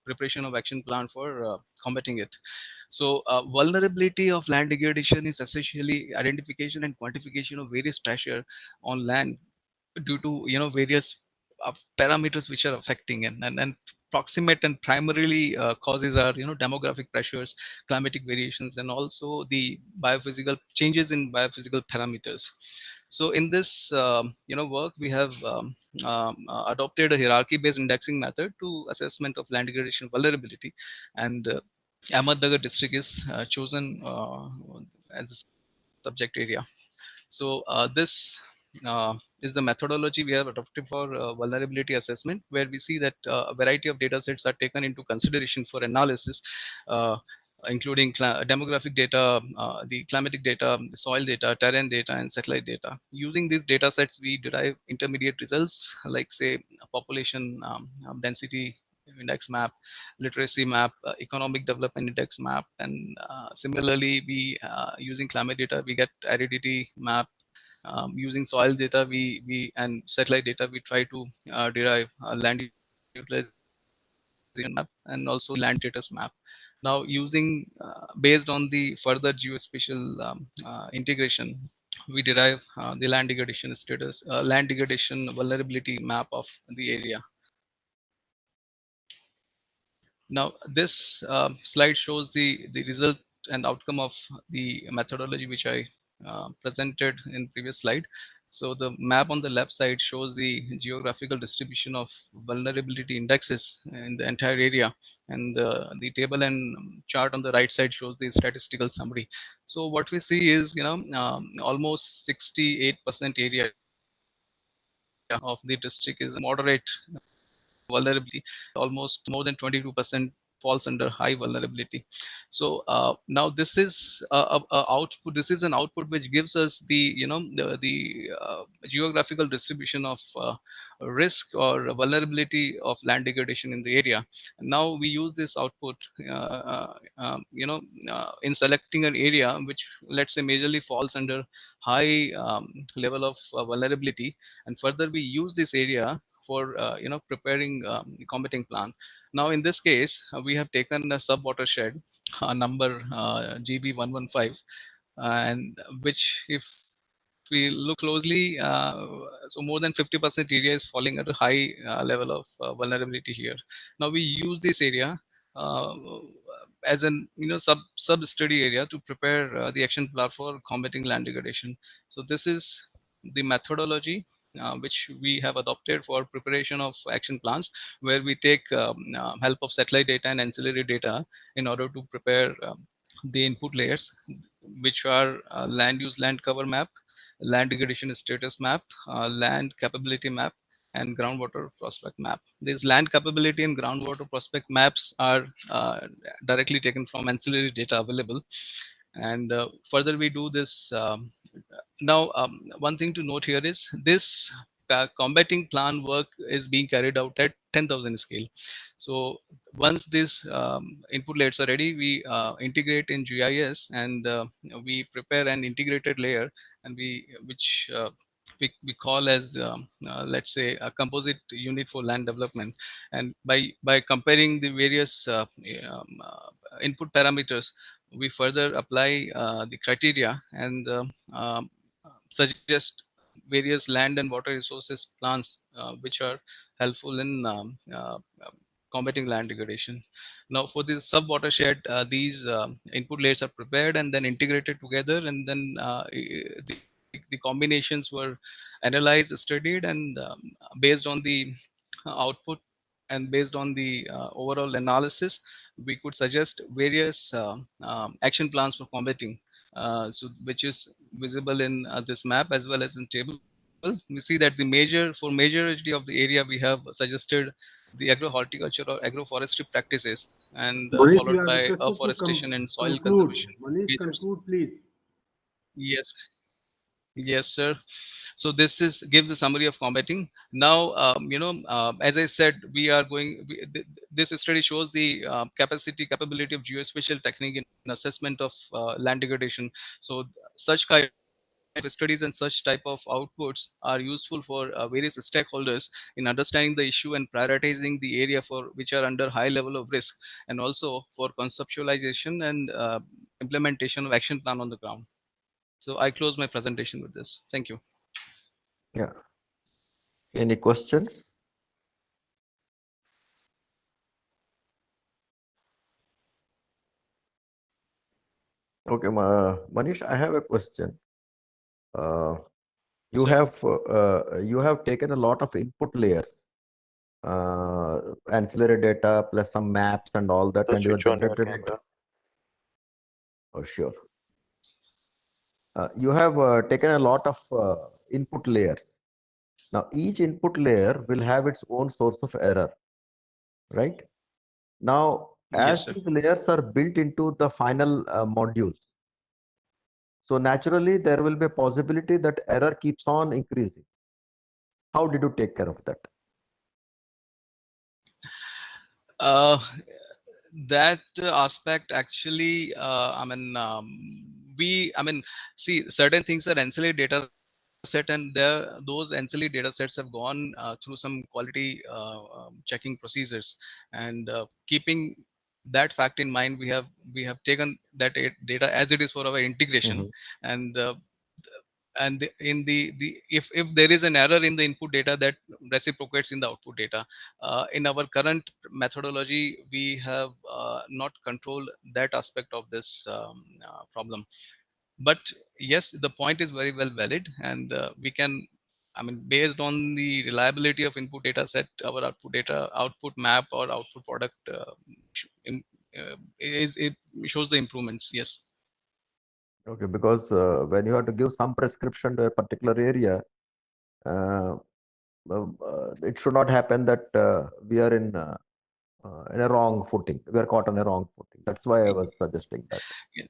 preparation of action plan for combating it. So, vulnerability of land degradation is essentially identification and quantification of various pressure on land due to various parameters which are affecting and proximate and primarily causes are demographic pressures, climatic variations, and also the biophysical changes in biophysical parameters. So in this work we have adopted a hierarchy based indexing method to assessment of land degradation vulnerability, and Ahmednagar district is chosen as a subject area. So this is the methodology we have adopted for vulnerability assessment, where we see that a variety of data sets are taken into consideration for analysis, including demographic data, the climatic data, soil data, terrain data, and satellite data. Using these data sets, we derive intermediate results like, say, a population density index map, literacy map, economic development index map, and similarly, we using climate data, we get aridity map. Using soil data, we and satellite data, we try to derive land utilization map and also land status map. Now, using based on the further geospatial integration, we derive the land degradation status, land degradation vulnerability map of the area. Now, this slide shows the result and outcome of the methodology which I presented in previous slide. So the map on the left side shows the geographical distribution of vulnerability indexes in the entire area, and the table and chart on the right side shows the statistical summary. So what we see is, almost 68% area of the district is moderate vulnerability. Almost more than 22% falls under high vulnerability. So now this is a output. This is an output which gives us the the geographical distribution of risk or vulnerability of land degradation in the area. Now we use this output in selecting an area which, let's say, majorly falls under high level of vulnerability, and further we use this area for preparing the combating plan. Now in this case, we have taken a sub watershed number GB115, and which, if we look closely, so more than 50% area is falling at a high level of vulnerability here. Now we use this area uh, as an sub study area to prepare the action plan for combating land degradation. So this is the methodology which we have adopted for preparation of action plans, where we take help of satellite data and ancillary data in order to prepare the input layers, which are land use land cover map, land degradation status map, land capability map, and groundwater prospect map. These land capability and groundwater prospect maps are directly taken from ancillary data available. And further, we do this. Now, one thing to note here is this combating plan work is being carried out at 10,000 scale. So once these input layers are ready, we integrate in GIS, and we prepare an integrated layer, and which we call as let's say a composite unit for land development. And by comparing the various input parameters, we further apply the criteria and suggest various land and water resources plans which are helpful in combating land degradation. Now, for the sub watershed, these input layers are prepared and then integrated together, and then the combinations were analyzed, studied, and based on the output and based on the overall analysis, we could suggest various action plans for combating. So, which is visible in this map as well as in table. We see that the majority of the area we have suggested the agro-horticulture or agroforestry practices, and Manish, you followed are by requested to afforestation and soil conclude. conservation Manish, measures. conclude, please. Yes. Yes, sir. So this is gives a summary of combating. Now, as I said, we are going. This study shows the capability of geospatial technique in assessment of land degradation. So such kind of studies and such type of outputs are useful for various stakeholders in understanding the issue and prioritizing the area for which are under high level of risk, and also for conceptualization and implementation of action plan on the ground. So I close my presentation with this. Thank you. Yeah. Any questions? Okay, Manish, I have a question. You Sir. have taken a lot of input layers, ancillary data plus some maps and all that, So and you have switch on your generated it. camera. Oh, sure. You have taken a lot of input layers. Now, each input layer will have its own source of error, right? Now, Yes, as sir. these layers are built into the final modules, so naturally there will be a possibility that error keeps on increasing. How did you take care of that? Uh, that aspect actually, see, certain things are ancillary data set, and those ancillary data sets have gone through some quality checking procedures, and keeping that fact in mind, we have taken that data as it is for our integration, and in the if there is an error in the input data, that reciprocates in the output data. In our current methodology, we have not controlled that aspect of this problem. But yes, the point is very well valid, and we can, based on the reliability of input data set, our output map or output product is it shows the improvements. Yes. Okay, because when you have to give some prescription to a particular area, uh, it should not happen that we are in a wrong footing. We are caught on a wrong footing. That's why I was suggesting that. Yes.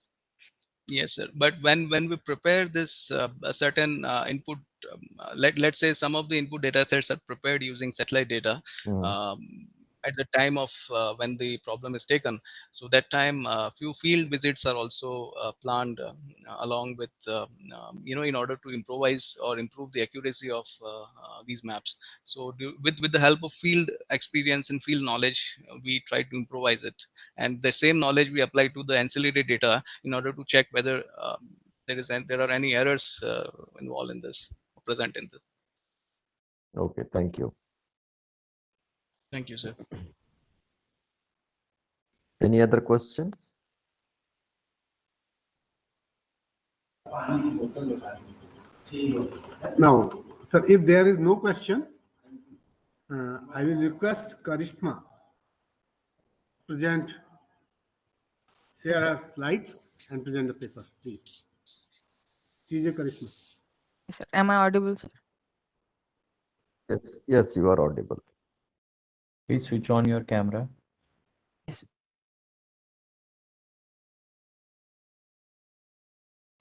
Yes, sir. But when we prepare this a certain input, let's say some of the input data sets are prepared using satellite data um, at the time of when the problem is taken. So that time, few field visits are also planned along with in order to improvise or improve the accuracy of these maps. So with the help of field experience and field knowledge, we try to improvise it, and the same knowledge we apply to the ancillary data in order to check whether there are any errors involved in this, present in this. Okay, thank you. Thank you, sir. Any other questions? Now, sir, if there is no question, I will request Karishma present, share her slides and present the paper, please. CJ Karishma. Yes, sir. Am I audible, sir? Yes, yes, you are audible. Please switch on your camera. Yes.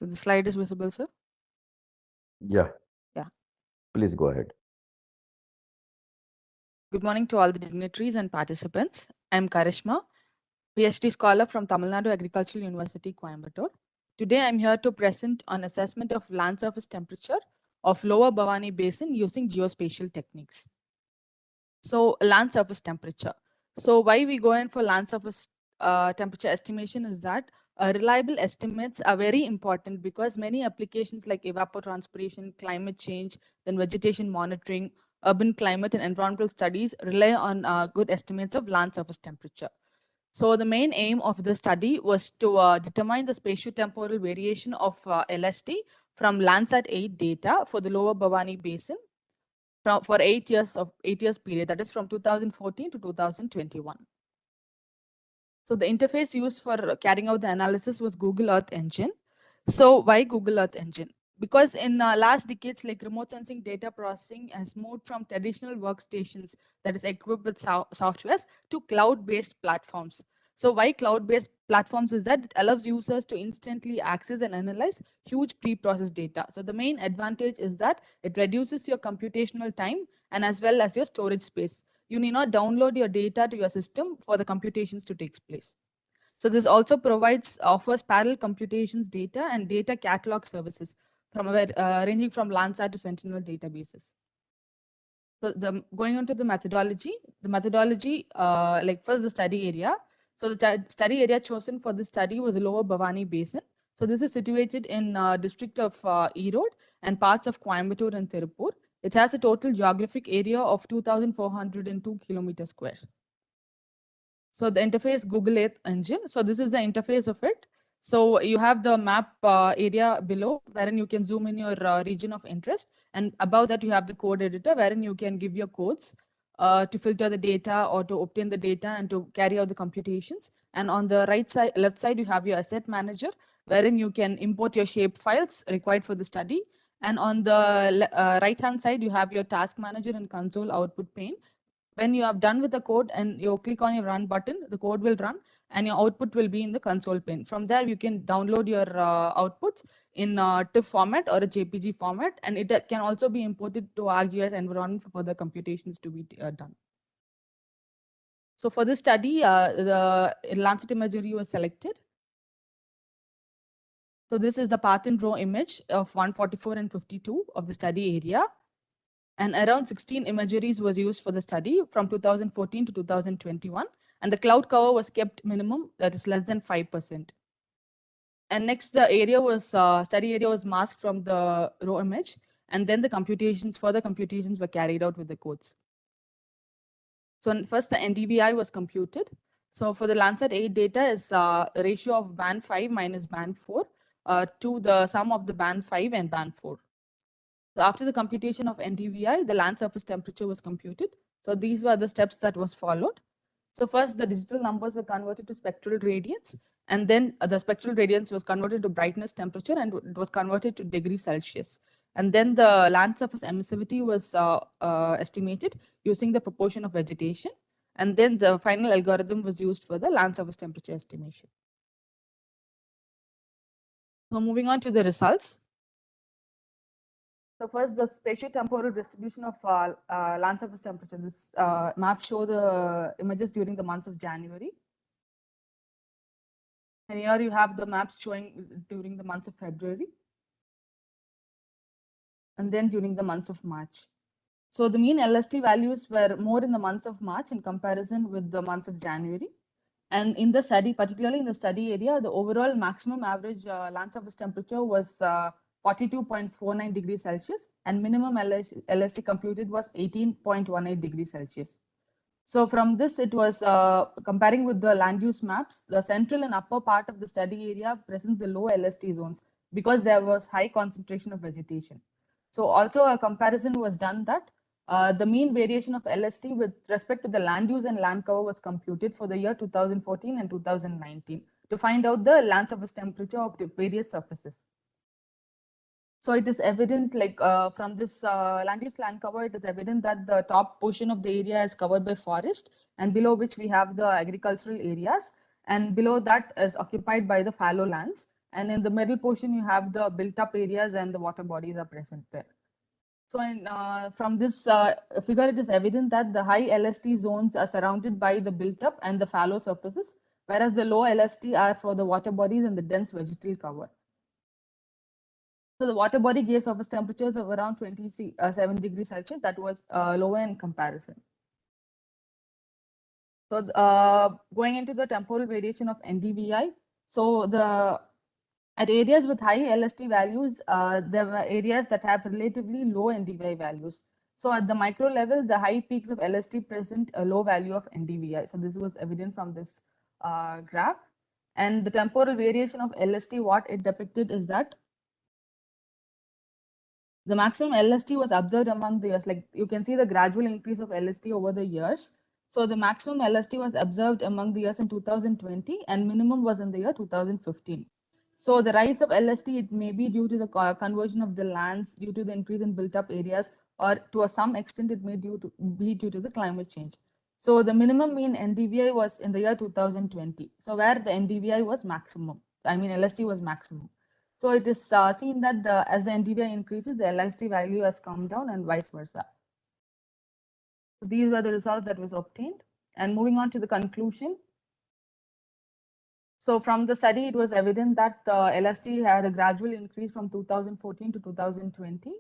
So the slide is visible, sir? Yeah. Yeah. Please go ahead. Good morning to all the dignitaries and participants. I'm Karishma, PhD scholar from Tamil Nadu Agricultural University, Coimbatore. Today, I'm here to present on assessment of land surface temperature of Lower Bhavani Basin using geospatial techniques. So land surface temperature. So why we go in for land surface temperature estimation is that reliable estimates are very important because many applications like evapotranspiration, climate change, then vegetation monitoring, urban climate and environmental studies rely on good estimates of land surface temperature. So the main aim of the study was to determine the spatiotemporal variation of LST from Landsat 8 data for the Lower Bhavani Basin for 8 years period, that is from 2014 to 2021. So the interface used for carrying out the analysis was Google Earth Engine. So why Google Earth Engine? Because in last decades, like remote sensing data processing has moved from traditional workstations that is equipped with softwares to cloud-based platforms. So why cloud-based platforms is that it allows users to instantly access and analyze huge pre-processed data. So the main advantage is that it reduces your computational time and as well as your storage space. You need not download your data to your system for the computations to take place. So this also offers parallel computations data and data catalog services from ranging from Landsat to Sentinel databases. So going on to the methodology, like first the study area. So the study area chosen for the study was the Lower Bhavani Basin. So this is situated in district of Erode and parts of Coimbatore and Tirupur. It has a total geographic area of 2,402 kilometers square. So the interface Google Earth engine. So this is the interface of it. So you have the map area below wherein you can zoom in your region of interest. And above that, you have the code editor wherein you can give your codes to filter the data or to obtain the data and to carry out the computations. And on the left side, you have your asset manager wherein you can import your shape files required for the study. And on the right-hand side, you have your task manager and console output pane. When you are done with the code and you click on your run button, the code will run and your output will be in the console pane. From there, you can download your outputs in TIFF format or a JPG format, and it can also be imported to ArcGIS environment for further computations to be done. So for this study, the Lancet imagery was selected. So this is the path and row image of 144 and 52 of the study area. And around 16 imageries was used for the study from 2014 to 2021. And the cloud cover was kept minimum, that is less than 5%. And next, the area was, study area was masked from the row image. And then the further computations were carried out with the codes. So first, the NDVI was computed. So for the Landsat 8 data is a ratio of band 5 minus band 4 to the sum of the band 5 and band 4. So after the computation of NDVI, the land surface temperature was computed. So these were the steps that was followed. So first, the digital numbers were converted to spectral radiance, and then the spectral radiance was converted to brightness temperature, and it was converted to degrees Celsius. And then the land surface emissivity was estimated using the proportion of vegetation. And then the final algorithm was used for the land surface temperature estimation. So moving on to the results. So first, the spatio-temporal distribution of land surface temperature. This map show the images during the months of January. And here you have the maps showing during the months of February. And then during the months of March. So the mean LST values were more in the months of March in comparison with the months of January. And in the study, particularly in the study area, the overall maximum average land surface temperature was 42.49 degrees Celsius, and minimum LST computed was 18.18 degrees Celsius. So from this, it was comparing with the land use maps, the central and upper part of the study area presents the low LST zones because there was high concentration of vegetation. So also a comparison was done that the mean variation of LST with respect to the land use and land cover was computed for the year 2014 and 2019 to find out the land surface temperature of the various surfaces. So it is evident, like from this land use land cover, it is evident that the top portion of the area is covered by forest, and below which we have the agricultural areas, and below that is occupied by the fallow lands. And in the middle portion, you have the built up areas and the water bodies are present there. So from this figure, it is evident that the high LST zones are surrounded by the built up and the fallow surfaces, whereas the low LST are for the water bodies and the dense vegetal cover. So the water body gave surface temperatures of around 27 degrees Celsius. That was lower in comparison. So going into the temporal variation of NDVI, so at areas with high LST values, there were areas that have relatively low NDVI values. So at the micro level, the high peaks of LST present a low value of NDVI. So this was evident from this graph. And the temporal variation of LST, what it depicted is that the maximum LST was observed among the years. Like you can see the gradual increase of LST over the years. So the maximum LST was observed among the years in 2020 and minimum was in the year 2015. So the rise of LST, it may be due to the conversion of the lands, due to the increase in built up areas, or to some extent it may be due to the climate change. So the minimum mean NDVI was in the year 2020. So where the NDVI was maximum, I mean LST was maximum. So it is seen that as the NDVI increases, the LST value has come down and vice versa. So these were the results that was obtained. And moving on to the conclusion. So from the study, it was evident that the LST had a gradual increase from 2014 to 2020.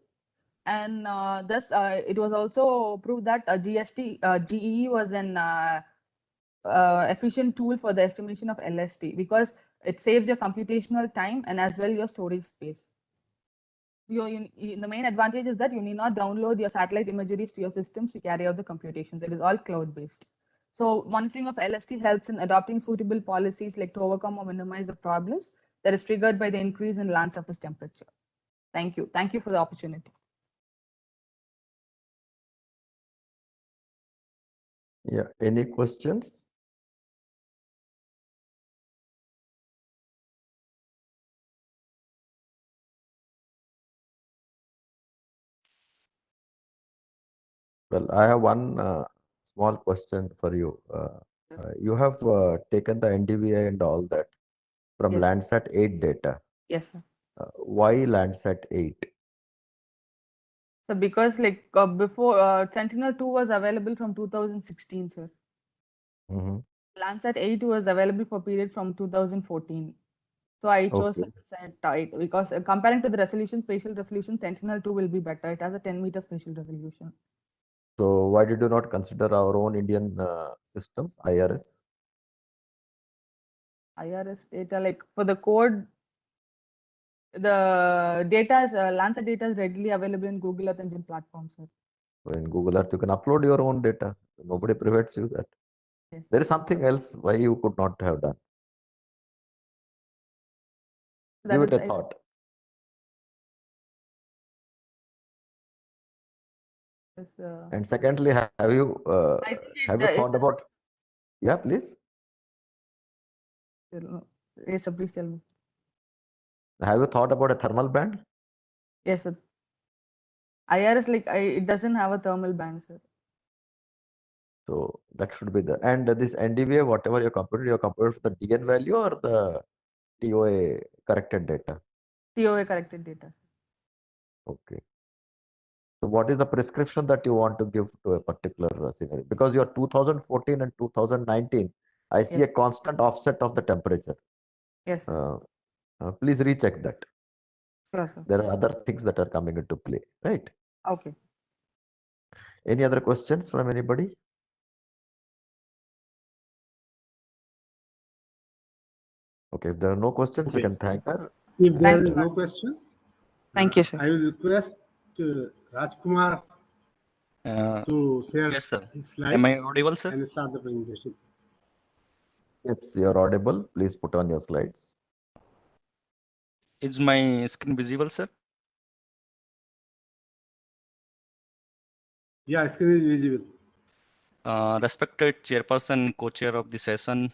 And thus, it was also proved that GEE was an efficient tool for the estimation of LST because it saves your computational time and as well your storage space. The main advantage is that you need not download your satellite imageries to your systems to carry out the computations. It is all cloud-based. So monitoring of LST helps in adopting suitable policies like to overcome or minimize the problems that is triggered by the increase in land surface temperature. Thank you. Thank you for the opportunity. Yeah, any questions? Well, I have one small question for you. You have taken the NDVI and all that from Yes. Landsat 8 data. Yes, sir. Why Landsat 8? So because like before Sentinel-2 was available from 2016, sir. Mm-hmm. Landsat 8 was available for period from 2014. So I chose Okay. Landsat 8 because comparing to the resolution, spatial resolution, Sentinel-2 will be better. It has a 10-meter spatial resolution. So why did you not consider our own Indian systems, IRS? IRS data, like for the code, the data is Landsat data is readily available in Google Earth Engine platform, sir. So in Google Earth, you can upload your own data. Nobody prevents you that. Yes. There is something else why you could not have done. That Give it is, a thought. And secondly, have you thought about? Yeah, please. Yes, sir, please tell me. Have you thought about a thermal band? Yes, sir. IRS, like it doesn't have a thermal band, sir. So that should be the, and this NDVA, whatever you computed for the DN value or the TOA corrected data? TOA corrected data. Okay. So what is the prescription that you want to give to a particular scenario? Because your 2014 and 2019, I see Yes. a constant offset of the temperature. Yes, sir. Please recheck that. Sure, sir. There are other things that are coming into play, right? Okay. Any other questions from anybody? Okay, if there are no questions, we can thank her. If there Thank is you. no question, Thank you, sir. I will request Rajkumar to share Yes, sir. his slides Am I audible, sir? and start the presentation. Yes, you're audible. Please put on your slides. Is my screen visible, sir? Yeah, screen is visible. Respected chairperson, co-chair of the session,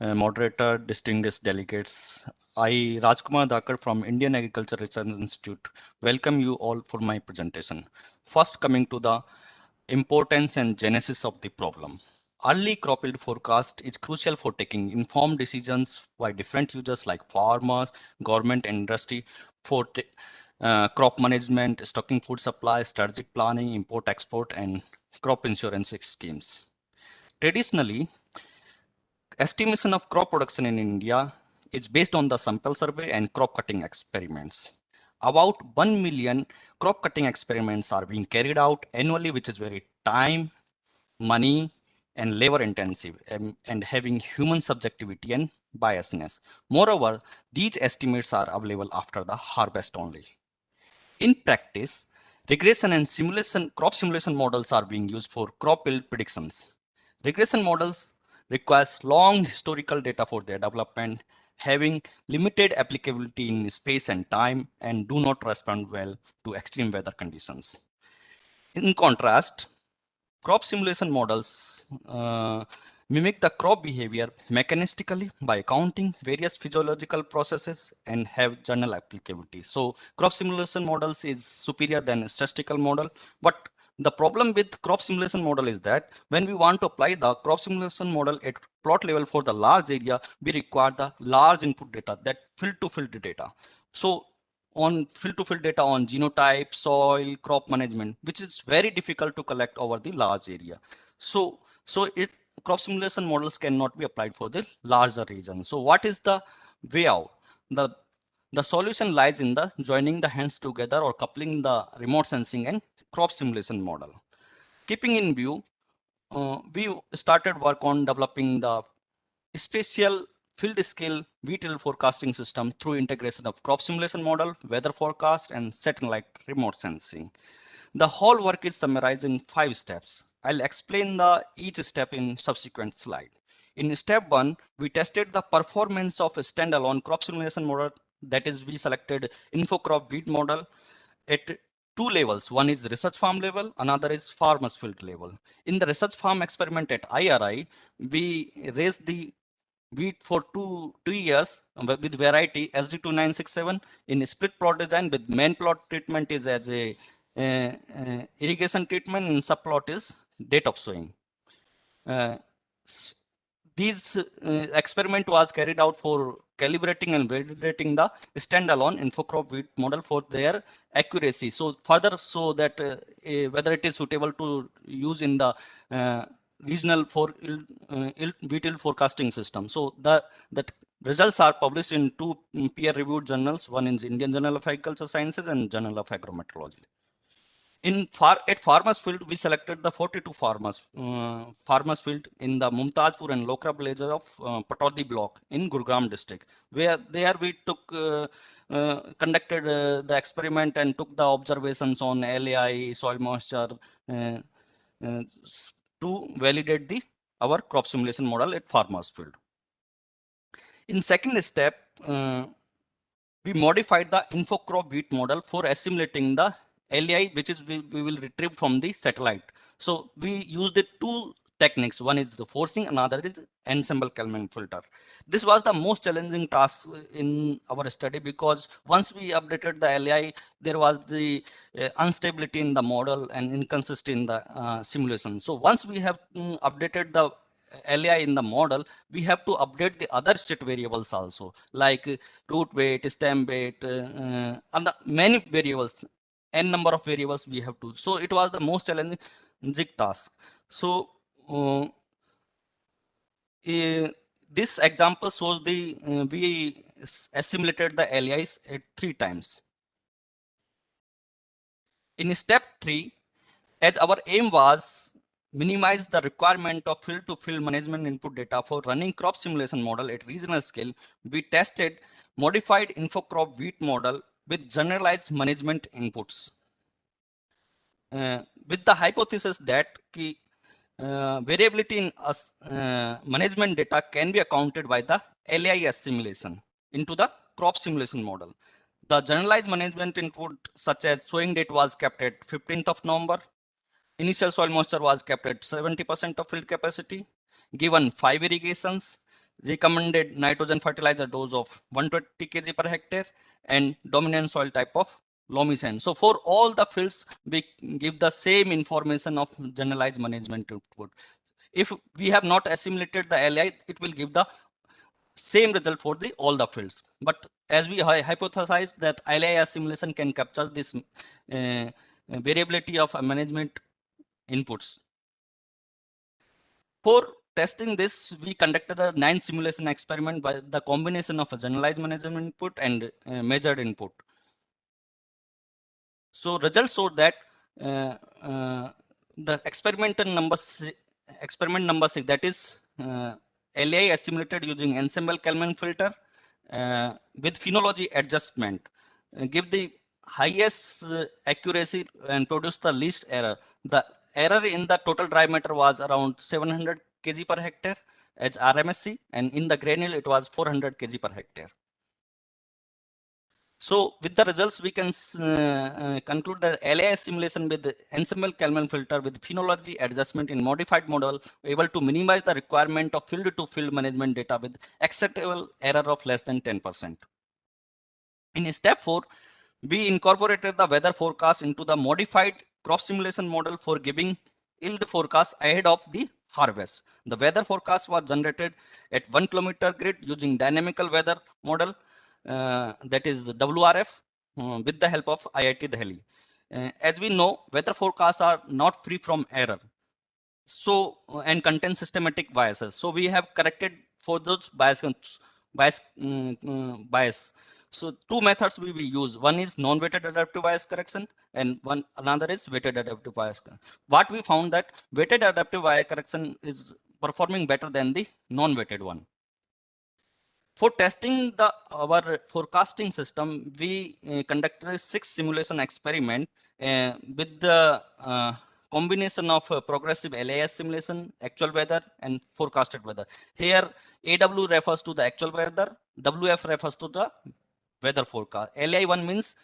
moderator, distinguished delegates. I, Rajkumar Dakar from Indian Agriculture Research Institute, welcome you all for my presentation. First, coming to the importance and genesis of the problem. Early crop yield forecast is crucial for taking informed decisions by different users like farmers, government, and industry for crop management, stocking food supply, strategic planning, import-export, and crop insurance schemes. Traditionally, estimation of crop production in India is based on the sample survey and crop cutting experiments. About 1 million crop cutting experiments are being carried out annually, which is very time, money, and labor intensive and having human subjectivity and biasness. Moreover, these estimates are available after the harvest only. In practice, regression and crop simulation models are being used for crop yield predictions. Regression models requires long historical data for their development, having limited applicability in space and time, and do not respond well to extreme weather conditions. In contrast, crop simulation models mimic the crop behavior mechanistically by counting various physiological processes and have general applicability. So crop simulation models is superior than a statistical model, but The problem with crop simulation model is that when we want to apply the crop simulation model at plot level for the large area, we require the large input data, that field-to-field data. So on field-to-field data on genotype, soil, crop management, which is very difficult to collect over the large area. So crop simulation models cannot be applied for the larger region. So what is the way out? The solution lies in the joining the hands together or coupling the remote sensing and crop simulation model. Keeping in view, we started work on developing the spatial field scale VTL forecasting system through integration of crop simulation model, weather forecast, and satellite remote sensing. The whole work is summarized in 5 steps. I'll explain each step in subsequent slide. In step 1, we tested the performance of a standalone crop simulation model. That is, we selected InfoCrop wheat model at 2 levels. One is research farm level, another is farmers field level. In the research farm experiment at IRI, we raised the wheat for two years with variety SD2967 in split plot design, with main plot treatment is as a irrigation treatment, and subplot is date of sowing. These experiment was carried out for calibrating and validating the standalone InfoCrop wheat model for their accuracy. So further, so that whether it is suitable to use in the regional for wheat yield forecasting system. So that results are published in 2 peer-reviewed journals. One is Indian Journal of Agricultural Sciences and Journal of Agrometeorology. At farmers field, we selected the 42 farmers field in the Mumtazpur and Lokra villages of Patodi block in Gurugram district, where there we took conducted the experiment and took the observations on LAI, soil moisture, to validate our crop simulation model at farmers field. In second step, we modified the InfoCrop wheat model for assimilating the LAI, which is we will retrieve from the satellite. So we used the 2 techniques. One is the forcing, another is ensemble Kalman filter. This was the most challenging task in our study, because once we updated the LAI, there was the instability in the model and inconsistency in the simulation. So once we have updated the LAI in the model, we have to update the other state variables also, like root weight, stem weight, and many variables, n number of variables we have to. So it was the most challenging task. So this example shows we assimilated the LAIs at 3 times. In step 3, as our aim was minimize the requirement of field-to-field management input data for running crop simulation model at regional scale, we tested modified InfoCrop wheat model with generalized management inputs. With the hypothesis that variability in management data can be accounted by the LAI assimilation into the crop simulation model. The generalized management input, such as sowing date, was kept at 15th of November. Initial soil moisture was kept at 70% of field capacity. Given 5 irrigations, recommended nitrogen fertilizer dose of 120 kg per hectare, and dominant soil type of loamy sand. So for all the fields, we give the same information of generalized management input. If we have not assimilated the LAI, it will give the same result for all the fields. But as we hypothesized that LAI assimilation can capture this variability of management inputs. For testing this, we conducted a 9 simulation experiment by the combination of a generalized management input and measured input. So results showed that the experiment number 6, that is LAI assimilated using ensemble Kalman filter with phenology adjustment, give the highest accuracy and produce the least error. The error in the total dry matter was around 700 kg per hectare as RMSC, and in the granule it was 400 kg per hectare. So with the results, we can conclude that LAI simulation with ensemble Kalman filter with phenology adjustment in modified model able to minimize the requirement of field-to-field management data with acceptable error of less than 10%. In step 4, we incorporated the weather forecast into the modified crop simulation model for giving yield forecast ahead of the harvest. The weather forecast was generated at 1 kilometer grid using dynamical weather model, that is WRF, with the help of IIT Delhi. As we know, weather forecasts are not free from error. So, and contain systematic biases. So we have corrected for those bias. So two methods we will use. One is non-weighted adaptive bias correction, and another is weighted adaptive bias. What we found that weighted adaptive bias correction is performing better than the non-weighted one. For testing our forecasting system, we conducted 6 simulation experiment with the combination of progressive LAS simulation, actual weather, and forecasted weather. Here, AW refers to the actual weather, WF refers to the weather forecast. LI1 means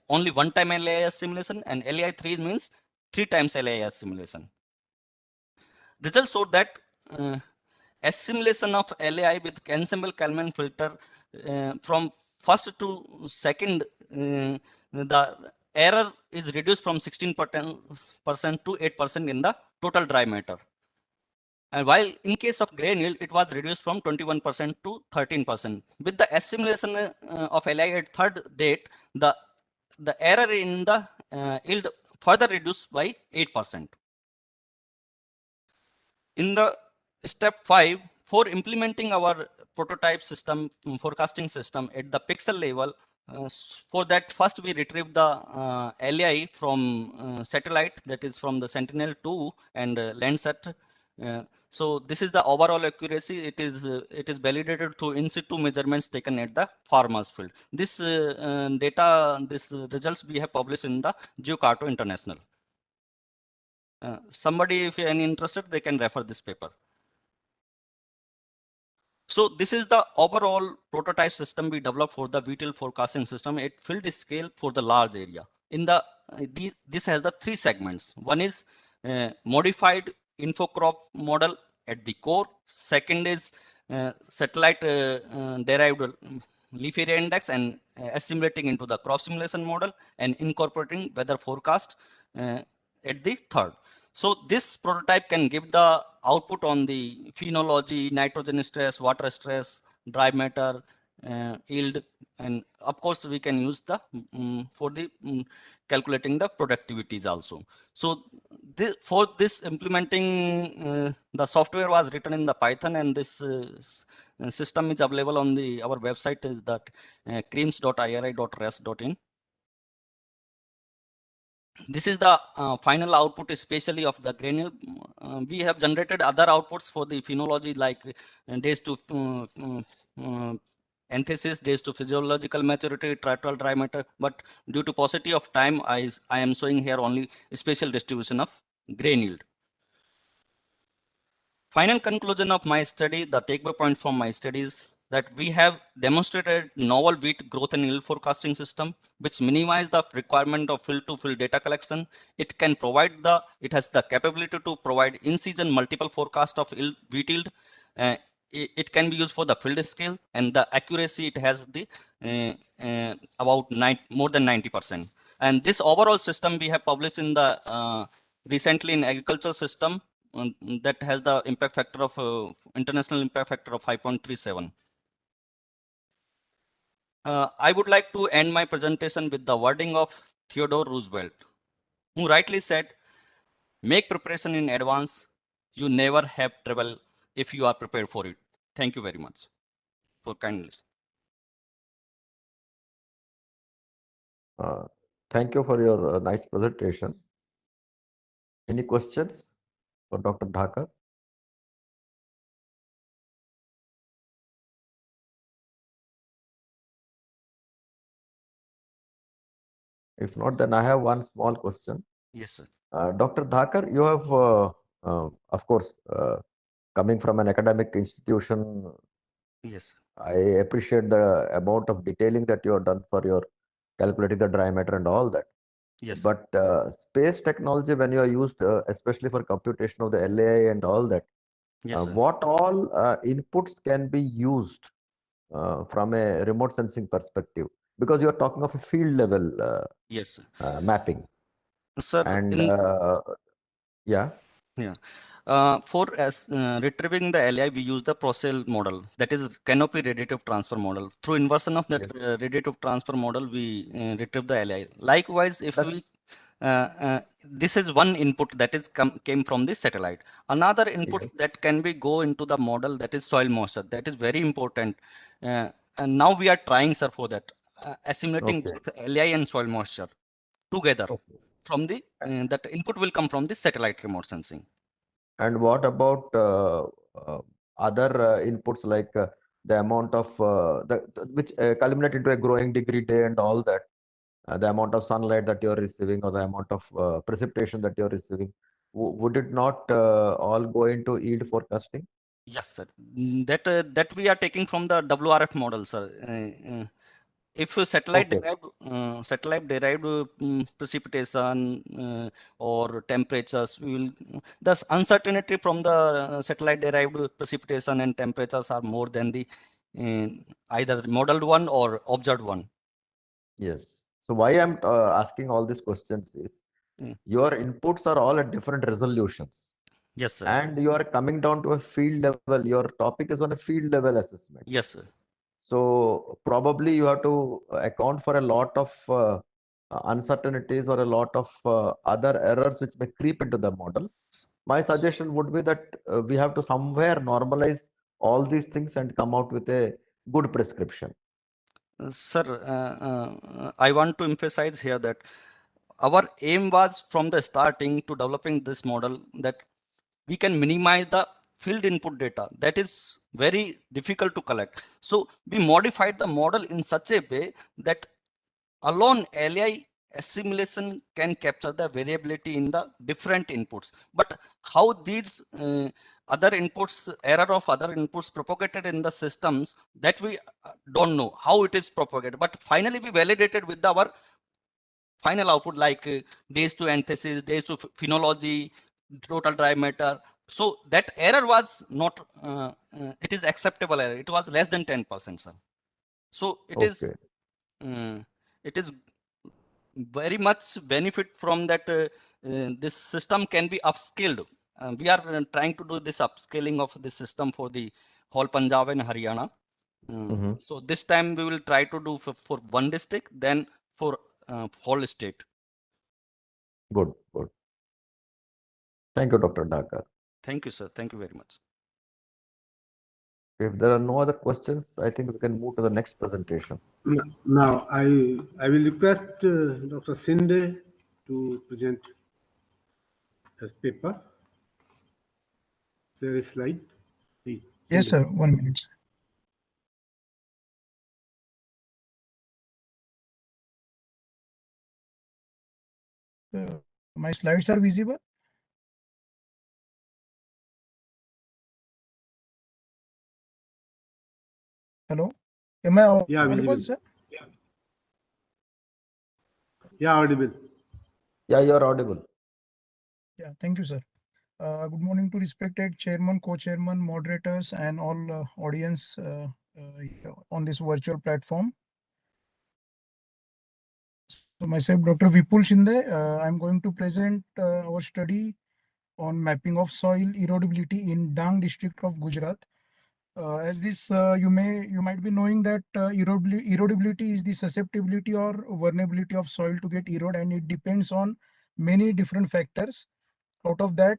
only one time LAS simulation, and LI3 means 3 times LAS simulation. Results showed that assimilation of LAI with ensemble Kalman filter from first to second, the error is reduced from 16% to 8% in the total dry matter. And while in case of grain yield, it was reduced from 21% to 13%. With the assimilation of LI at third date, the error in the yield further reduced by 8%. In the step 5, for implementing our prototype system, forecasting system at the pixel level, for that first we retrieve the LI from satellite, that is from the Sentinel-2 and Landsat. So this is the overall accuracy. It is validated through in situ measurements taken at the farmers field. This data, this results we have published in the GeoCarto International. Somebody, if you're any interested, they can refer this paper. So this is the overall prototype system we developed for the wheat yield forecasting system at field scale for the large area. In the this has the 3 segments. One is modified infocrop model at the core. Second is satellite derived leaf area index and assimilating into the crop simulation model and incorporating weather forecast at the third. So this prototype can give the output on the phenology, nitrogen stress, water stress, dry matter, yield, and of course we can use the for the calculating the productivities also. So for this implementing, the software was written in the Python, and this system is available on our website, is that creams.iri.res.in. This is the final output, especially of the granule. We have generated other outputs for the phenology, like days to anthesis, days to physiological maturity, tritonal dry matter. But due to paucity of time, I am showing here only spatial distribution of grain yield. Final conclusion of my study, the takeaway point from my studies, that we have demonstrated novel wheat growth and yield forecasting system, which minimize the requirement of field-to-field data collection. It has the capability to provide in-season multiple forecast of wheat yield. It can be used for the field scale, and the accuracy it has the about more than 90%. And this overall system we have published in the recently in agriculture system, that has the impact factor of international impact factor of 5.37. I would like to end my presentation with the wording of Theodore Roosevelt, who rightly said, "Make preparation in advance. You never have trouble if you are prepared for it." Thank you very much for kindly listening. Thank you for your nice presentation. Any questions for Dr. Dhakar? If not, then I have one small question. Yes, sir. Dr. Dhakar, you have, of course, coming from an academic institution. Yes. I appreciate the amount of detailing that you have done for your calculating the dry matter and all that. Yes. But space technology, when you are used, especially for computation of the LAI and all that, Yes, sir. what all inputs can be used from a remote sensing perspective? Because you are talking of a field level yes, mapping. Sir, And yeah. yeah. For retrieving the LI, we use the Procel model, that is canopy radiative transfer model. Through inversion of that Yes. radiative transfer model, we retrieve the LI. Likewise, if That's we this is one input that is came from the satellite. Another inputs yes. that can be go into the model, that is soil moisture. That is very important. And now we are trying, sir, for that assimilating Okay. both LI and soil moisture together Okay. from the that input will come from the satellite remote sensing. And what about other inputs like the amount of which culminate into a growing degree day and all that, the amount of sunlight that you're receiving or the amount of precipitation that you're receiving, would it not all go into yield forecasting? Yes, sir. That we are taking from the WRF model, sir. If a Okay. satellite derived precipitation or temperatures, we will the uncertainty from the satellite derived precipitation and temperatures are more than the uh, either modeled one or observed one. Yes. So why I'm asking all these questions is Mm. your inputs are all at different resolutions. Yes, sir. And you are coming down to a field level. Your topic is on a field level assessment. Yes, sir. So probably you have to account for a lot of uncertainties or a lot of other errors which may creep into the model. My suggestion would be that we have to somewhere normalize all these things and come out with a good prescription. Sir, I want to emphasize here that our aim was from the starting to developing this model that we can minimize the field input data that is very difficult to collect. So we modified the model in such a way that alone LI assimilation can capture the variability in the different inputs. But how these other inputs, error of other inputs propagated in the systems, that we don't know how it is propagated. But finally we validated with our final output like days to antithesis, days to phenology, total dry matter. So that error was not, it is acceptable error. It was less than 10%, sir. So Okay. it is very much benefit from that. This system can be upscaled. We are trying to do this upscaling of the system for the whole Punjab and Haryana. So this time we will try to do for one district, then for whole state. Good, good. Thank you, Dr. Dakar. Thank you, sir. Thank you very much. If there are no other questions, I think we can move to the next presentation. Now, I will request Dr. Sinde to present his paper. Share a slide, please. Yes, Sinde. sir. 1 minute. Sir. My slides are visible. Hello, am I audible, sir? Yeah, audible. Yeah, you are audible. Yeah, thank you, sir. Good morning to respected chairman, co-chairman, moderators, and all audience on this virtual platform. So myself, Dr. Vipul Shinde, I'm going to present our study on mapping of soil erodibility in Dang district of Gujarat. As this, you might be knowing that erodibility is the susceptibility or vulnerability of soil to get eroded, and it depends on many different factors. Out of that,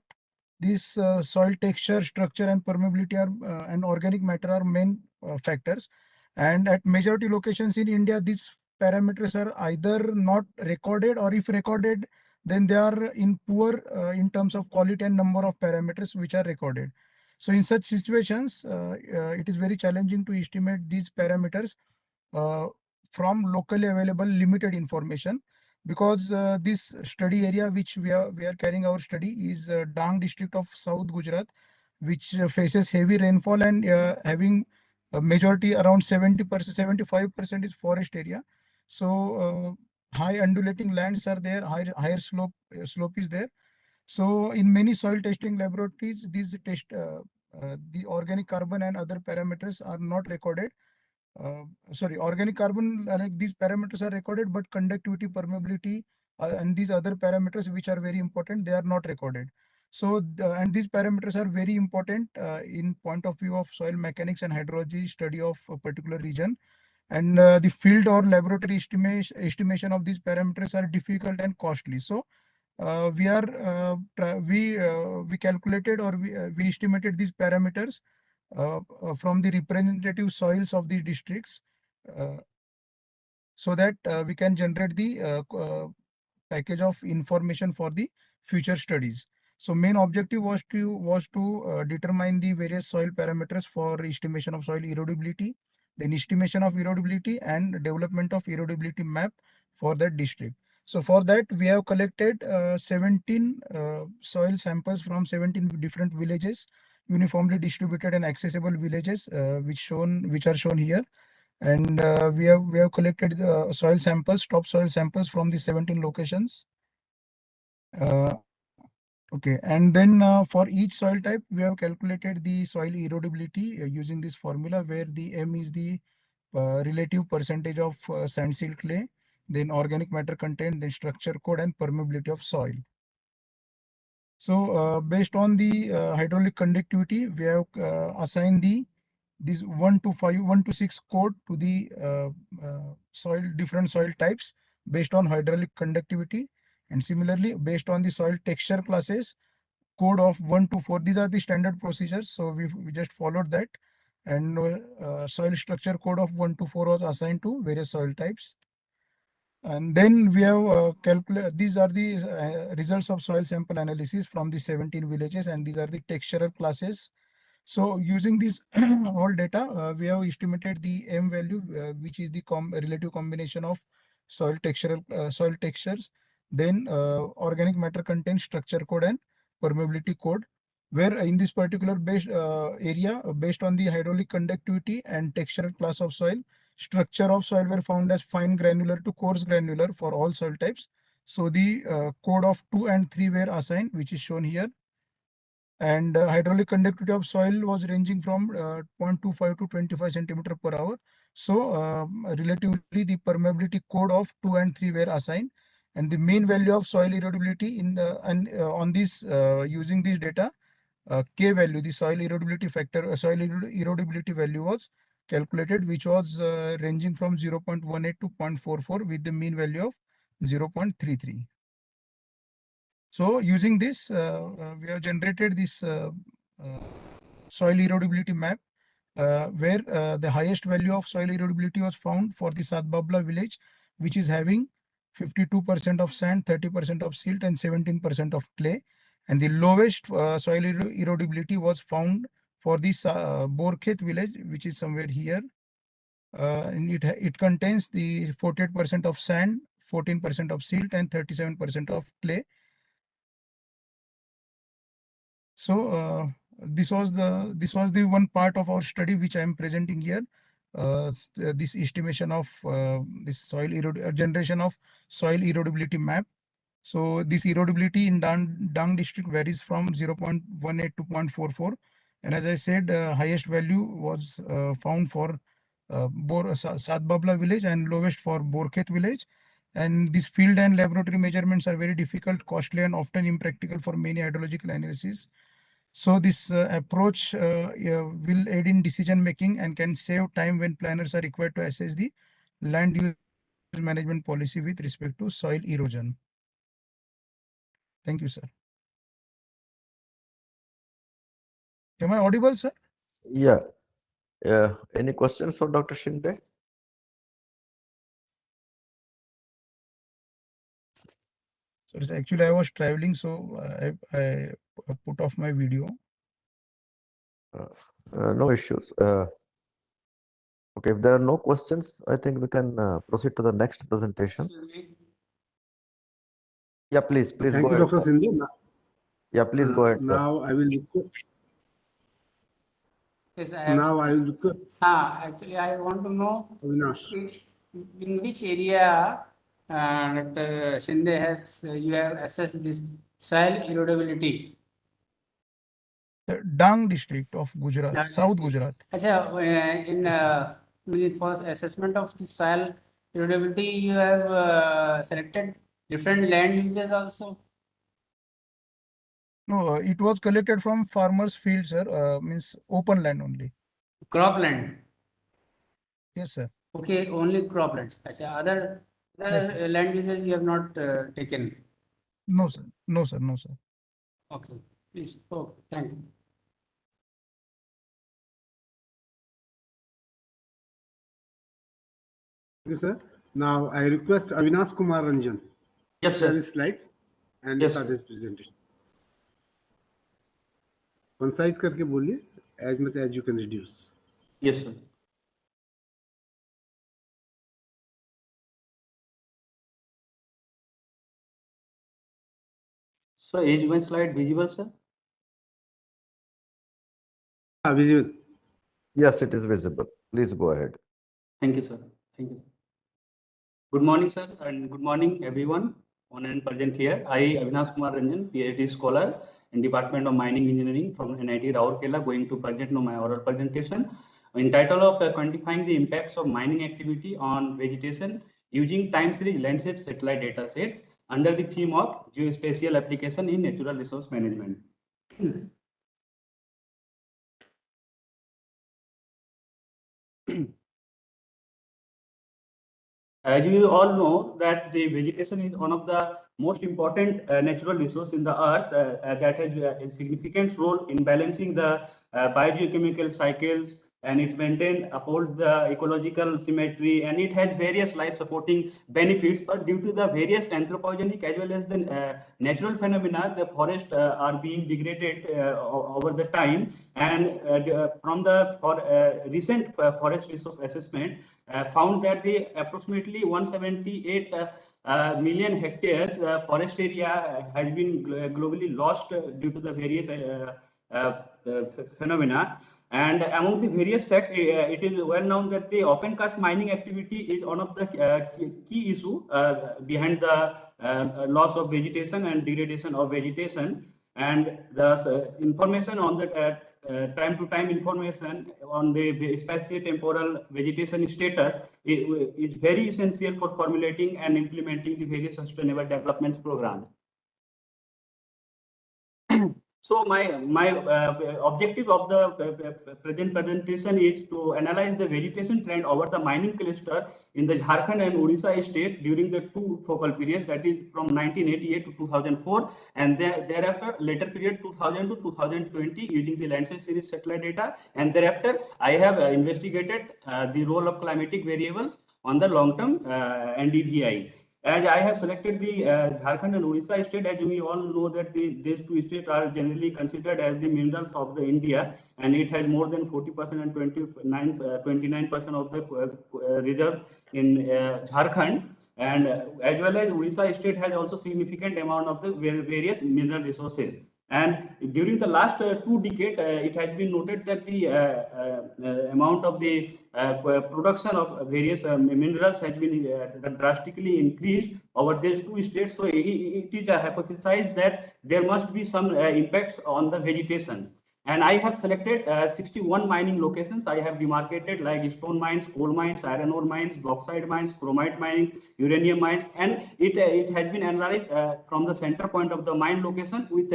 this soil texture, structure, and permeability are and organic matter are main factors. And at majority locations in India, these parameters are either not recorded, or if recorded, then they are in poor in terms of quality and number of parameters which are recorded. So in such situations, it is very challenging to estimate these parameters uh, from locally available limited information, because this study area which we are carrying our study is Dang district of South Gujarat, which faces heavy rainfall and having a majority around 70%, 75% is forest area. So high undulating lands are there, higher slope is there. So in many soil testing laboratories, these the organic carbon and other parameters are not recorded. Sorry, organic carbon, like these parameters are recorded, but conductivity, permeability, and these other parameters which are very important, they are not recorded. So, and these parameters are very important in point of view of soil mechanics and hydrology study of a particular region. And the field or laboratory estimation of these parameters are difficult and costly. So we calculated, or we estimated these parameters from the representative soils of the districts, uh, so that we can generate the package of information for the future studies. So main objective was to determine the various soil parameters for estimation of soil erodibility, then estimation of erodibility and development of erodibility map for that district. So for that we have collected 17 soil samples from 17 different villages, uniformly distributed and accessible villages, which are shown here. And we have collected soil samples, top soil samples from the 17 locations. Okay, and then for each soil type, we have calculated the soil erodibility using this formula, where the M is the relative percentage of sand silt clay, then organic matter content, then structure code and permeability of soil. So based on the hydraulic conductivity, we have assigned this 1 to 5, 1 to 6 code to the different soil types based on hydraulic conductivity. And similarly, based on the soil texture classes, code of 1 to 4. These are the standard procedures. So we just followed that. And soil structure code of 1 to 4 was assigned to various soil types. And then we have calculated, these are the results of soil sample analysis from the 17 villages, and these are the textural classes. So using this all data, we have estimated the M value, which is the relative combination of soil textures, then organic matter content, structure code and permeability code, where in this particular area, based on the hydraulic conductivity and textural class of soil, structure of soil were found as fine granular to coarse granular for all soil types. So the code of 2 and 3 were assigned, which is shown here. And hydraulic conductivity of soil was ranging from 0.25 to 25 centimeter per hour. So relatively, the permeability code of 2 and 3 were assigned, and the mean value of soil erodibility in the on this using this data, K value, the soil erodibility factor, erodibility value was calculated, which was ranging from 0.18 to 0.44 with the mean value of 0.33. So using this, we have generated this soil erodibility map, where the highest value of soil erodibility was found for the Satbabla village, which is having 52% of sand, 30% of silt, and 17% of clay. And the lowest soil erodibility was found for the Borkhet village, which is somewhere here. And it contains the 48% of sand, 14% of silt, and 37% of clay. So this was the one part of our study which I am presenting here. This estimation of this generation of soil erodibility map. So this erodibility in Dang district varies from 0.18 to 0.44. And as I said, highest value was found for Satbabla village and lowest for Borkhet village. And these field and laboratory measurements are very difficult, costly, and often impractical for many hydrological analysis. So this approach will aid in decision making and can save time when planners are required to assess the land use management policy with respect to soil erosion. Thank you, sir. Am I audible, sir? Yeah. Any questions for Dr. Shinde? So actually I was traveling, so I put off my video. No issues. Okay, if there are no questions, I think we can proceed to the next presentation. Excuse me. Yeah, please Thank go you, ahead, Dr. sir. Sindhu. Yeah, please go ahead, sir. Now I will request. Yes, I have. Now I will request. Actually, I want to know Avinash. in which area Dr. Shinde you have assessed this soil erodibility. The Dang district of Gujarat, That South district. Gujarat. For assessment of the soil erodibility, you have selected different land uses also? No, it was collected from farmers' fields, sir. Means open land only. Cropland. Yes, sir. Okay, only croplands. Other Yes, sir. land uses you have not taken. No, sir. No, sir. No, sir. Okay, please. Oh, thank you. Thank you, sir. Now I request Avinash Kumar Ranjan Yes, to share sir. his slides and Yes, start sir. his presentation. Concise करके बोलिए, as much as you can reduce. Yes, sir. So is my slide visible, sir? Visible. Yes, it is visible. Please go ahead. Thank you, sir. Thank you, sir. Good morning, sir, and good morning, everyone on and present here. I, Avinash Kumar Ranjan, PhD scholar in Department of Mining Engineering from NIT Rourkela, going to present my oral presentation in title of quantifying the impacts of mining activity on vegetation using time series landscape satellite data set under the theme of geospatial application in natural resource management. As you all know that the vegetation is one of the most important natural resource in the earth that has a significant role in balancing the biogeochemical cycles, and it maintains, upholds the ecological symmetry, and it has various life supporting benefits. But due to the various anthropogenic as well as the natural phenomena, the forests are being degraded over the time. And from the recent forest resource assessment, found that the approximately 178 million hectares forest area has been globally lost due to the various phenomena. And among the various facts, it is well known that the open cast mining activity is one of the key issue behind the loss of vegetation and degradation of vegetation. And the information on the time to time information on the spatiotemporal vegetation status is very essential for formulating and implementing the various sustainable development programs. So my objective of the present presentation is to analyze the vegetation trend over the mining cluster in the Jharkhand and Odisha state during the two focal periods, that is from 1988 to 2004, and thereafter later period 2000 to 2020 using the landscape series satellite data. And thereafter I have investigated the role of climatic variables on the long term NDVI. As I have selected the Jharkhand and Odisha state, as we all know that these two states are generally considered as the minerals of the India, and it has more than 40% and 29% of the reserve in Jharkhand. And as well as Odisha state has also significant amount of the various mineral resources. And during the last 2 decades, it has been noted that the amount of the production of various minerals has been drastically increased over these two states. So it is hypothesized that there must be some impacts on the vegetation. And I have selected 61 mining locations. I have demarcated like stone mines, coal mines, iron ore mines, bauxite mines, chromite mining, uranium mines, and it has been analyzed from the center point of the mine location with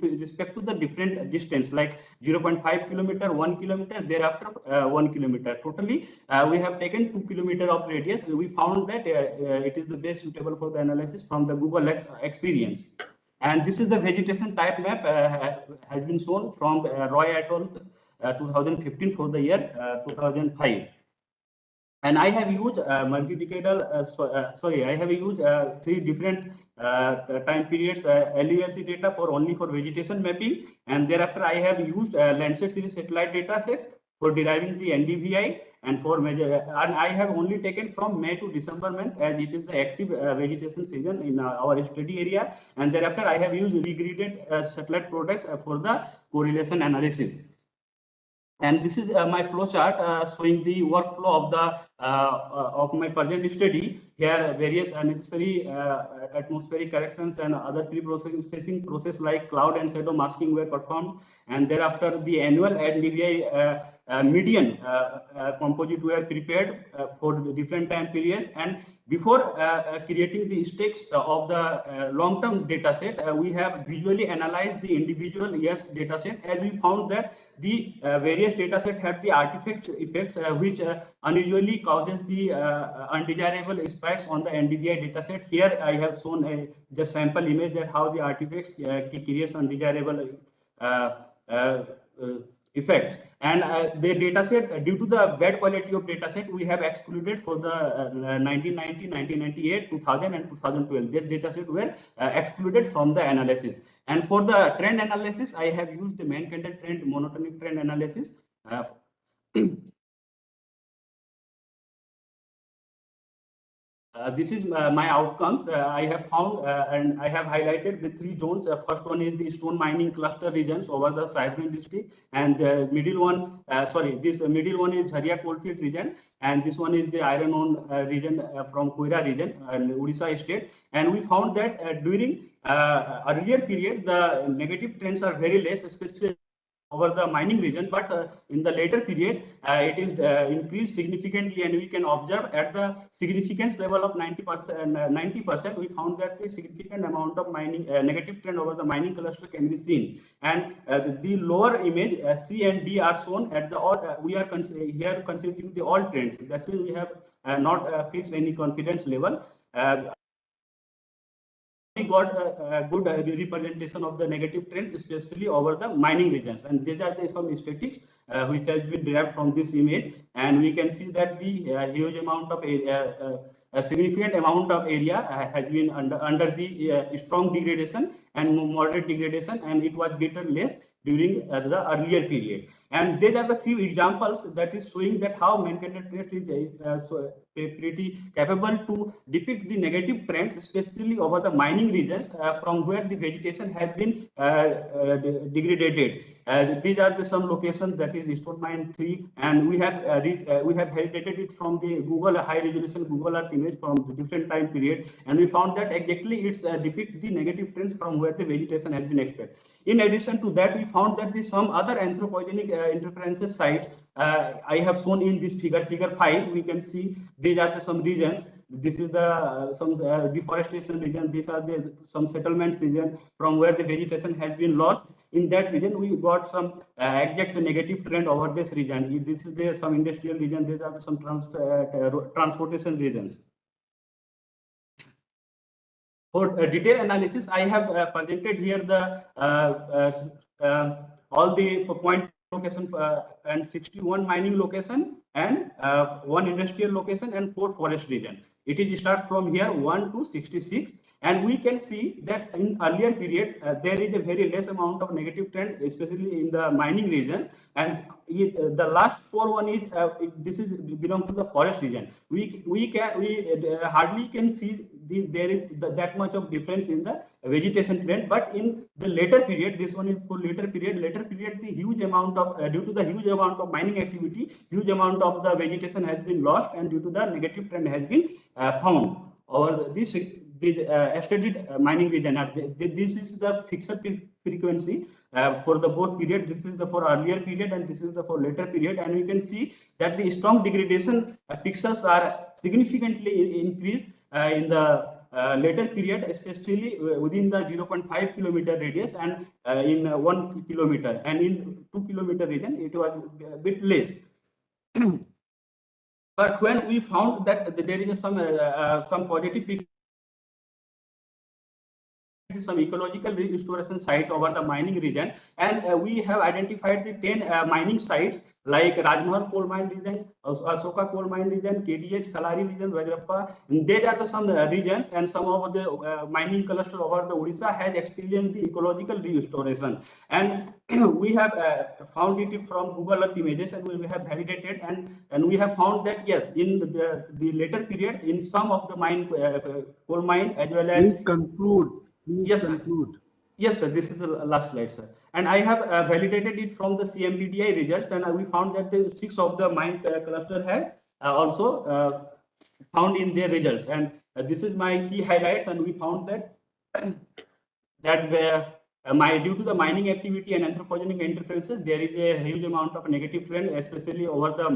respect to the different distance, like 0.5 kilometer, 1 kilometer, thereafter 1 kilometer. Totally, we have taken 2 kilometer of radius. We found that it is the best suitable for the analysis from the Google experience. And this is the vegetation type map has been shown from Roy et al. 2015 for the year 2005. And I have used multi-decadal, I have used 3 different time periods LULC data for only for vegetation mapping, and thereafter I have used landscape series satellite data sets for deriving the NDVI, and for measure, and I have only taken from May to December month, as it is the active vegetation season in our study area, and thereafter I have used regraded satellite products for the correlation analysis. And this is my flow chart showing the workflow of the of my present study. Here, various necessary atmospheric corrections and other pre-processing process like cloud and shadow masking were performed, and thereafter the annual NDVI median composite were prepared for the different time periods. And before creating the stakes of the long-term data set, we have visually analyzed the individual years data set, and we found that the various data set have the artifact effects which unusually causes the undesirable spikes on the NDVI data set. Here I have shown a just sample image that how the artifacts creates undesirable uh, uh, effects. And the data set, due to the bad quality of data set, we have excluded for the 1990, 1998, 2000 and 2012. This data set were excluded from the analysis. And for the trend analysis, I have used the Mann-Kendall trend monotonic trend analysis. This is my outcomes. I have found and I have highlighted the three zones. First one is the stone mining cluster regions over the Saipan district, and middle one, this middle one is Jharia coalfield region, and this one is the iron ore region from Koira region and Odisha state. And we found that during earlier period, the negative trends are very less, especially over the mining region, but in the later period it is increased significantly, and we can observe at the significance level of 90%, we found that the significant amount of mining negative trend over the mining cluster can be seen. And the lower image C and D are shown at the all, we are here considering the all trends. That's why we have not fixed any confidence level. We got a good representation of the negative trend, especially over the mining regions. And these are some statistics which has been derived from this image. And we can see that the huge amount of a significant amount of area has been under the strong degradation and moderate degradation, and it was better less during the earlier period. And there are the few examples that is showing that how Mann-Kendall test is pretty capable to depict the negative trends, especially over the mining regions from where the vegetation has been degraded. These are some locations that is Stone Mine 3, and we have validated it from the Google high resolution Google Earth image from the different time period, and we found that exactly it's depict the negative trends from where the vegetation has been expected. In addition to that, we found that some other anthropogenic interferences sites I have shown in this figure 5. We can see these are some regions. This is the some deforestation region. These are the some settlements region from where the vegetation has been lost. In that region, we got some exact negative trend over this region. This is the some industrial region. These are some transportation regions. For detailed analysis, I have presented here the all the point location and 61 mining location and 1 industrial location and 4 forest region. It is start from here 1 to 66, and we can see that in earlier period there is a very less amount of negative trend, especially in the mining regions, and the last 4 one is this is belong to the forest region. We hardly can see there is that much of difference in the vegetation trend, but in the later period, this one is for later period, the huge amount of due to the huge amount of mining activity, huge amount of the vegetation has been lost, and due to the negative trend has been found over this studied mining region. This is the fixed frequency for the both period. This is the for earlier period, and this is the for later period, and we can see that the strong degradation pixels are significantly increased in the later period, especially within the 0.5 kilometer radius and in 1 kilometer, and in 2 kilometer region it was a bit less. But when we found that there is some positive some ecological restoration site over the mining region, and we have identified the 10 mining sites like Rajmahal coal mine region, Asoka coal mine region, KDH, Kalari region, Vajrappa. There are some regions, and some of the mining cluster over the Odisha has experienced the ecological restoration, and we have found it from Google Earth images, and we have validated, and we have found that yes, in the later period, in some of the coal mine as well as. Please conclude. Please conclude. Yes, sir. This is the last slide, sir. And I have validated it from the CMBDI results, and we found that the 6 of the mine cluster had also found in their results. And this is my key highlights, and we found that due to the mining activity and anthropogenic interferences, there is a huge amount of negative trend, especially over the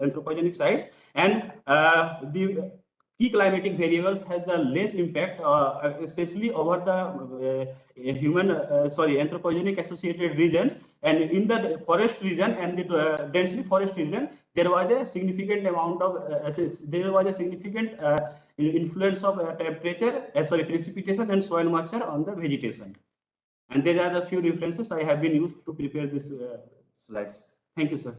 anthropogenic sites, and the key climatic variables has the less impact, especially over the anthropogenic associated regions. And in the forest region and the densely forest region, there was a significant amount of influence of precipitation and soil moisture on the vegetation. And there are a few references I have been used to prepare these slides. Thank you, sir.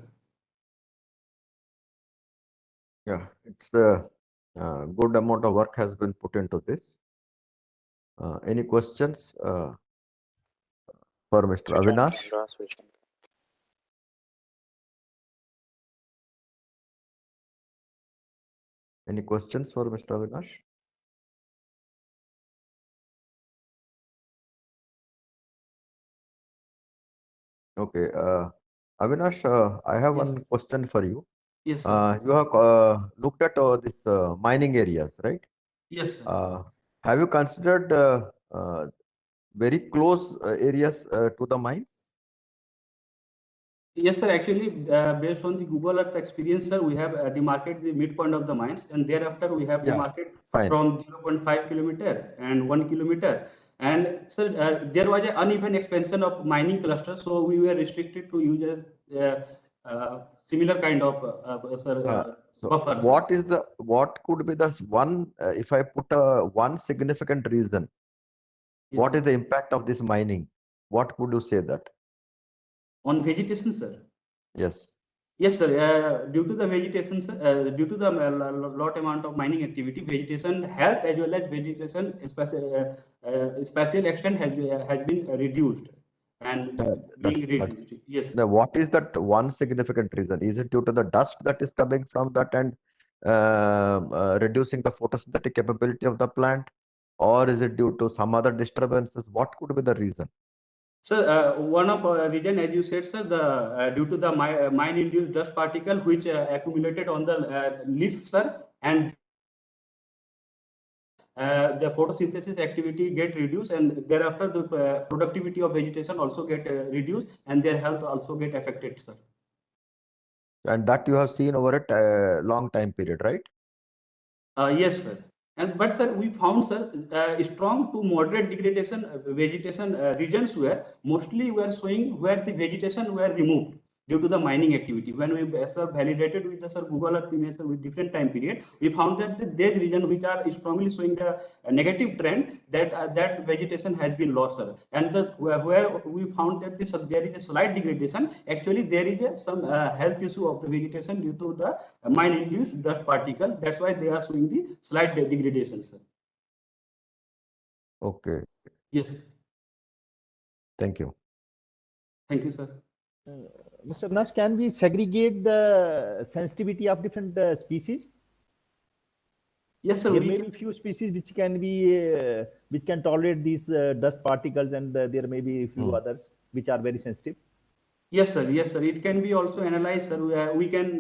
Yeah, it's a good amount of work has been put into this. Any questions for Mr. Switch on Avinash? camera, switch on. Any questions for Mr. Avinash? Okay, Avinash, I have one question for you. Yes, sir. You have looked at this mining areas, right? Yes, sir. Have you considered very close areas to the mines? Yes, sir. Actually, based on the Google Earth experience, sir, we have demarcated the midpoint of the mines, and thereafter we have demarcated from 0.5 kilometer and 1 kilometer. And so there was an uneven expansion of mining clusters, so we were restricted to use similar kind of buffers. What could be the one if I put one significant reason? Yes, what sir. is the impact of this mining? What would you say that? On vegetation, sir? Yes. Yes, sir. Due to the vegetation, due to the lot amount of mining activity, vegetation health as well as vegetation spatial extent has been reduced and reduced. Yes. Now, what is that one significant reason? Is it due to the dust that is coming from that and reducing the photosynthetic capability of the plant, or is it due to some other disturbances? What could be the reason? Sir, one of reason, as you said, sir, the due to the mine-induced dust particle which accumulated on the leaf, sir, and the photosynthesis activity get reduced, and thereafter the productivity of vegetation also get reduced, and their health also get affected, sir. And that you have seen over a long time period, right? Yes, sir. But sir, we found, sir, strong to moderate degradation vegetation regions where mostly were showing where the vegetation were removed due to the mining activity. When we validated with the Google Earth image with different time period, we found that these regions which are strongly showing the negative trend, that vegetation has been lost, sir. And thus where we found that there is a slight degradation, actually there is some health issue of the vegetation due to the mine-induced dust particle. That's why they are showing the slight degradation, sir. Okay. Yes. Thank you. Thank you, sir. Mr. Avinash, can we segregate the sensitivity of different species? Yes, sir. There may be few species which can be which can tolerate these dust particles, and there may be a few others which are very sensitive. Yes, sir. Yes, sir. It can be also analyzed, sir. We can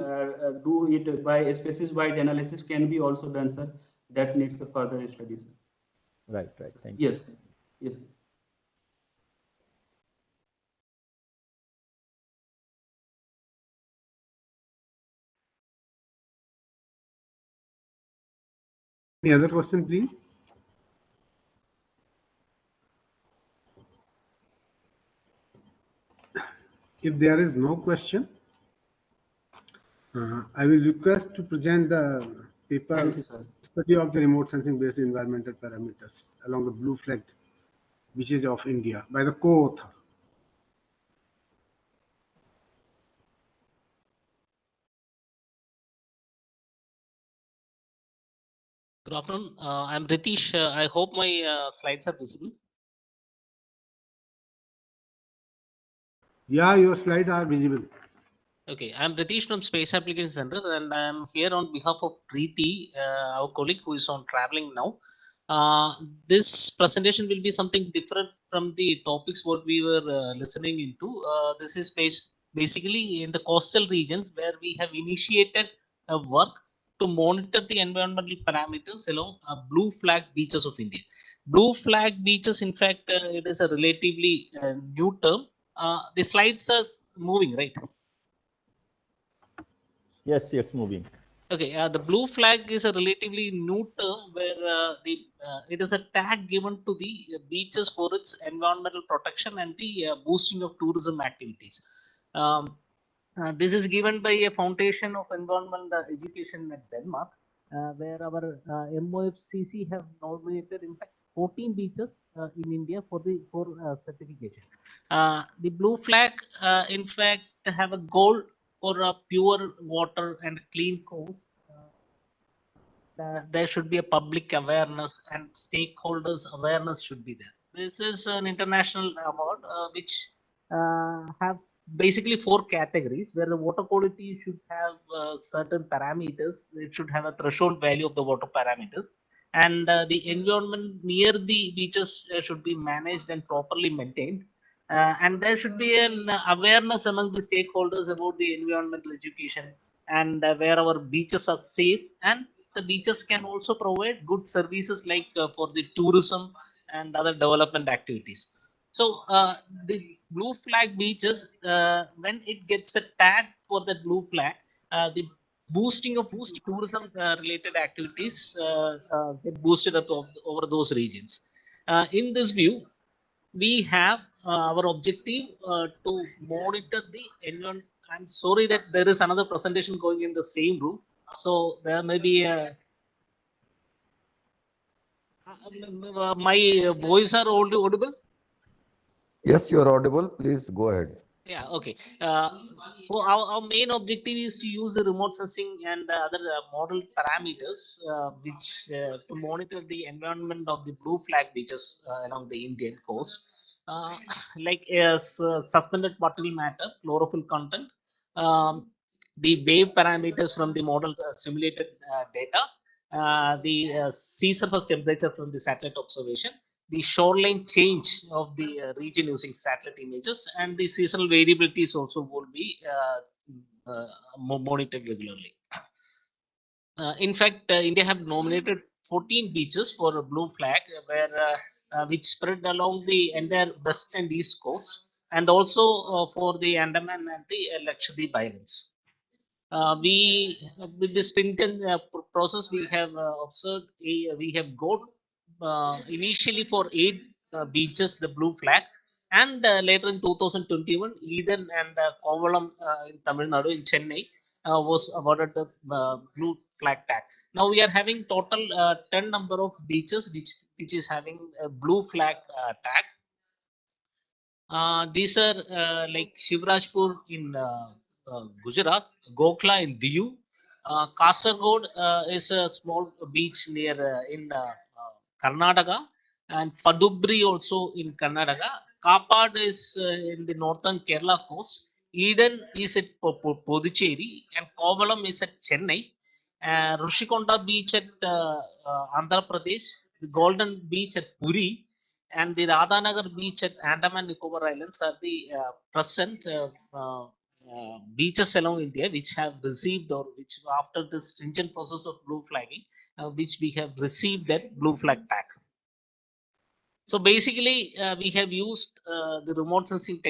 do it by species-wise analysis can be also done, sir. That needs a further study, sir. Right. Thank you. Yes. Yes. Any other question, please? If there is no question, I will request to present the paper Thank you, sir. Study of the remote sensing based environmental parameters along the blue flag, which is of India, by the co-author. Good afternoon. I'm Ritish. I hope my slides are visible. Yeah, your slides are visible. Okay, I'm Ritish from Space Application Center, and I'm here on behalf of Preeti, our colleague who is on traveling now. This presentation will be something different from the topics what we were listening into. This is basically in the coastal regions where we have initiated work to monitor the environmental parameters along blue flag beaches of India. Blue flag beaches, in fact, it is a relatively new term. The slides are moving, right? Yes, it's moving. Okay, the blue flag is a relatively new term where it is a tag given to the beaches for its environmental protection and the boosting of tourism activities. This is given by a foundation of environmental education at Denmark, where our MOFCC have nominated, in fact, 14 beaches in India for certification. The blue flag, in fact, have a goal for a pure water and clean coast. There should be a public awareness and stakeholders awareness should be there. This is an international award which have basically 4 categories where the water quality should have certain parameters. It should have a threshold value of the water parameters, and the environment near the beaches should be managed and properly maintained. And there should be an awareness among the stakeholders about the environmental education and where our beaches are safe, and the beaches can also provide good services like for the tourism and other development activities. So the blue flag beaches, when it gets a tag for the blue flag, the boosting of tourism related activities get boosted up over those regions. In this view, we have our objective to monitor the environment. I'm sorry that there is another presentation going in the same room, so there may be a my voice are audible. Yes, you are audible. Please go ahead. Yeah, okay. For our main objective is to use the remote sensing and other model parameters which to monitor the environment of the blue flag beaches along the Indian coast, uh, like suspended particle matter, chlorophyll content, the wave parameters from the model simulated data, the sea surface temperature from the satellite observation, the shoreline change of the region using satellite images, and the seasonal variabilities also will be monitored regularly. In fact, India have nominated 14 beaches for a blue flag, where which spread along the entire west and east coast, and also for the Andaman and the Lakshadweep Islands. With this stringent process, we have observed we have got initially for 8 beaches the blue flag, and later in 2021 Eden and Kovalam in Tamil Nadu in Chennai was awarded the blue flag tag. Now we are having total 10 number of beaches which is having a blue flag tag. These are like Shivrajpur in Gujarat, Gokla in Diu, Kasargod is a small beach near Karnataka, and Padubri also in Karnataka. Kapad is in the northern Kerala coast. Eden is at Puducherry, and Kovalam is at Chennai. Rushikonda beach at Andhra Pradesh, the Golden beach at Puri, and the Radhanagar beach at Andaman Nicobar Islands are the present beaches along India which have received, or which after this stringent process of blue flagging, which we have received that blue flag tag. So basically, we have used the remote sensing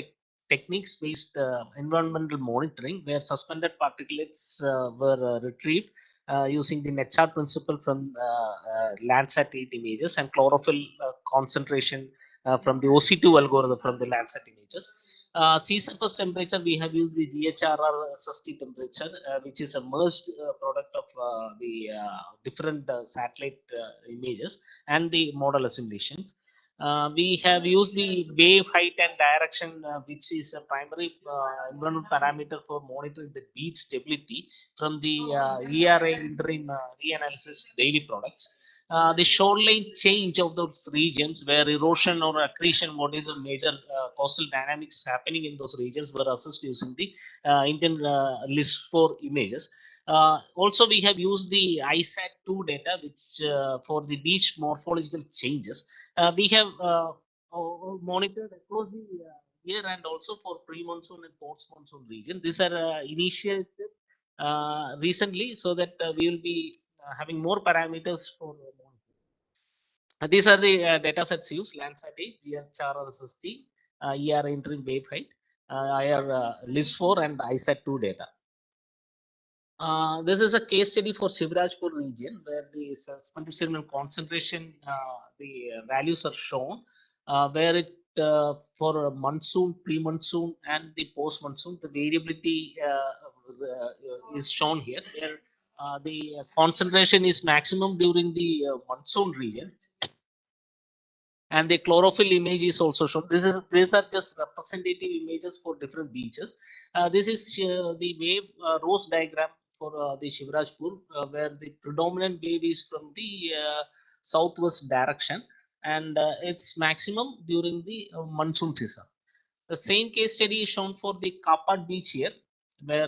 techniques based environmental monitoring, where suspended particulates were retrieved using the NetChart principle from Landsat 8 images, and chlorophyll concentration from the OC2 algorithm from the Landsat images. Sea surface temperature, we have used the GHRR SST temperature, which is a merged product of the different satellite images and the model assimilations. We have used the wave height and direction, which is a primary environmental parameter for monitoring the beach stability from the ERA interim reanalysis daily products. The shoreline change of those regions where erosion or accretion, what is the major coastal dynamics happening in those regions, were assessed using the Indian list for images. Also, we have used the ISAT2 data, which for the beach morphological changes. We have monitored across the year, and also for pre-monsoon and post-monsoon region. These are initiated recently, so that we will be having more parameters for. These are the data sets used: Landsat 8, GHR SST, ER interim wave height, IR LIS4, and ISAT2 data. This is a case study for Shivrajpur region where the suspended sediment concentration, the values are shown, where it for monsoon, pre-monsoon, and the post-monsoon, the variability is shown here. Where the concentration is maximum during the monsoon region, and the chlorophyll image is also shown. These are just representative images for different beaches. This is the wave rose diagram for the Shivrajpur, where the predominant wave is from the southwest direction, and it's maximum during the monsoon season. The same case study is shown for the Kapat beach here, where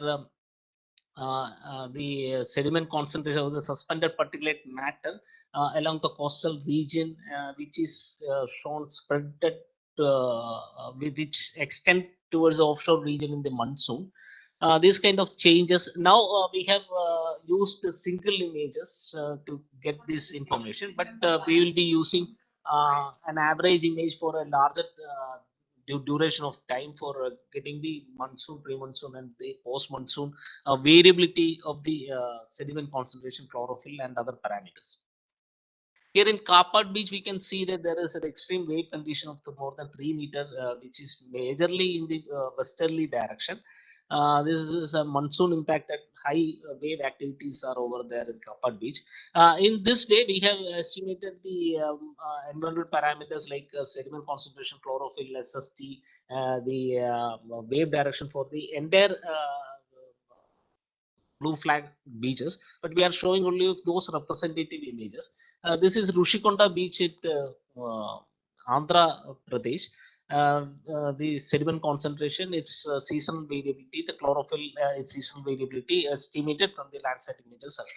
the sediment concentration of the suspended particulate matter along the coastal region, which is shown spread which extend towards the offshore region in the monsoon. These kind of changes. Now we have used the single images to get this information, but we will be using an average image for a larger duration of time for getting the monsoon, pre-monsoon, and the post-monsoon variability of the sediment concentration, chlorophyll, and other parameters. Here in Kapat Beach, we can see that there is an extreme wave condition of more than 3 meter, which is majorly in the westerly direction. This is a monsoon impacted high wave activities are over there in Kapat Beach. In this way, we have estimated the environmental parameters like sediment concentration, chlorophyll, SST, the wave direction for the entire blue flag beaches, but we are showing only those representative images. This is Rushikonda beach at Andhra Pradesh. The sediment concentration, its seasonal variability, the chlorophyll, its seasonal variability estimated from the Landsat images are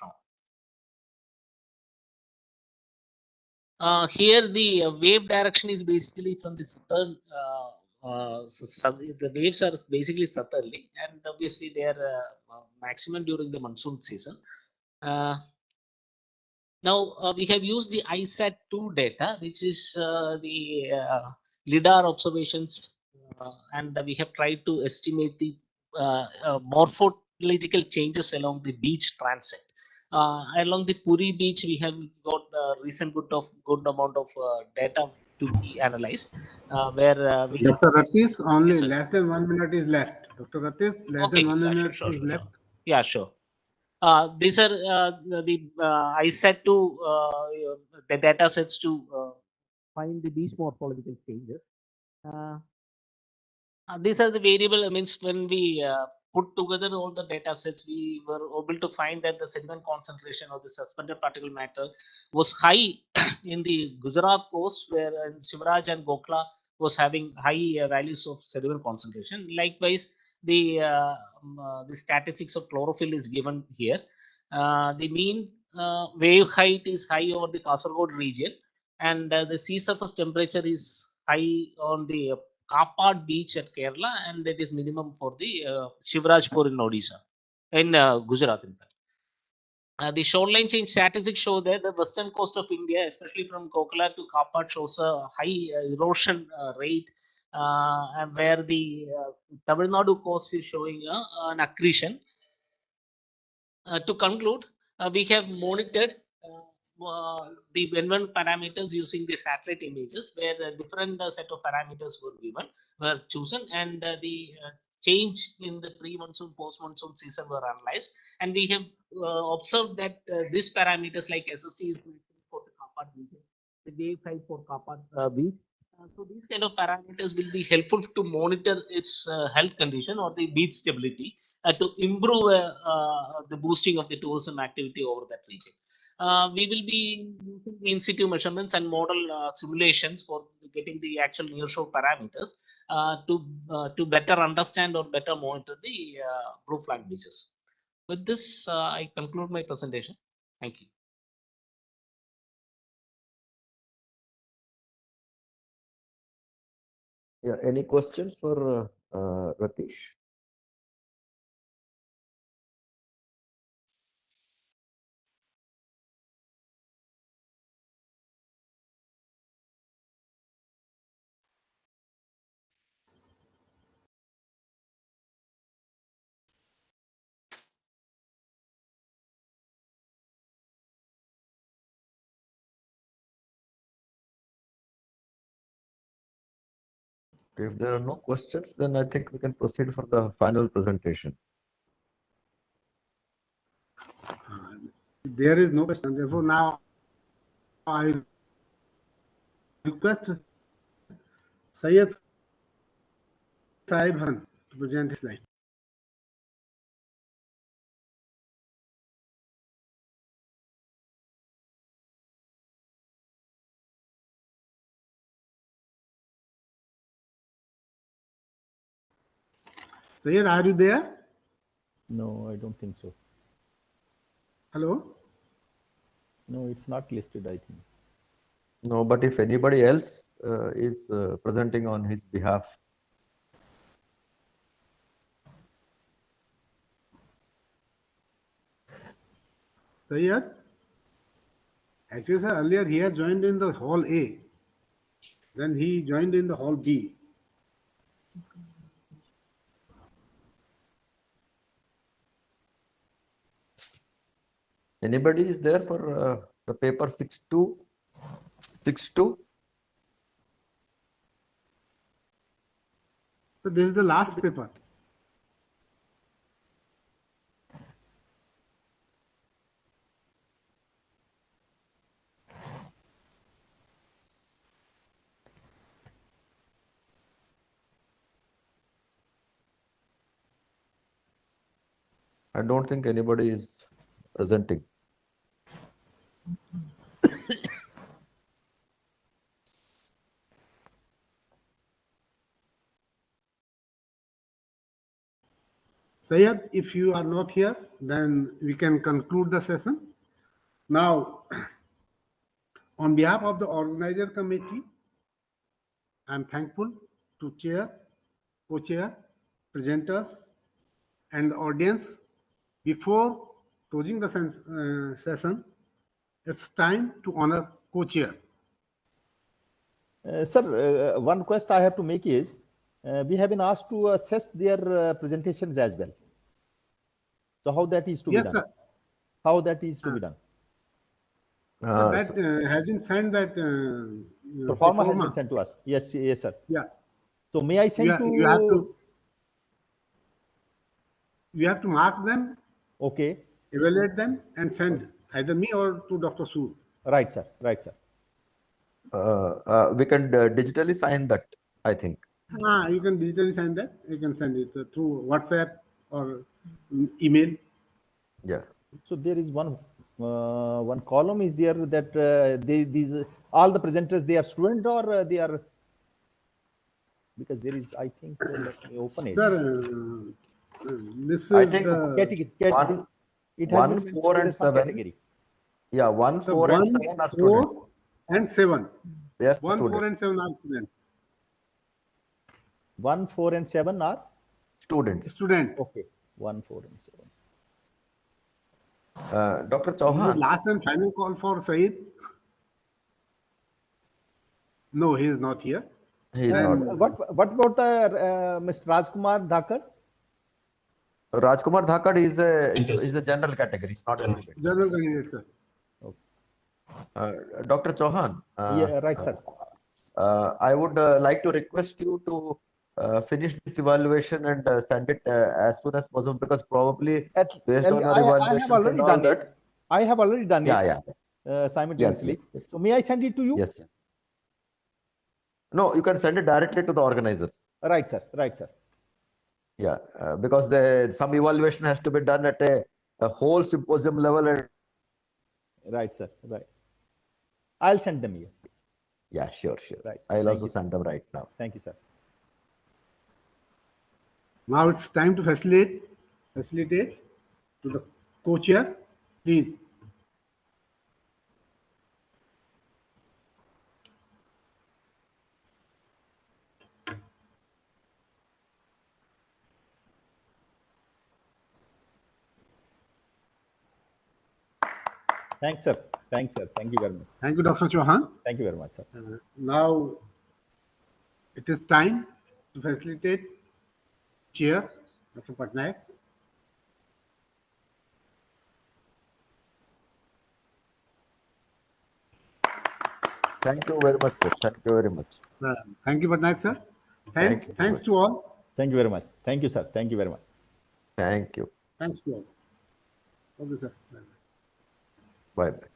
shown. Here the wave direction is basically from the southern. The waves are basically southerly, and obviously they are maximum during the monsoon season. Now we have used the ISAT2 data, which is the LIDAR observations, and we have tried to estimate the morphological changes along the beach transit. Along the Puri beach, we have got recent good amount of data to be analyzed, where we have. Dr. Ratis, only Yes, less than 1 minute is left. Dr. Ratis, less okay, than 1 yeah, minute sure, is left. Yeah, sure. These are the I set to the data sets to find the beach morphological changes. These are the variable. Means when we put together all the data sets, we were able to find that the sediment concentration of the suspended particle matter was high in the Gujarat coast, where Shivraj and Gokla was having high values of sediment concentration. Likewise, the statistics of chlorophyll is given here. The mean wave height is high over the Kasargod region, and the sea surface temperature is high on the Kapat beach at Kerala, and it is minimum for the Shivrajpur in Odisha, in Gujarat, in fact. The shoreline change statistics show that the western coast of India, especially from Kokala to Kapat, shows a high erosion rate, and where the Tamil Nadu coast is showing an accretion. To conclude, we have monitored the environment parameters using the satellite images, where a different set of parameters were chosen, and the change in the pre-monsoon, post-monsoon season were analyzed, and we have observed that these parameters like SST is for the Kapat region, the wave height for Kapat beach. So these kind of parameters will be helpful to monitor its health condition or the beach stability, to improve the boosting of the tourism activity over that region. We will be using in situ measurements and model simulations for getting the actual nearshore parameters to better understand or better monitor the blue flag beaches. With this, I conclude my presentation. Thank you. Yeah, any questions for Ratish? If there are no questions, then I think we can proceed for the final presentation. There is no question. Therefore, now I request Syed Saib Han to present his slide. Syed, are you there? No, I don't think so. Hello? No, it's not listed, I think. No, but if anybody else is presenting on his behalf, Syed? Actually, sir, earlier he has joined in the hall A. Then he joined in the hall B. anybody is there for the paper 6262? So this is the last paper. I don't think anybody is presenting. Syed, if you are not here, then we can conclude the session. Now, on behalf of the organizer committee, I am thankful to chair, co-chair, presenters, and the audience. Before closing the session, it's time to honor co-chair. Sir, one request I have to make is, we have been asked to assess their presentations as well. So how that is to be done? Sir. How that is to be done? That has been sent, that Performer has been sent to us. Yes, yes, sir. Yeah. So may I send you have to mark them, okay, evaluate them, and send either me or to Dr. Sood. Right, sir. Right, sir. We can digitally sign that, I think. You can digitally sign that. You can send it through WhatsApp or email. Yeah. So there is one column is there that these all the presenters, they are student or they are, because there is, I think, let me open it. Sir, this I is think the one, it has 1, been 4, and 7. category. Yeah, 1, 4, and 7 are 4, students. and 7. They are 1, 4, students. and 7 are students. 1, 4, and 7 are Students. Student. Okay. 1, 4, and 7. Dr. This is Chauhan. last and final call for Saeed. No, he is not here. He is not. What about the Mr. Rajkumar Dhakar? Rajkumar Dhakar is a general category, not a student. General candidate, sir. Dr. Chauhan. Yeah, right, sir. I would like to request you to finish this evaluation and send it as soon as possible, because probably based on your evaluations I have already and all done that. it. I have already done it. Simultaneously. Yes. So may I send it to you? Yes. No, you can send it directly to the organizers. Right, sir. Right, sir. Yeah, because some evaluation has to be done at a whole symposium level. And right, sir. Right. I'll send them here. Yeah, sure. Right. I'll also send them right now. Thank you, sir. Now it's time to facilitate to the co-chair, please. Thanks, sir. Thank you very much. Thank you, Dr. Chauhan. Thank you very much, sir. Now it is time to facilitate chair, Dr. Patnaik. Thank you very much, sir. Thank you very much. Thank you, Patnaik, sir. Thanks to all. Thank you very much. Thank you, sir. Thank you very much. Thank you. Thanks to all. Okay, sir. Bye bye.